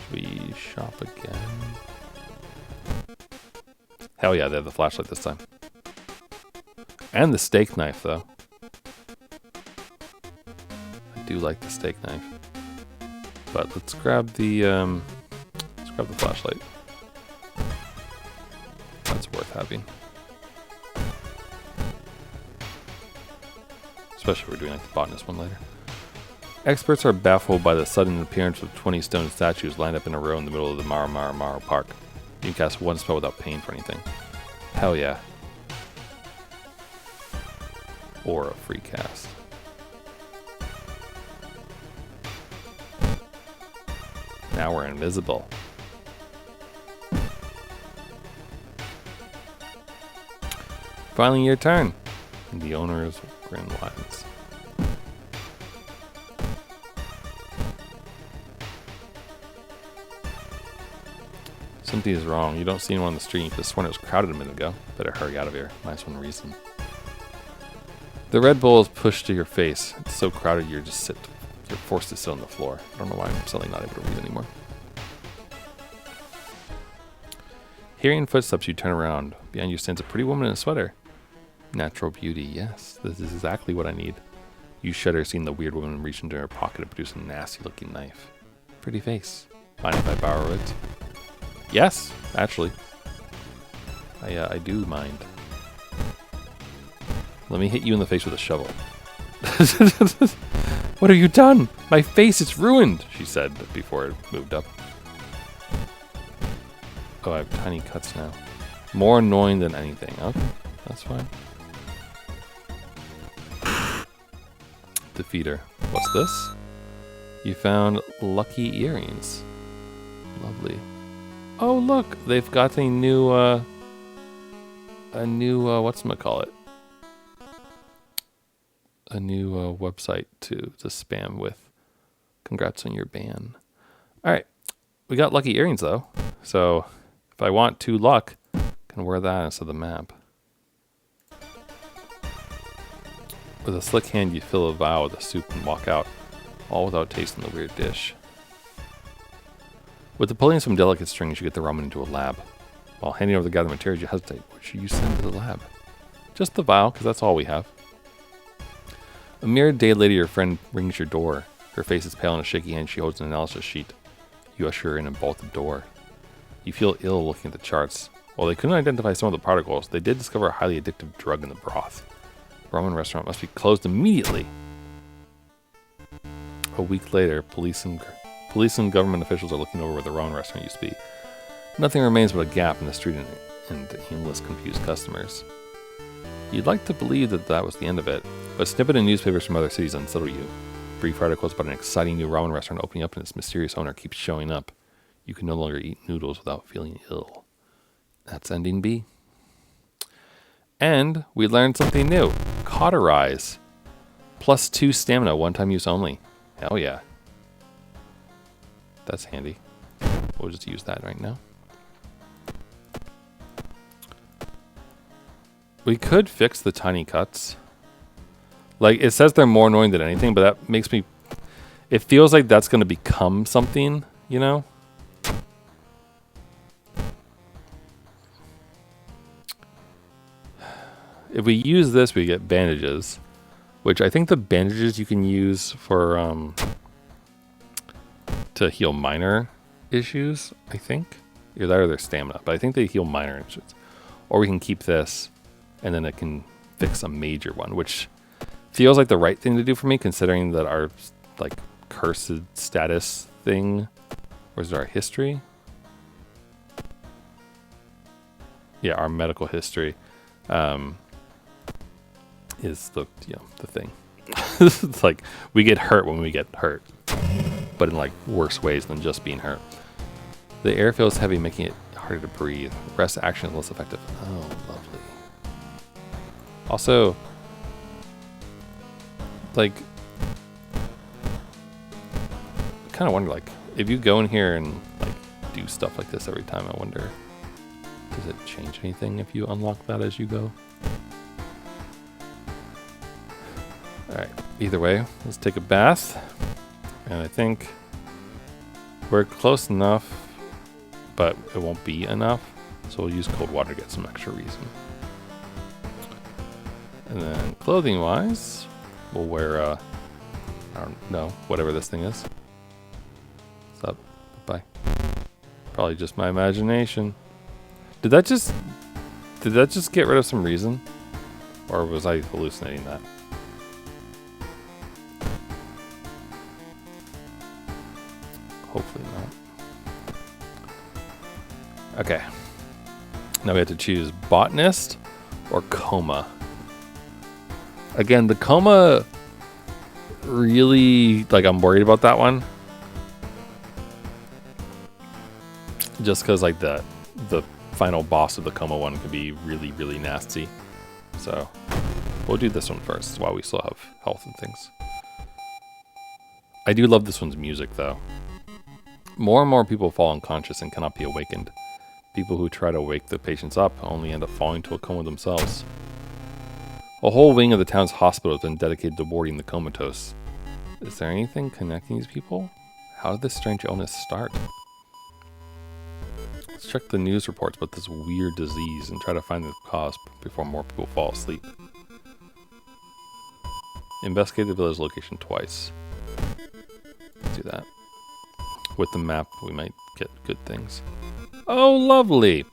Should we shop again? Hell yeah, they have the flashlight this time. And the steak knife, though. I do like the steak knife. But let's grab the flashlight. That's worth having. Especially if we're doing like the botanist one later. Experts are baffled by the sudden appearance of 20 stone statues lined up in a row in the middle of the Mara Park. You can cast one spell without paying for anything. Hell yeah. Or a free cast. Now we're invisible. Finally your turn. The owner's Grand Lines. Something is wrong. You don't see anyone on the street. You could have sworn it was crowded a minute ago. Better hurry out of here. Nice one reason. The Red Bull is pushed to your face. It's so crowded you're forced to sit on the floor. I don't know why I'm suddenly not able to read anymore. Hearing footsteps, you turn around. Behind you stands a pretty woman in a sweater. Natural beauty, yes. This is exactly what I need. You shudder seeing the weird woman reach into her pocket and produce a nasty-looking knife. Pretty face. Mind if I borrow it? Yes, actually. I do mind. Let me hit you in the face with a shovel. What have you done? My face is ruined, she said before it moved up. Oh, I have tiny cuts now. More annoying than anything. Okay, that's fine. Defeat her. What's this? You found lucky earrings. Lovely. Oh look, they've got a new whatchamacallit? A new website to spam with. Congrats on your ban. Alright. We got lucky earrings though. So if I want 2 luck, I can wear that instead of the map. With a slick hand you fill a vial with the soup and walk out, all without tasting the weird dish. With the pulling of some delicate strings, you get the ramen into a lab. While handing over the gathered materials, you hesitate. What should you send to the lab? Just the vial, because that's all we have. A mere day later, your friend rings your door. Her face is pale and a shaky hand. She holds an analysis sheet. You usher her in and bolt the door. You feel ill looking at the charts. While they couldn't identify some of the particles, they did discover a highly addictive drug in the broth. The ramen restaurant must be closed immediately. A week later, police and government officials are looking over where the ramen restaurant used to be. Nothing remains but a gap in the street and aimless, confused customers. You'd like to believe that was the end of it, but snippet in newspapers from other cities unsettle you. Brief articles about an exciting new ramen restaurant opening up and its mysterious owner keeps showing up. You can no longer eat noodles without feeling ill. That's ending B. And we learned something new. Cauterize. +2 stamina, one-time use only. Hell yeah. That's handy. We'll just use that right now. We could fix the tiny cuts. Like, it says they're more annoying than anything, but that makes me... It feels like that's going to become something, you know? If we use this, we get bandages. Which I think the bandages you can use for... to heal minor issues, I think. Either that or their stamina, but I think they heal minor issues. Or we can keep this, and then it can fix a major one, which feels like the right thing to do for me, considering that our like cursed status thing, or is it our history? Yeah, our medical history is the thing. It's like we get hurt when we get hurt, but in like worse ways than just being hurt. The air feels heavy, making it harder to breathe. Rest action is less effective. Oh, lovely. Also, like, I kind of wonder, like, if you go in here and like do stuff like this every time, I wonder, does it change anything if you unlock that as you go? Alright, either way, let's take a bath. And I think we're close enough, but it won't be enough. So we'll use cold water to get some extra reason. And then clothing-wise, we'll wear, I don't know, whatever this thing is. Probably just my imagination. Did that just get rid of some reason? Or was I hallucinating that? Hopefully not. Okay. Now we have to choose botanist or coma. Again, the coma really, like, I'm worried about that one. Just because, like, the final boss of the coma one could be really, really nasty. So we'll do this one first while we still have health and things. I do love this one's music, though. More and more people fall unconscious and cannot be awakened. People who try to wake the patients up only end up falling to a coma themselves. A whole wing of the town's hospital has been dedicated to warding the comatose. Is there anything connecting these people? How did this strange illness start? Let's check the news reports about this weird disease and try to find the cause before more people fall asleep. Investigate the village location twice. Let's do that. With the map, we might get good things. Oh, lovely!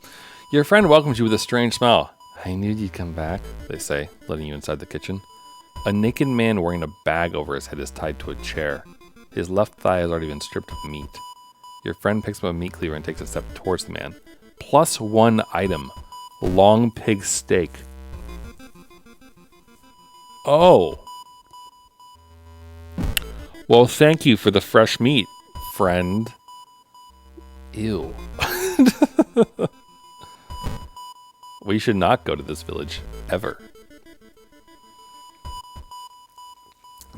Your friend welcomes you with a strange smile. I knew you'd come back, they say, letting you inside the kitchen. A naked man wearing a bag over his head is tied to a chair. His left thigh has already been stripped of meat. Your friend picks up a meat cleaver and takes a step towards the man. Plus one item. Long pig steak. Oh. Well, thank you for the fresh meat, friend. Ew. We should not go to this village, ever.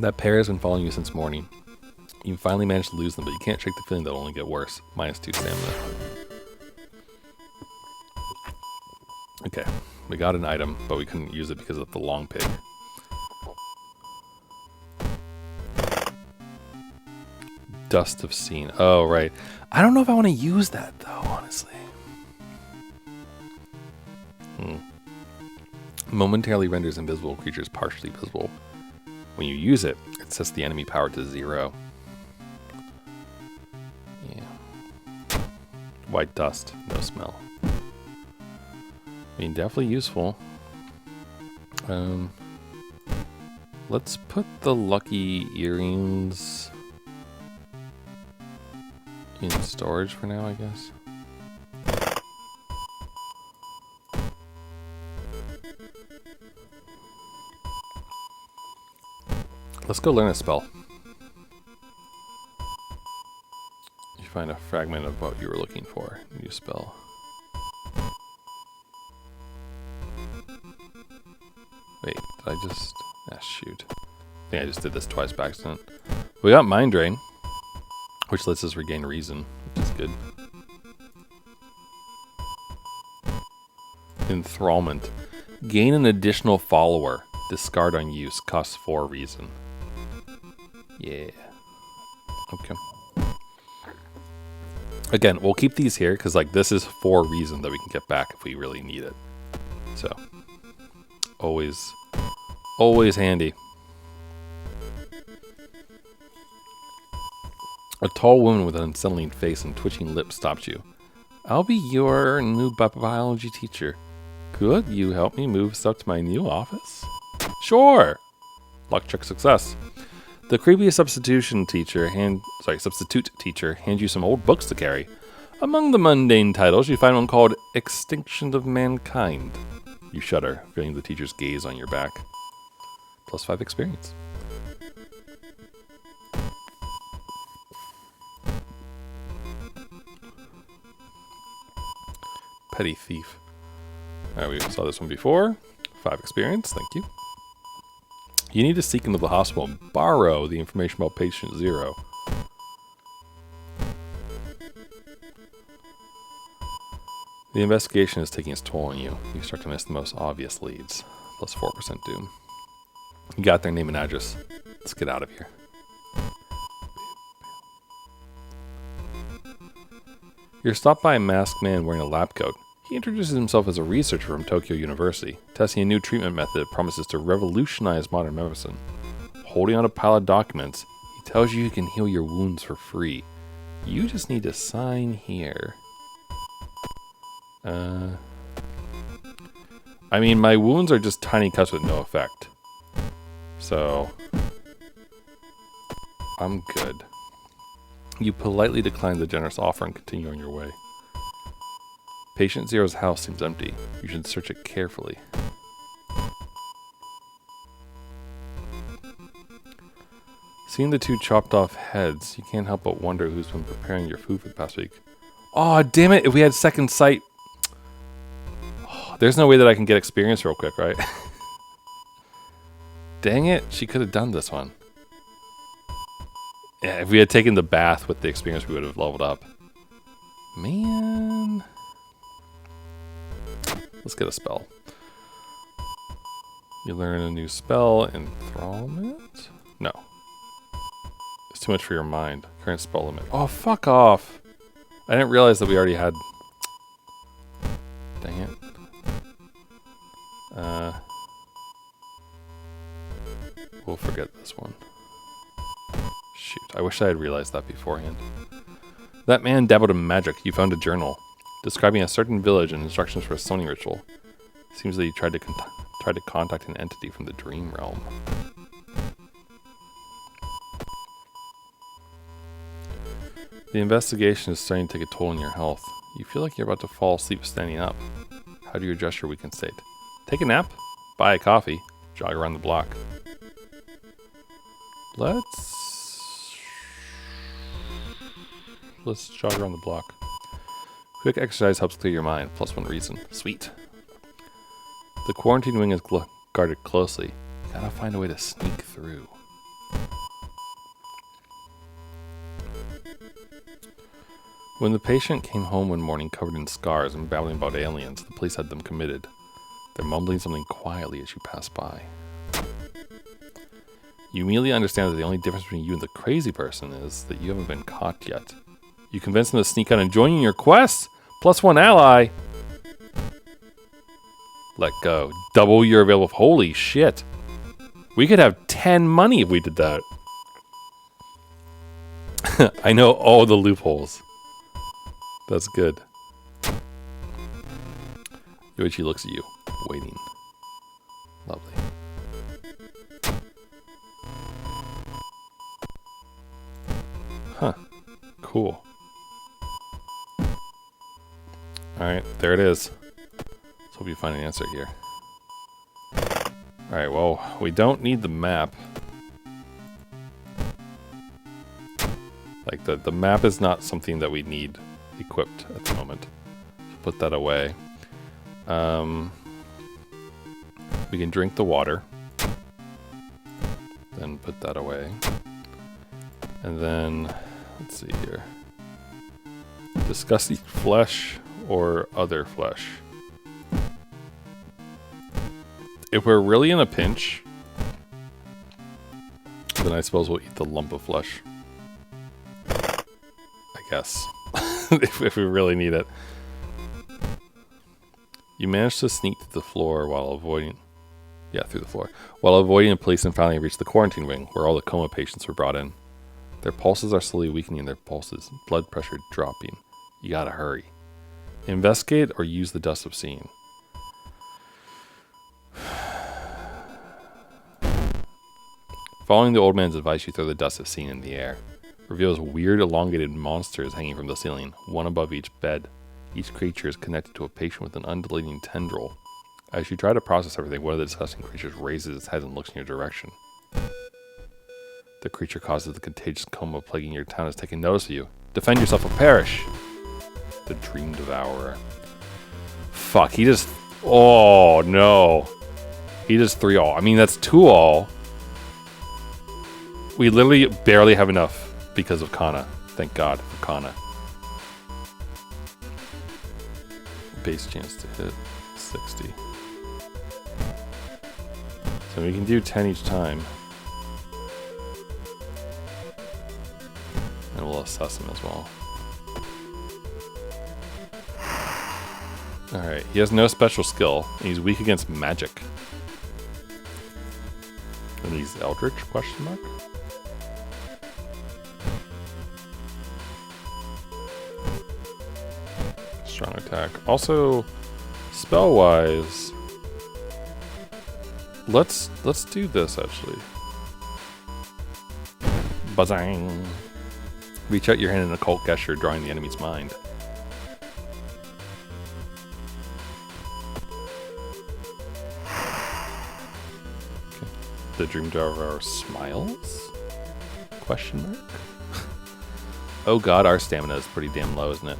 That pair has been following you since morning. You finally managed to lose them, but you can't shake the feeling they'll only get worse. -2 stamina. Okay, we got an item, but we couldn't use it because of the long pig. Dust of Scene. Oh, right. I don't know if I want to use that, though, honestly. Momentarily renders invisible creatures partially visible. When you use it, it sets the enemy power to 0. Yeah. White dust, no smell. I mean, definitely useful. Let's put the lucky earrings in storage for now, I guess. Let's go learn a spell. You find a fragment of what you were looking for. New spell. Wait, did I just... Ah, shoot. I think I just did this twice by accident. We got Mind Drain, which lets us regain reason, which is good. Enthrallment. Gain an additional follower. Discard on use. Costs 4 reason. Yeah. Okay. Again, we'll keep these here because, like, this is 4 reason that we can get back if we really need it. So, always handy. A tall woman with an unsettling face and twitching lips stops you. I'll be your new biology teacher. Could you help me move stuff to my new office? Sure. Luck check success. The creepy substitute teacher hands you some old books to carry. Among the mundane titles, you find one called Extinction of Mankind. You shudder, feeling the teacher's gaze on your back. +5 experience. Petty thief. Alright, we saw this one before. 5 experience, thank you. You need to seek into the hospital and borrow the information about patient 0. The investigation is taking its toll on you. You start to miss the most obvious leads. +4% doom. You got their name and address. Let's get out of here. You're stopped by a masked man wearing a lab coat. He introduces himself as a researcher from Tokyo University, testing a new treatment method that promises to revolutionize modern medicine. Holding on a pile of documents, he tells you he can heal your wounds for free. You just need to sign here. I mean, my wounds are just tiny cuts with no effect. So, I'm good. You politely decline the generous offer and continue on your way. Patient Zero's house seems empty. You should search it carefully. Seeing the two chopped off heads, you can't help but wonder who's been preparing your food for the past week. Oh, damn it! If we had second sight... Oh, there's no way that I can get experience real quick, right? Dang it, she could have done this one. Yeah, if we had taken the bath with the experience, we would have leveled up. Man. Let's get a spell. You learn a new spell, Enthrallment? No. It's too much for your mind. Current spell limit. Oh, fuck off. I didn't realize that we already had... Dang it. We'll forget this one. Shoot, I wish I had realized that beforehand. That man dabbled in magic. You found a journal describing a certain village and instructions for a summoning ritual. Seems that you tried to contact an entity from the dream realm. The investigation is starting to take a toll on your health. You feel like you're about to fall asleep standing up. How do you adjust your weakened state? Take a nap, buy a coffee, jog around the block. Let's jog around the block. Quick exercise helps clear your mind, +1 reason. Sweet. The quarantine wing is guarded closely. Gotta find a way to sneak through. When the patient came home one morning covered in scars and babbling about aliens, the police had them committed. They're mumbling something quietly as you pass by. You immediately understand that the only difference between you and the crazy person is that you haven't been caught yet. You convince them to sneak out and join you in your quest! +1 ally! Let go. Double your available... Holy shit! We could have 10 money if we did that. I know all the loopholes. That's good. Yoichi looks at you, waiting. Lovely. Huh. Cool. Alright, there it is. Let's hope you find an answer here. Alright, well, we don't need the map. Like, the map is not something that we need equipped at the moment. So put that away. We can drink the water. Then put that away. And then, let's see here. Discuss the flesh or other flesh. If we're really in a pinch, then I suppose we'll eat the lump of flesh. I guess. if we really need it. You managed to sneak through the floor while avoiding... Yeah, through the floor. While avoiding the police and finally reached the quarantine wing, where all the coma patients were brought in. Their pulses are slowly weakening, their pulses, blood pressure dropping. You gotta hurry. Investigate or use the dust of seeing. Following the old man's advice, you throw the dust of seeing in the air. Reveals weird elongated monsters hanging from the ceiling, one above each bed. Each creature is connected to a patient with an undulating tendril. As you try to process everything, one of the disgusting creatures raises its head and looks in your direction. The creature causes the contagious coma plaguing your town is taking notice of you. Defend yourself or perish! The Dream Devourer. Fuck, he just... Oh, no. He just 3-all. I mean, that's 2-all. We literally barely have enough because of Kana. Thank God for Kana. Base chance to hit 60. So we can do 10 each time. And we'll assess him as well. Alright, he has no special skill, and he's weak against magic. And he's Eldritch, question mark? Strong attack. attack. Also, spell-wise, let's do this actually. Buzzing. Reach out your hand in an occult gesture, drawing the enemy's mind. Okay. The Dream Devourer smiles? Question mark? Oh god, our stamina is pretty damn low, isn't it?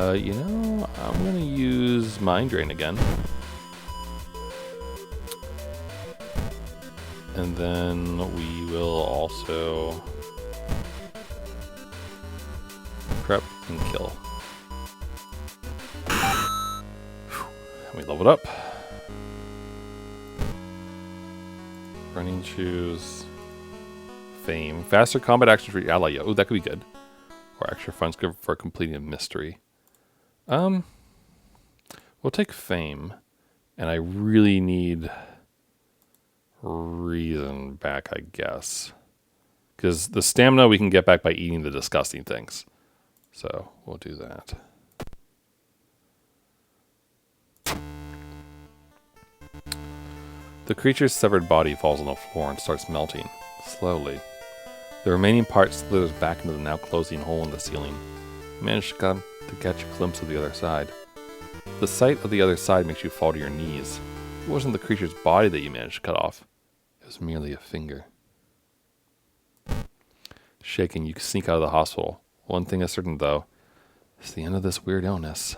You know, I'm gonna use Mind Drain again. And then we will also prep and kill. And we leveled up. Running shoes. Fame. Faster combat action for your ally. Oh, that could be good. Or extra funds for completing a mystery. We'll take fame. And I really need reason back, I guess. Because the stamina we can get back by eating the disgusting things. So we'll do that. The creature's severed body falls on the floor and starts melting, slowly. The remaining part slithers back into the now closing hole in the ceiling. You manage to catch a glimpse of the other side. The sight of the other side makes you fall to your knees. It wasn't the creature's body that you managed to cut off. It was merely a finger. Shaking, you sneak out of the hospital. One thing is certain, though. It's the end of this weird illness.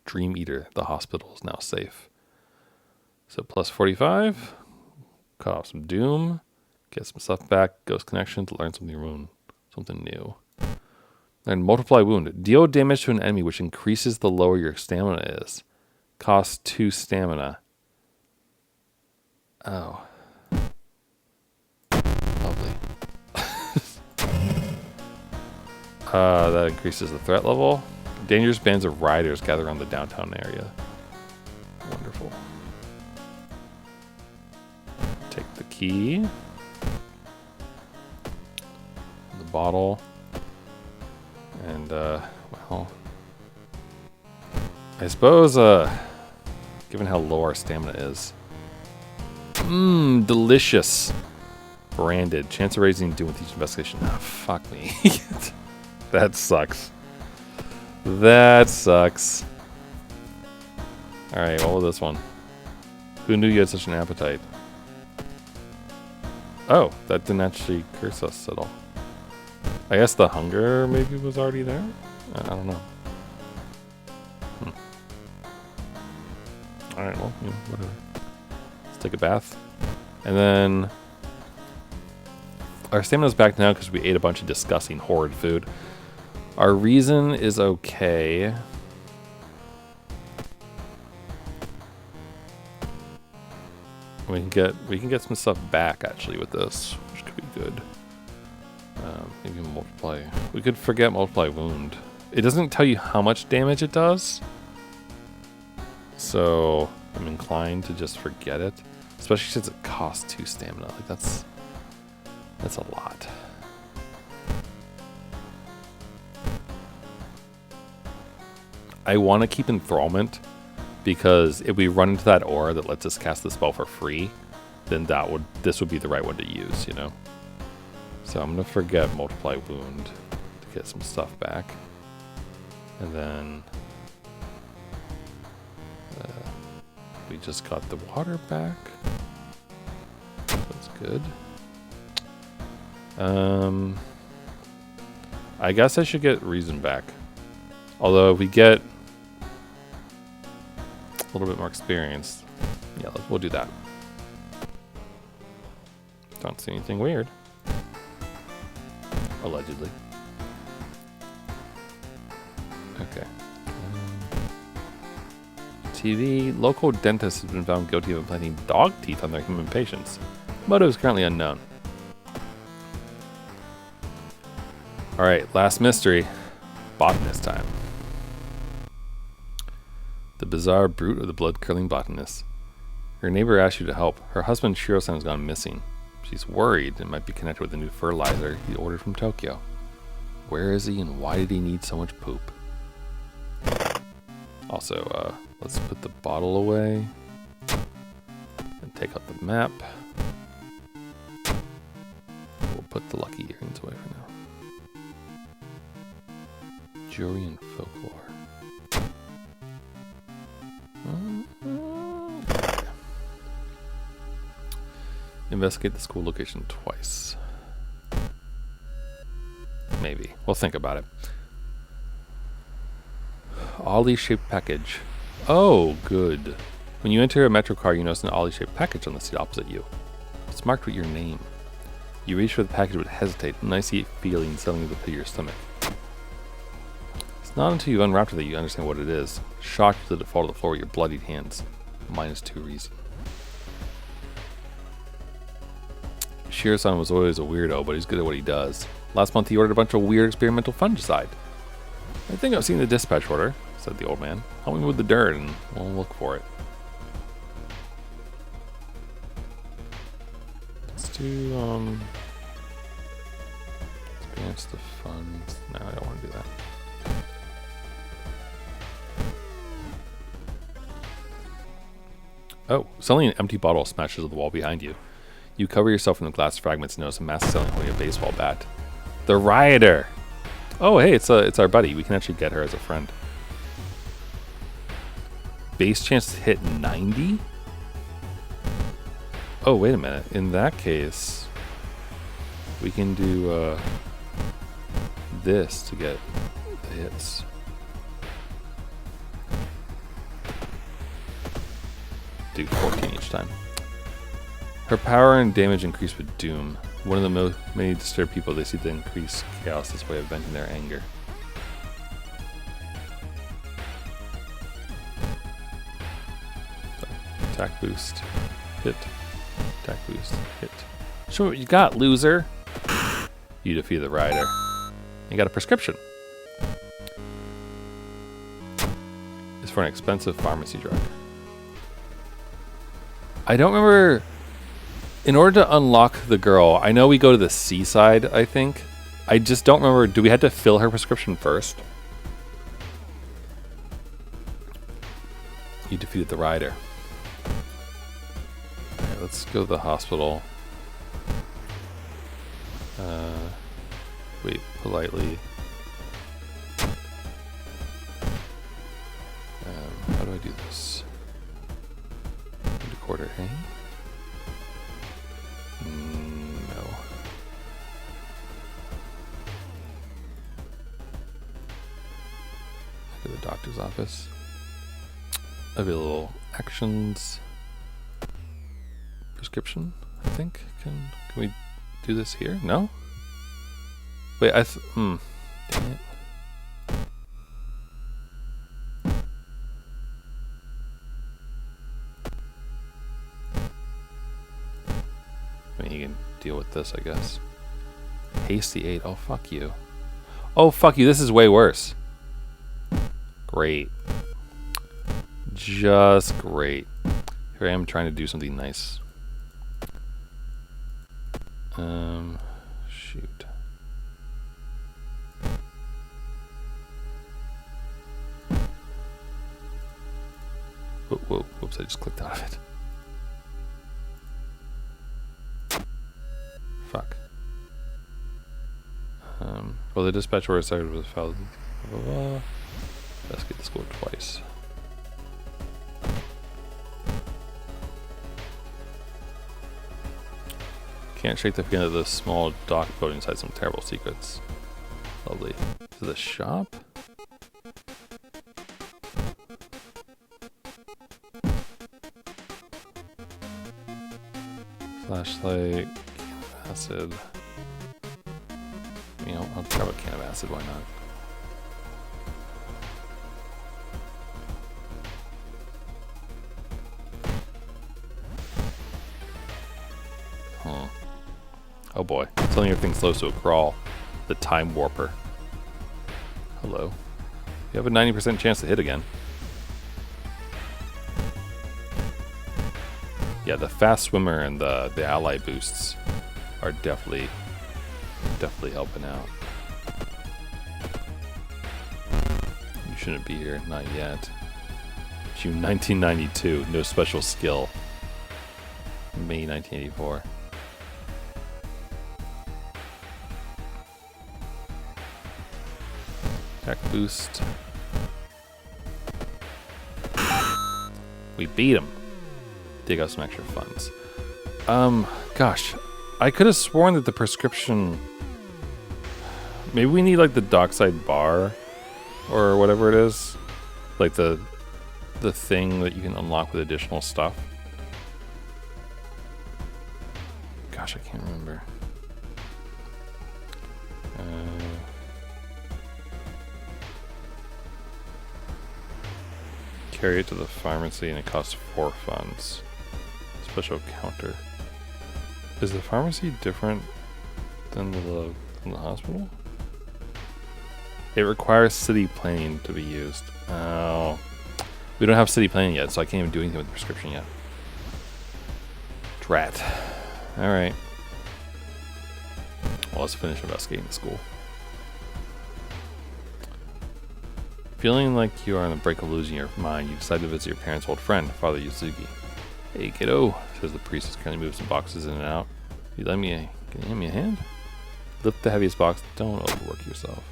Dream Eater, the hospital is now safe. So plus 45. Cut off some Doom. Get some stuff back. Ghost Connection to learn something new. And Multiply Wound. Deal damage to an enemy which increases the lower your stamina is. Costs 2 stamina. Oh. Lovely. That increases the threat level. Dangerous bands of riders gather around the downtown area. Wonderful. Take the key. The bottle. And, well, I suppose, given how low our stamina is. Mmm, delicious. Branded. Chance of raising doom with each investigation. Ah, fuck me. That sucks. That sucks. Alright, what was this one? Who knew you had such an appetite? Oh, that didn't actually curse us at all. I guess the hunger maybe was already there? I don't know. Alright, well, you know, whatever. Let's take a bath. And then our stamina's back now because we ate a bunch of disgusting, horrid food. Our reason is okay. We can get some stuff back actually with this, which could be good. Maybe multiply. We could forget multiply wound. It doesn't tell you how much damage it does, so I'm inclined to just forget it. Especially since it costs 2 stamina. Like that's a lot. I want to keep enthrallment because if we run into that aura that lets us cast the spell for free, then this would be the right one to use, you know. So I'm gonna forget multiply wound to get some stuff back, and then we just got the water back. That's good. I guess I should get reason back. Although if we get a little bit more experience, yeah, we'll do that. Don't see anything weird. Allegedly. Okay. TV. Local dentist has been found guilty of implanting dog teeth on their human patients. Motive is currently unknown. Alright, last mystery. Botanist time. The bizarre brute of the blood-curdling botanist. Her neighbor asked you to help. Her husband Shiro-san has gone missing. She's worried it might be connected with a new fertilizer he ordered from Tokyo. Where is he and why did he need so much poop? Also, let's put the bottle away. And take out the map. We'll put the lucky earrings away for now. Jewelry and folklore. Okay. Investigate the school location twice. Maybe. We'll think about it. Ollie-shaped package. Oh, good. When you enter a metro car, you notice an Ollie-shaped package on the seat opposite you. It's marked with your name. You reach for the package but hesitate, an icy feeling settling to the pit of your stomach. It's not until you unwrap it that you understand what it is. Shocked to the fall to the floor with your bloodied hands. -2 reason. Shiro-san was always a weirdo, but he's good at what he does. Last month he ordered a bunch of weird experimental fungicide. I think I've seen the dispatch order, said the old man. Help me with the dirt and we'll look for it. Let's do, experience the funds. No, I don't want to do that. Oh, suddenly an empty bottle smashes on the wall behind you. You cover yourself in the glass fragments and notice a mask selling holding a baseball bat. The Rioter! Oh, hey, it's our buddy. We can actually get her as a friend. Base chance to hit 90? Oh, wait a minute. In that case, we can do this to get the hits. Do 14 each time. Her power and damage increase with Doom. One of the many disturbed people, they see the increased chaos as a way of venting their anger. So, attack boost, hit, attack boost, hit. Show me what you got, loser! You defeated the Rider. You got a prescription. It's for an expensive pharmacy drug. I don't remember. In order to unlock the girl, I know we go to the seaside, I think. I just don't remember. Do we have to fill her prescription first? You defeated the Rider. Alright, let's go to the hospital. Wait, politely. How do I do this? Into quarter A? No. To the doctor's office. Available actions. Prescription, I think. Can we do this here? No? Wait, dang it. I mean, you can deal with this, I guess. Hasty 8. Oh, fuck you. Oh, fuck you. This is way worse. Great. Just great. Here I am trying to do something nice. Shoot. Whoa, whoops, I just clicked out of it. Fuck. Well, the dispatch order started with filed. Let's get the score twice. Can't shake the feeling that the small dock boat inside some terrible secrets. Lovely. To the shop? Flashlight, acid. You know, I'll grab a can of acid, why not? Huh. Oh boy, suddenly everything slows to a crawl. The Time Warper. Hello. You have a 90% chance to hit again. Yeah, the fast swimmer and the ally boosts are definitely helping out. shouldn't be here. Not yet. June 1992. No special skill. May 1984. Attack boost. We beat him. Dig out some extra funds. Gosh. I could have sworn that the prescription... Maybe we need like the dockside bar or whatever it is. Like the thing that you can unlock with additional stuff. Gosh, I can't remember. Carry it to the pharmacy and it costs 4 funds. Special counter. Is the pharmacy different than the hospital? It requires city planning to be used. Oh. We don't have city planning yet, so I can't even do anything with the prescription yet. Drat. Alright. Well, let's finish investigating the school. Feeling like you are on the brink of losing your mind, you decide to visit your parents' old friend, Father Yuzuki. Hey, kiddo, says the priest as currently moves some boxes in and out. Can you hand me a hand? Lift the heaviest box. Don't overwork yourself.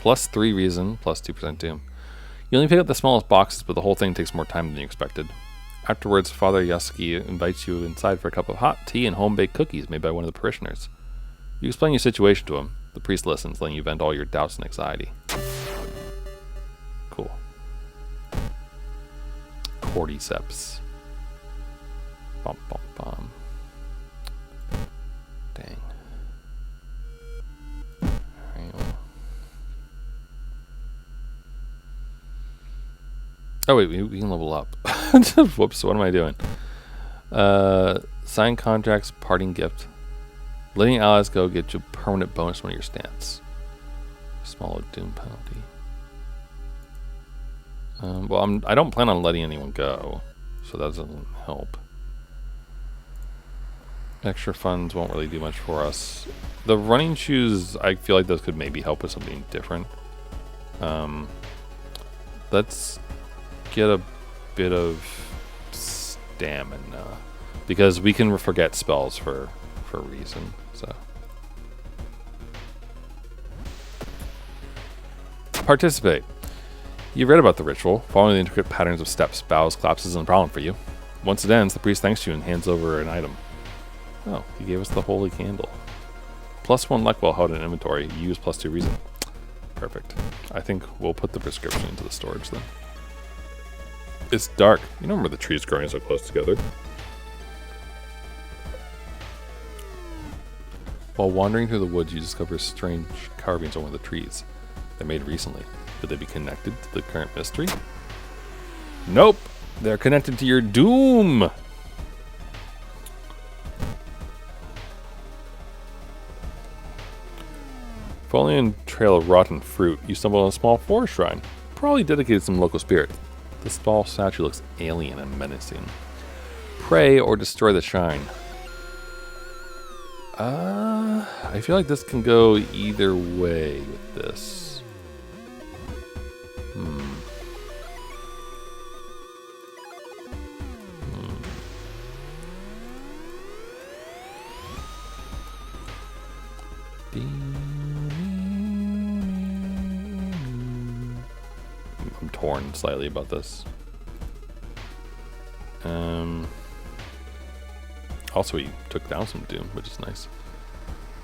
+3 reason, +2% doom. You only pick up the smallest boxes, but the whole thing takes more time than you expected. Afterwards, Father Yasuki invites you inside for a cup of hot tea and home-baked cookies made by one of the parishioners. You explain your situation to him. The priest listens, letting you vent all your doubts and anxiety. Cool. Cordyceps. Bum, bum, bum. Dang. Alright, well. Oh wait, we can level up. Whoops, what am I doing? Sign contracts, parting gift. Letting allies go gets you a permanent bonus on your stance. Smaller doom penalty. Well, I don't plan on letting anyone go, so that doesn't help. Extra funds won't really do much for us. The running shoes, I feel like those could maybe help with something different. Let's get a bit of stamina, because we can forget spells for a reason. So participate. You read about the ritual. Following the intricate patterns of steps, bows, claps isn't a problem for you. Once it ends, the priest thanks you and hands over an item. Oh, he gave us the holy candle. +1 luck while held in inventory. You use +2 reason. Perfect. I think we'll put the prescription into the storage then. It's dark. You don't remember the trees growing so close together. While wandering through the woods, you discover strange carvings on one of the trees. They're made recently. Could they be connected to the current mystery? Nope! They're connected to your doom! Following a trail of rotten fruit, you stumble on a small forest shrine, probably dedicated to some local spirit. The small statue looks alien and menacing. Pray or destroy the shrine. I feel like this can go either way with this. I'm torn slightly about this. Also, he took down some doom, which is nice.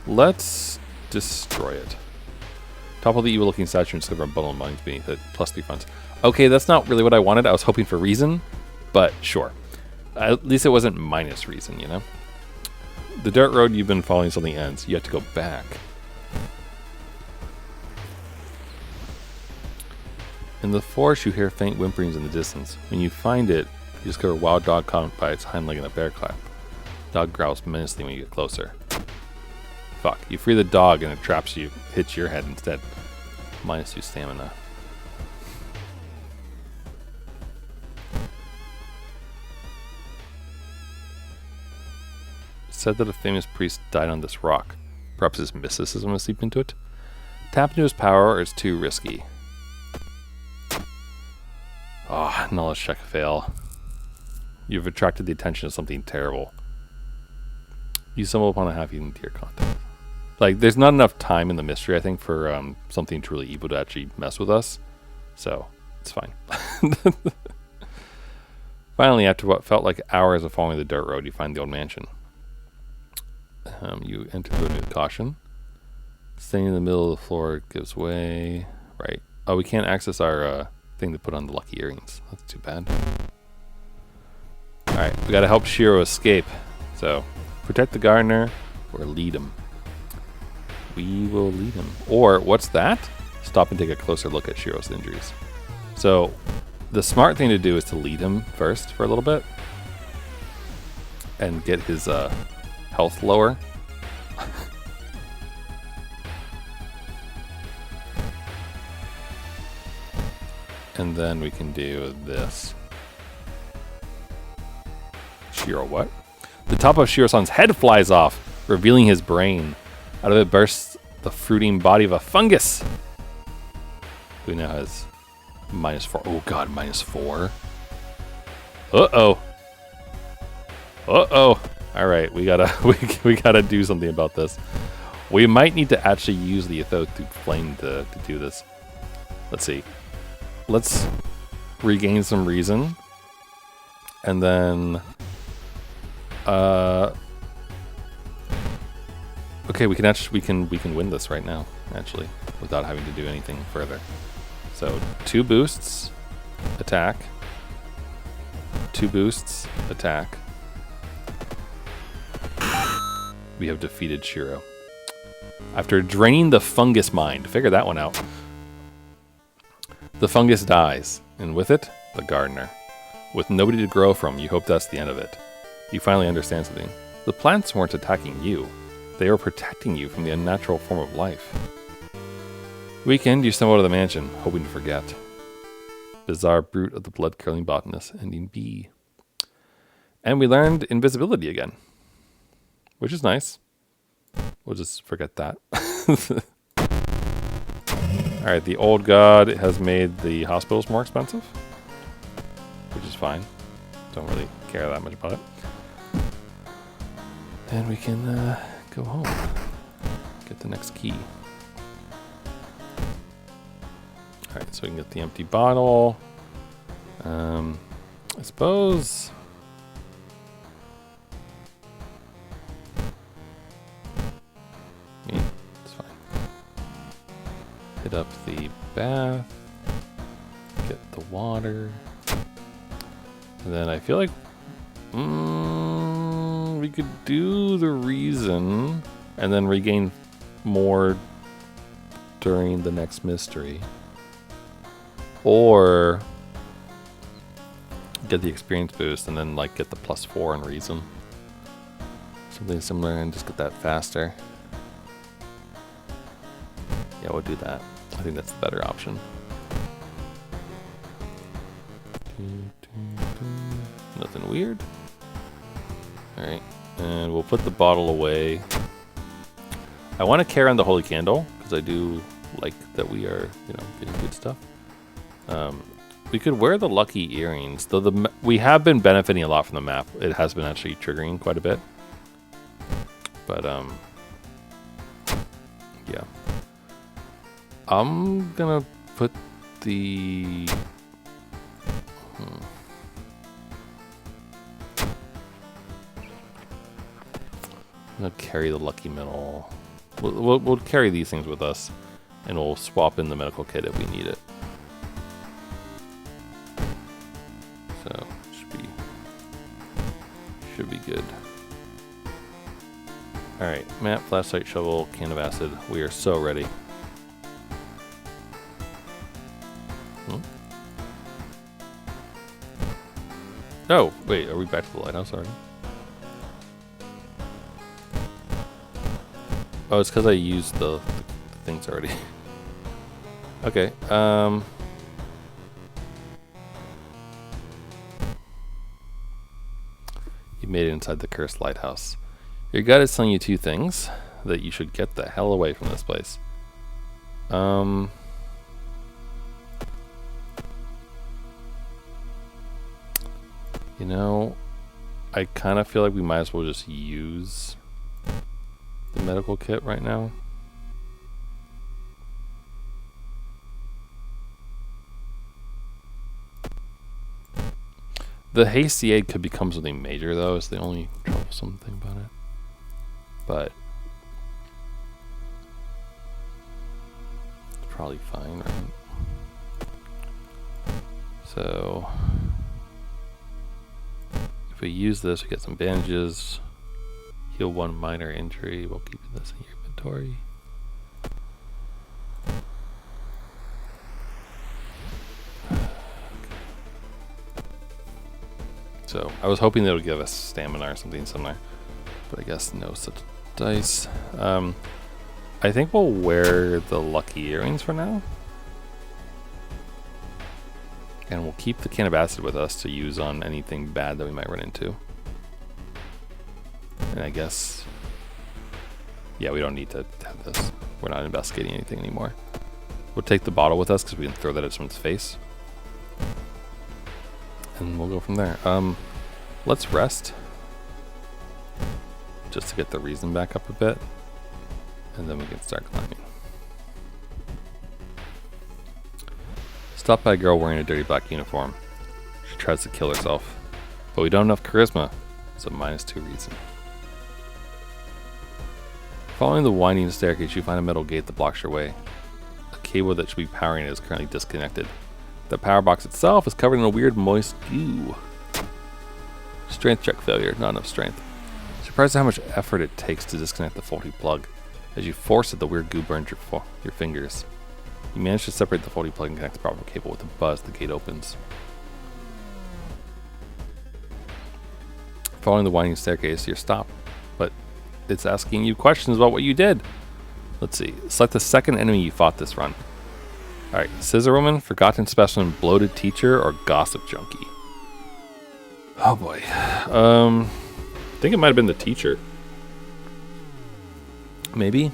Let's destroy it. Topple the evil-looking statue and discover a bundle of mines beneath it. +3 funds. Okay, that's not really what I wanted. I was hoping for reason, but sure. At least it wasn't minus reason, you know? The dirt road you've been following suddenly ends. You have to go back. In the forest, you hear faint whimperings in the distance. When you find it, you discover a wild dog caught by its hind leg in a bear clap. Dog growls menacingly when you get closer. Fuck. You free the dog and it traps you, hits your head instead. -2 stamina. It's said that a famous priest died on this rock. Perhaps his mysticism has seeped into it? Tap into his power or it's too risky. Oh, knowledge check fail. You've attracted the attention of something terrible. You stumble upon a half-eaten deer content. Like, there's not enough time in the mystery, I think, for something truly evil to actually mess with us. So, it's fine. Finally, after what felt like hours of following the dirt road, you find the old mansion. You enter the road with caution. Staying in the middle of the floor gives way. Right. Oh, we can't access our thing to put on the lucky earrings. That's too bad. Alright, we gotta help Shiro escape. So, protect the gardener or lead him. We will lead him. Or, what's that? Stop and take a closer look at Shiro's injuries. So, the smart thing to do is to lead him first for a little bit. And get his health lower. And then we can do this. Shiro, what? The top of Shiro-san's head flies off, revealing his brain. Out of it bursts the fruiting body of a fungus. Who now has -4. Oh god, -4. Uh-oh. Uh-oh. Alright, we gotta we gotta do something about this. We might need to actually use the Athothu flame to do this. Let's see. Let's regain some reason. And then okay, we can win this right now, actually, without having to do anything further. So 2 boosts, attack. 2 boosts, attack. We have defeated Shiro. After draining the fungus mind, figure that one out. The fungus dies, and with it, the gardener. With nobody to grow from, you hope that's the end of it. You finally understand something. The plants weren't attacking you. They were protecting you from the unnatural form of life. Weekend, you stumble to the mansion, hoping to forget. Bizarre brute of the blood-curling botanist, ending B. And we learned invisibility again. Which is nice. We'll just forget that. Alright, the old god has made the hospitals more expensive. Which is fine. Don't really care that much about it. Then we can go home. Get the next key. Alright, so we can get the empty bottle. I suppose... It's fine. Hit up the bath. Get the water. And then I feel like we could do the reason and then regain more during the next mystery. Or get the experience boost and then like get the +4 in reason. Something similar and just get that faster. Yeah, we'll do that. I think that's the better option. Nothing weird. Alright, and we'll put the bottle away. I want to carry on the holy candle, because I do like that we are, you know, getting good stuff. We could wear the lucky earrings, though we have been benefiting a lot from the map. It has been actually triggering quite a bit. But, yeah. I'm gonna put the... I'm gonna carry the lucky medal. We'll carry these things with us, and we'll swap in the medical kit if we need it. So should be good. All right, map, flashlight, shovel, can of acid. We are so ready. Oh, wait, are we back to the lighthouse already? Oh, it's because I used the things already. Okay, you made it inside the cursed lighthouse. Your guide is telling you 2 things. That you should get the hell away from this place. You know, I kind of feel like we might as well just use the medical kit right now. The hasty aid could become something major, though. It's the only troublesome thing about it. But it's probably fine, right? So if we use this, we get some bandages. Heal 1 minor injury while keeping this in your inventory. So I was hoping that would give us stamina or something similar, but I guess no such dice. I think we'll wear the lucky earrings for now. And we'll keep the can of acid with us to use on anything bad that we might run into. And I guess, yeah, we don't need to have this. We're not investigating anything anymore. We'll take the bottle with us because we can throw that at someone's face. And we'll go from there. Let's rest. Just to get the reason back up a bit. And then we can start climbing. Stopped by a girl wearing a dirty black uniform. She tries to kill herself. But we don't have enough charisma, so -2 reason. Following the winding staircase, you find a metal gate that blocks your way. A cable that should be powering it is currently disconnected. The power box itself is covered in a weird moist goo. Strength check failure, not enough strength. Surprised at how much effort it takes to disconnect the faulty plug. As you force it, the weird goo burns your fingers. You manage to separate the faulty plug and connect the proper cable. With a buzz, the gate opens. Following the winding staircase, you're stopped, but it's asking you questions about what you did. Let's see. Select the second enemy you fought this run. Alright, Scissor Woman, Forgotten Specimen, Bloated Teacher, or Gossip Junkie? Oh boy. I think it might have been the teacher. Maybe?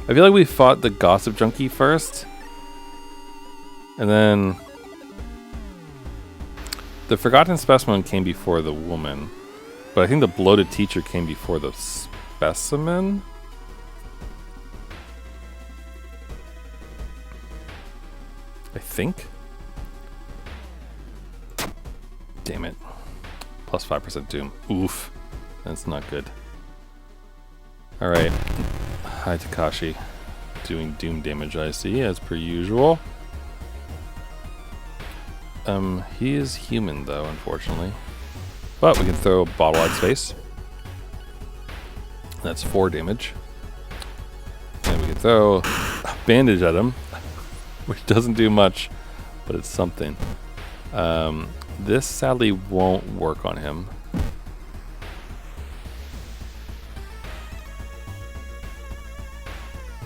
I feel like we fought the Gossip Junkie first. And then the Forgotten Specimen came before the woman. But I think the Bloated Teacher came before the specimen? I think. Damn it. Plus 5% doom. Oof. That's not good. Alright. Hi, Takashi. Doing doom damage, I see, as per usual. He is human, though, unfortunately. But we can throw a bottle at his face. That's 4 damage. And we can throw a bandage at him, which doesn't do much, but it's something. This sadly won't work on him.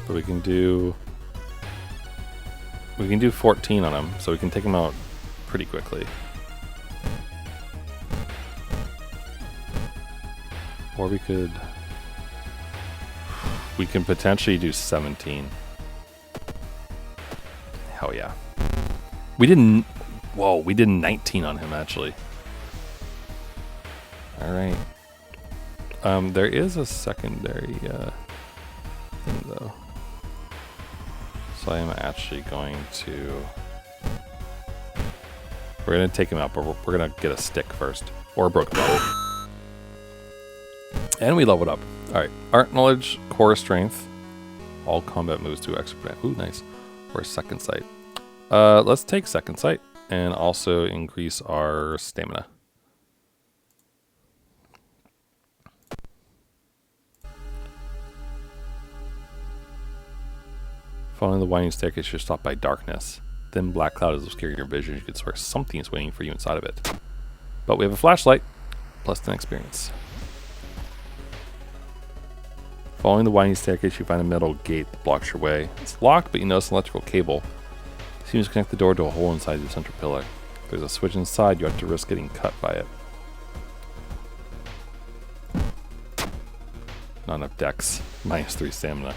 But we can do 14 on him, so we can take him out pretty quickly. Or we can potentially do 17. Hell yeah. We did 19 on him, actually. Alright. There is a secondary thing, though. So I am actually going to... We're going to take him out, but we're going to get a stick first. Or a broken bottle. And we leveled up. Alright. Art Knowledge, Core Strength. All combat moves to expert. Ooh, nice. Or Second Sight. Let's take Second Sight. And also increase our stamina. Following the winding staircase, you're stopped by darkness. Thin black cloud is obscuring your vision. You could swear something is waiting for you inside of it. But we have a flashlight, plus 10 experience. Following the winding staircase, you find a metal gate that blocks your way. It's locked, but you notice an electrical cable. It seems to connect the door to a hole inside the central pillar. If there's a switch inside, you have to risk getting cut by it. Not enough dex. -3 stamina.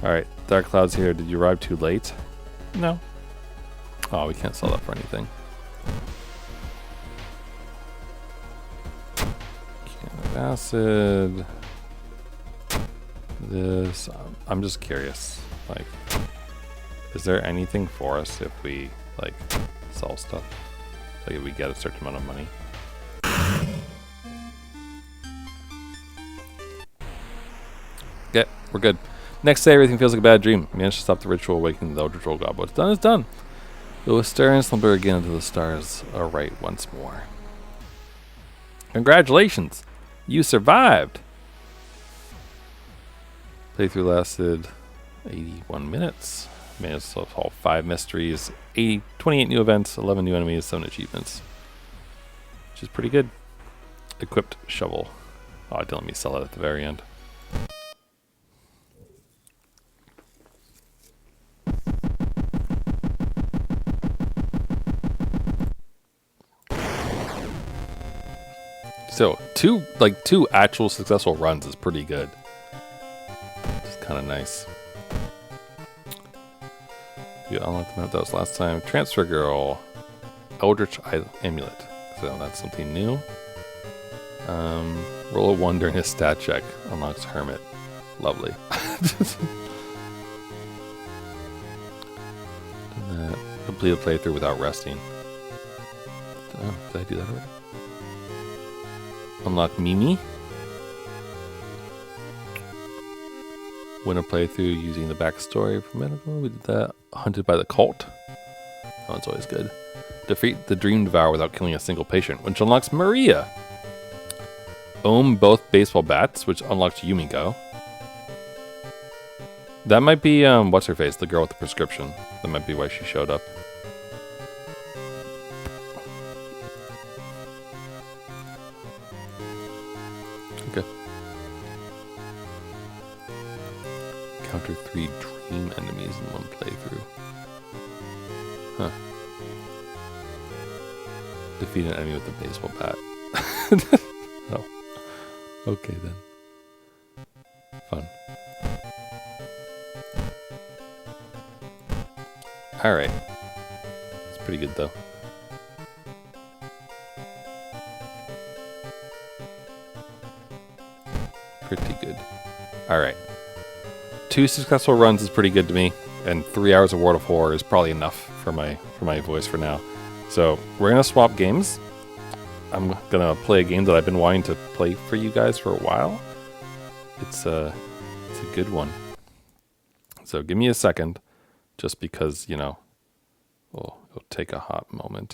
Alright, Dark Cloud's here. Did you arrive too late? No. Oh, we can't sell that for anything. acid. This. I'm just curious. Like, is there anything for us if we like sell stuff? Like if we get a certain amount of money? Okay, we're good. Next day, everything feels like a bad dream. Managed to stop the ritual, awakening the ritual god. What's done is done. We'll stare and slumber again until the stars are right once more. Congratulations! You survived! Playthrough lasted 81 minutes. Managed to solve 5 mysteries, 28 new events, 11 new enemies, 7 achievements. Which is pretty good. Equipped shovel. Oh, it didn't let me sell it at the very end. So, two actual successful runs is pretty good. It's kind of nice. You unlocked the map that was last time. Transfer Girl. Eldritch Amulet. So that's something new. Roll a 1 during his stat check. Unlocks Hermit. Lovely. Complete a playthrough without resting. Oh, did I do that already? Unlock Mimi. Win a playthrough using the backstory for medical. We did that. Hunted by the cult. That one's always good. Defeat the Dream Devourer without killing a single patient, which unlocks Maria. Own both baseball bats, which unlocks Yumiko. That might be, what's her face? The girl with the prescription. That might be why she showed up. Okay. Counter 3 dream enemies in one playthrough. Huh. Defeat an enemy with a baseball bat. Oh. Okay then. Fun. Alright. It's pretty good though. Pretty good. Alright. 2 successful runs is pretty good to me, and 3 hours of World of Horror is probably enough for my voice for now. So we're gonna swap games. I'm gonna play a game that I've been wanting to play for you guys for a while. It's a good one. So give me a second, just because, you know, it'll take a hot moment.